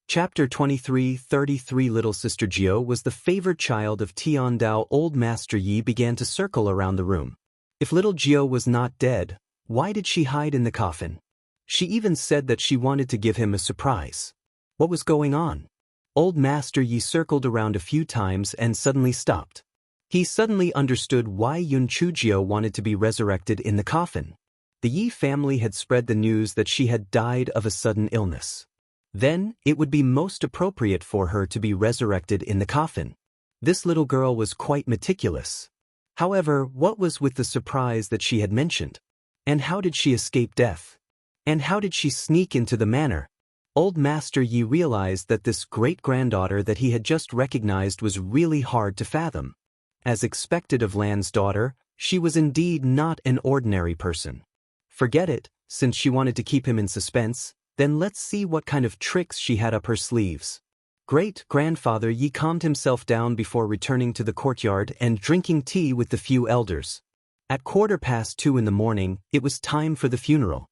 Speaker 1: Chapter 23:33 Little Sister Jiao was the favored child of Tiandao. Old Master Yi began to circle around the room. If little Jiao was not dead, why did she hide in the coffin? She even said that she wanted to give him a surprise. What was going on? Old Master Yi circled around a few times and suddenly stopped. He suddenly understood why Yun Chujio wanted to be resurrected in the coffin. The Yi family had spread the news that she had died of a sudden illness. Then, it would be most appropriate for her to be resurrected in the coffin. This little girl was quite meticulous. However, what was with the surprise that she had mentioned? And how did she escape death? And how did she sneak into the manor? Old Master Yi realized that this great-granddaughter that he had just recognized was really hard to fathom. As expected of Lan's daughter, she was indeed not an ordinary person. Forget it, since she wanted to keep him in suspense. Then let's see what kind of tricks she had up her sleeves. Great-grandfather Yi calmed himself down before returning to the courtyard and drinking tea with the few elders. At 2:15 in the morning, it was time for the funeral.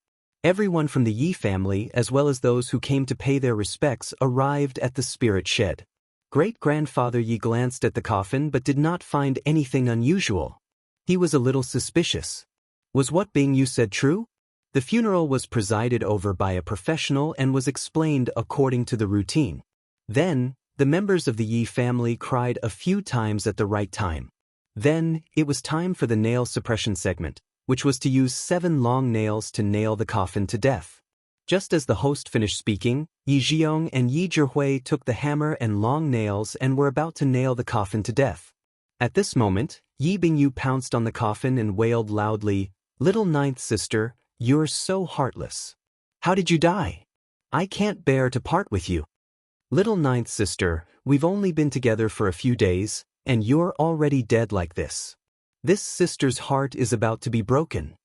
Speaker 1: Everyone from the Yi family, as well as those who came to pay their respects, arrived at the spirit shed. Great-grandfather Yi glanced at the coffin but did not find anything unusual. He was a little suspicious. Was what Bingyu said true? The funeral was presided over by a professional and was explained according to the routine. Then, the members of the Yi family cried a few times at the right time. Then, it was time for the nail suppression segment, which was to use 7 long nails to nail the coffin to death. Just as the host finished speaking, Yi Jiong and Yi Zhihui took the hammer and long nails and were about to nail the coffin to death. At this moment, Yi Bingyu pounced on the coffin and wailed loudly, "Little ninth sister, you're so heartless. How did you die? I can't bear to part with you. Little ninth sister, we've only been together for a few days, and you're already dead like this. This sister's heart is about to be broken."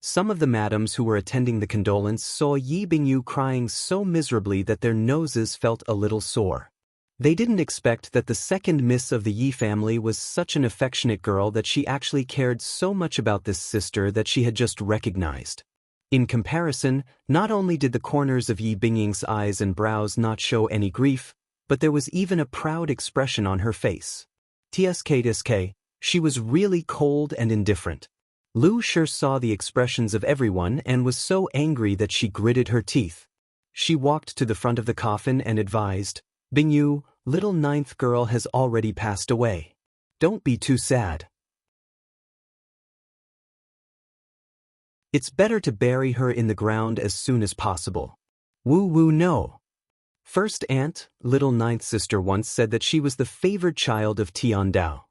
Speaker 1: Some of the madams who were attending the condolence saw Yi Bingyu crying so miserably that their noses felt a little sore. They didn't expect that the second miss of the Yi family was such an affectionate girl that she actually cared so much about this sister that she had just recognized. In comparison, not only did the corners of Yi Bingying's eyes and brows not show any grief, but there was even a proud expression on her face. Tsk, she was really cold and indifferent. Lu Shi saw the expressions of everyone and was so angry that she gritted her teeth. She walked to the front of the coffin and advised, "Bingyu, little ninth girl has already passed away. Don't be too sad. It's better to bury her in the ground as soon as possible." Woo no. First aunt, little ninth sister once said that she was the favored child of Tiandao.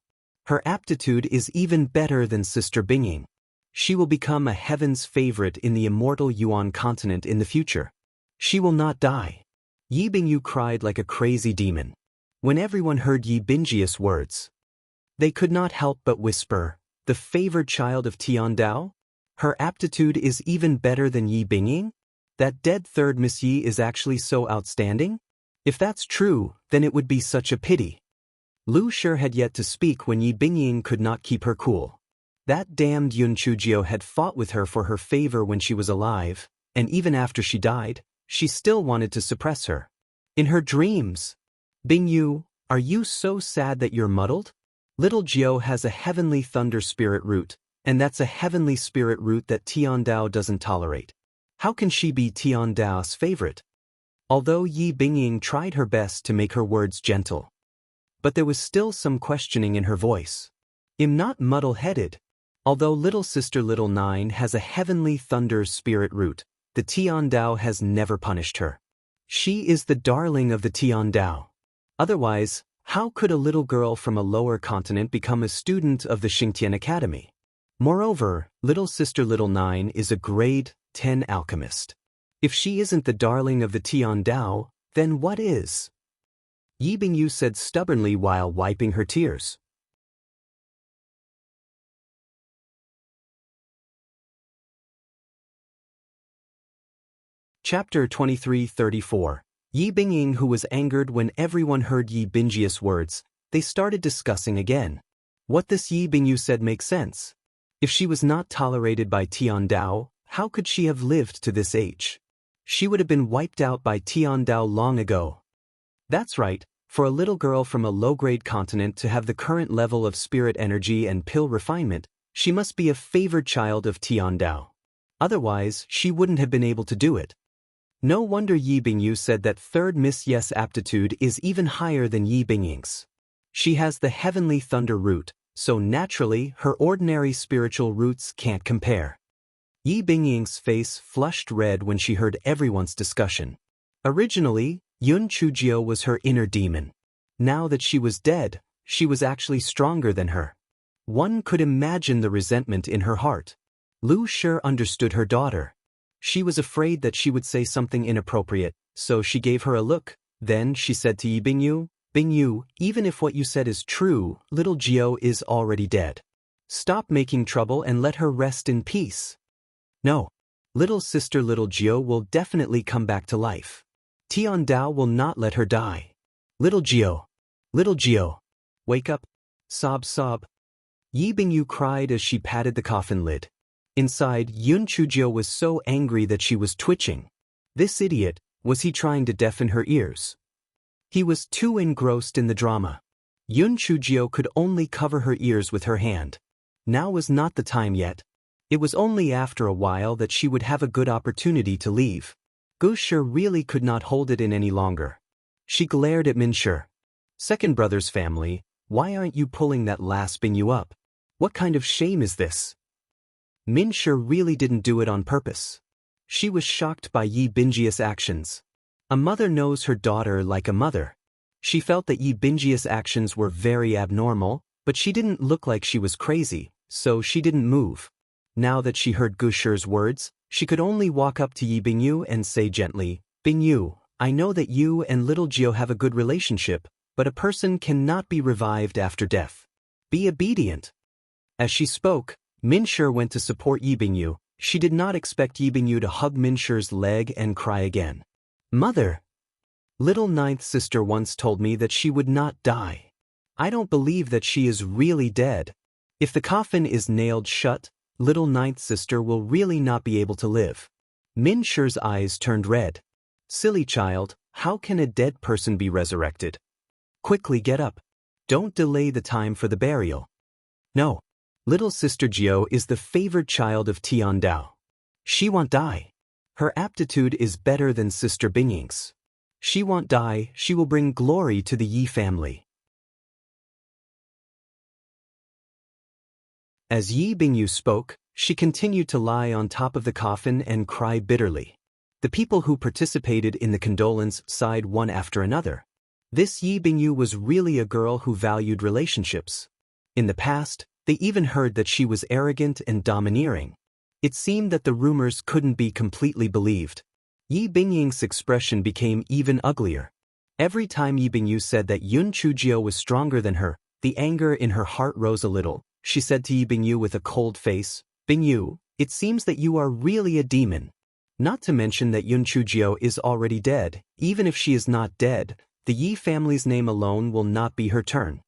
Speaker 1: Her aptitude is even better than Sister Bingying. She will become a heaven's favorite in the immortal Yuan continent in the future. She will not die. Yi Bingyu cried like a crazy demon. When everyone heard Yi Bingyi's words, they could not help but whisper, "The favored child of Tiandao? Her aptitude is even better than Yi Bingying? That dead third Miss Yi is actually so outstanding? If that's true, then it would be such a pity." Lu Shi had yet to speak when Yi Bingying could not keep her cool. That damned Yun Chujio had fought with her for her favor when she was alive, and even after she died, she still wanted to suppress her. In her dreams, "Bingyu, are you so sad that you're muddled? Little Jiao has a heavenly thunder spirit root, and that's a heavenly spirit root that Tiandao doesn't tolerate. How can she be Tiandao's favorite?" Although Yi Bingying tried her best to make her words gentle, but there was still some questioning in her voice. "I'm not muddle-headed. Although little sister Little Nine has a heavenly thunder spirit root, the Tiandao has never punished her. She is the darling of the Tiandao. Otherwise, how could a little girl from a lower continent become a student of the Xingtian Academy? Moreover, little sister Little Nine is a grade 10 alchemist. If she isn't the darling of the Tiandao, then what is?" Yi Bingyu said stubbornly while wiping her tears. Chapter 23-34. Yi Bingying, who was angered when everyone heard Yi Bingyi's words, they started discussing again. What this Yi Bingyu said makes sense. If she was not tolerated by Tiandao, how could she have lived to this age? She would have been wiped out by Tiandao long ago. That's right, for a little girl from a low-grade continent to have the current level of spirit energy and pill refinement, she must be a favored child of Tiandao. Otherwise, she wouldn't have been able to do it. No wonder Yi Bingyu said that third Miss Yes aptitude is even higher than Yi Bingying's. She has the heavenly thunder root, so naturally her ordinary spiritual roots can't compare. Yi Bingying's face flushed red when she heard everyone's discussion. Originally, Yun Chujio was her inner demon. Now that she was dead, she was actually stronger than her. One could imagine the resentment in her heart. Lu Shi understood her daughter. She was afraid that she would say something inappropriate, so she gave her a look. Then she said to Yi Bingyu, "Bingyu, even if what you said is true, little Jiao is already dead. Stop making trouble and let her rest in peace." "No. Little sister Little Jiao will definitely come back to life. Tiandao will not let her die. Little Jiao, wake up." Sob, sob. Yi Bingyu cried as she patted the coffin lid. Inside, Yun Chujio was so angry that she was twitching. This idiot, was he trying to deafen her ears? He was too engrossed in the drama. Yun Chujio could only cover her ears with her hand. Now was not the time yet. It was only after a while that she would have a good opportunity to leave. Gu Shi really could not hold it in any longer. She glared at Min Shi. "Second brother's family, why aren't you pulling that last Bingyu up? What kind of shame is this?" Min Shi really didn't do it on purpose. She was shocked by Yi Bingyi's actions. A mother knows her daughter like a mother. She felt that Yi Bingyi's actions were very abnormal, but she didn't look like she was crazy, so she didn't move. Now that she heard Gu Shi's words, she could only walk up to Yi Bingyu and say gently, "Bingyu, I know that you and little Jiao have a good relationship, but a person cannot be revived after death. Be obedient." As she spoke, Min Shi went to support Yi Bingyu. She did not expect Yi Bingyu to hug Min Shi's leg and cry again. "Mother, little ninth sister once told me that she would not die. I don't believe that she is really dead. If the coffin is nailed shut, little ninth sister will really not be able to live." Min Shi's eyes turned red. "Silly child, how can a dead person be resurrected? Quickly get up. Don't delay the time for the burial." "No. Little sister Jiao is the favored child of Tiandao. She won't die. Her aptitude is better than sister Bingying's. She won't die, she will bring glory to the Yi family." As Yi Bingyu spoke, she continued to lie on top of the coffin and cry bitterly. The people who participated in the condolence sighed one after another. This Yi Bingyu was really a girl who valued relationships. In the past, They even heard that she was arrogant and domineering. It seemed that the rumors couldn't be completely believed. Yi Bingying's expression became even uglier. Every time Yi Bingyu said that Yun Chujio was stronger than her, the anger in her heart rose a little. She said to Yi Bingyu with a cold face, "Bingyu, it seems that you are really a demon. Not to mention that Yun Chujio is already dead. Even if she is not dead, the Yi family's name alone will not be her turn."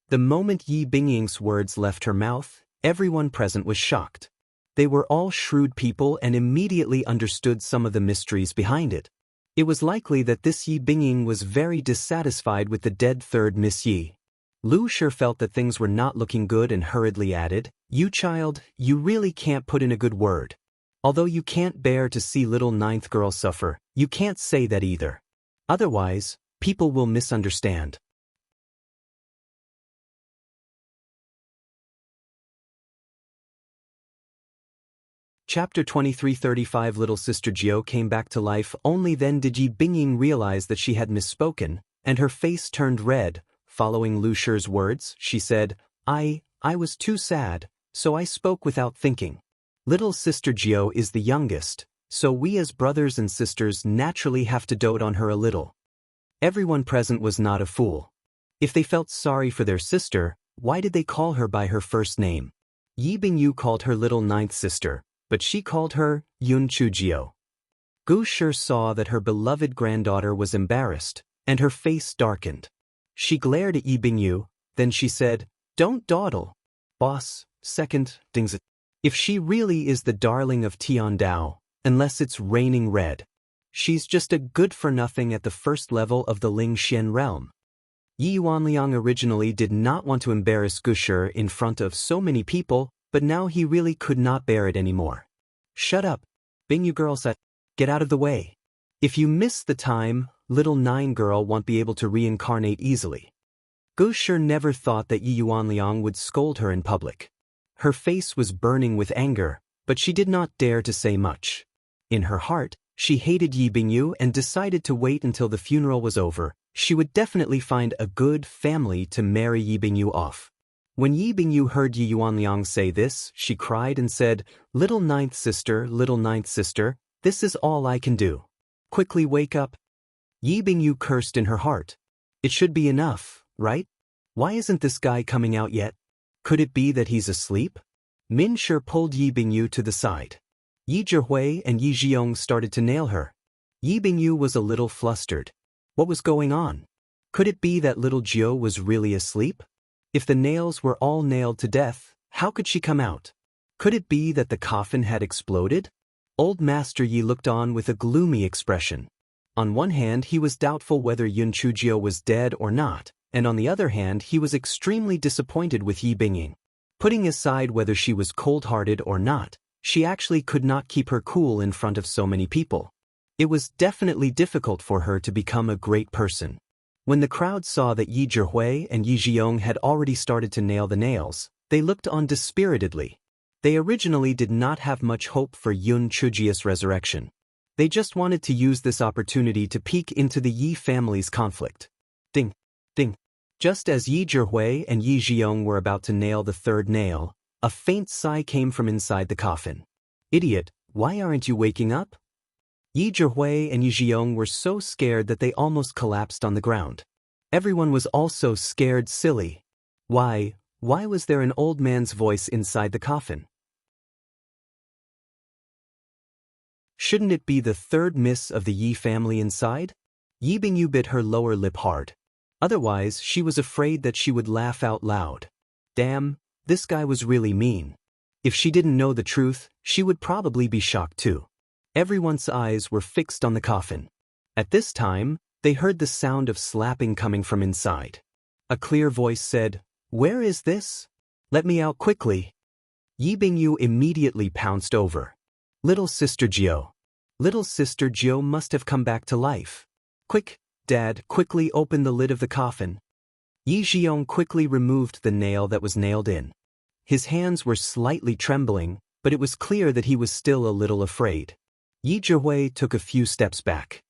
Speaker 1: The moment Yi Bingying's words left her mouth, everyone present was shocked. They were all shrewd people and immediately understood some of the mysteries behind it. It was likely that this Yi Bingying was very dissatisfied with the dead third Miss Yi. Lu Shi felt that things were not looking good and hurriedly added, "You child, you really can't put in a good word. Although you can't bear to see little ninth girl suffer, you can't say that either. Otherwise, people will misunderstand." Chapter 23:35 Little Sister Jiao came back to life. Only then did Yi Bingying realize that she had misspoken, and her face turned red. Following Lu Shi's words, she said, I was too sad, so I spoke without thinking. Little Sister Jiao is the youngest, so we as brothers and sisters naturally have to dote on her a little." Everyone present was not a fool. If they felt sorry for their sister, why did they call her by her first name? Yi Bingyu called her little ninth sister, but she called her Yun Chujio. Gu Shi saw that her beloved granddaughter was embarrassed, and her face darkened. She glared at Yi Bingyu, then she said, "Don't dawdle. Boss, second, dings it. If she really is the darling of Tiandao, unless it's raining red, she's just a good-for-nothing at the first level of the Ling Xian realm." Yi Yuanliang originally did not want to embarrass Gu Shi in front of so many people, but now he really could not bear it anymore. "Shut up, Bingyu girl said. Get out of the way. If you miss the time, little 9 girl won't be able to reincarnate easily." Gu Shi never thought that Yi Yuanliang would scold her in public. Her face was burning with anger, but she did not dare to say much. In her heart, she hated Yi Bingyu and decided to wait until the funeral was over. She would definitely find a good family to marry Yi Bingyu off. When Yi Bingyu heard Yi Yuanliang say this, she cried and said, little ninth sister, this is all I can do. Quickly wake up." Yi Bingyu cursed in her heart. It should be enough, right? Why isn't this guy coming out yet? Could it be that he's asleep? Min Shi pulled Yi Bingyu to the side. Yi Zhihui and Yi Zhiyong started to nail her. Yi Bingyu was a little flustered. What was going on? Could it be that little Jiao was really asleep? If the nails were all nailed to death, how could she come out? Could it be that the coffin had exploded? Old Master Yi looked on with a gloomy expression. On one hand, he was doubtful whether Yun Chujio was dead or not, and on the other hand, he was extremely disappointed with Yi Bingying. Putting aside whether she was cold-hearted or not, she actually could not keep her cool in front of so many people. It was definitely difficult for her to become a great person. When the crowd saw that Yi Zhihui and Yi Zhiyong had already started to nail the nails, they looked on dispiritedly. They originally did not have much hope for Yun Chujio's resurrection. They just wanted to use this opportunity to peek into the Yi family's conflict. Ding, ding. Just as Yi Zhihui and Yi Zhiyong were about to nail the third nail, a faint sigh came from inside the coffin. "Idiot, why aren't you waking up?" Yi Zhihui and Yi Zhiyong were so scared that they almost collapsed on the ground. Everyone was also scared silly. Why was there an old man's voice inside the coffin? Shouldn't it be the third miss of the Yi family inside? Yi Bingyu bit her lower lip hard. Otherwise, she was afraid that she would laugh out loud. Damn, this guy was really mean. If she didn't know the truth, she would probably be shocked too. Everyone's eyes were fixed on the coffin. At this time, they heard the sound of slapping coming from inside. A clear voice said, "Where is this? Let me out quickly." Yi Bingyu immediately pounced over. Little Sister Jiao. Little Sister Jiao must have come back to life. Quick, Dad, quickly open the lid of the coffin. Yi Zhiyong quickly removed the nail that was nailed in. His hands were slightly trembling, but it was clear that he was still a little afraid. Yi Zhihui took a few steps back.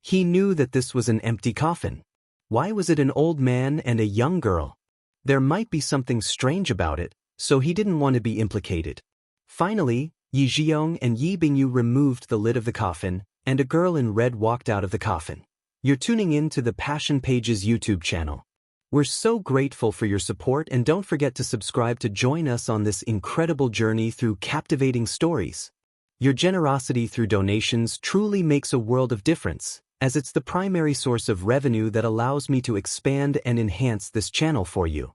Speaker 1: He knew that this was an empty coffin. Why was it an old man and a young girl? There might be something strange about it, so he didn't want to be implicated. Finally, Yi Jiong and Yi Bingyu removed the lid of the coffin, and a girl in red walked out of the coffin. You're tuning in to the Passion Pages YouTube channel. We're so grateful for your support, and don't forget to subscribe to join us on this incredible journey through captivating stories. Your generosity through donations truly makes a world of difference, as it's the primary source of revenue that allows me to expand and enhance this channel for you.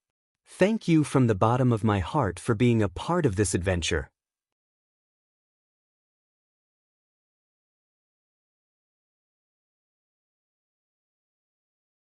Speaker 1: Thank you from the bottom of my heart for being a part of this adventure.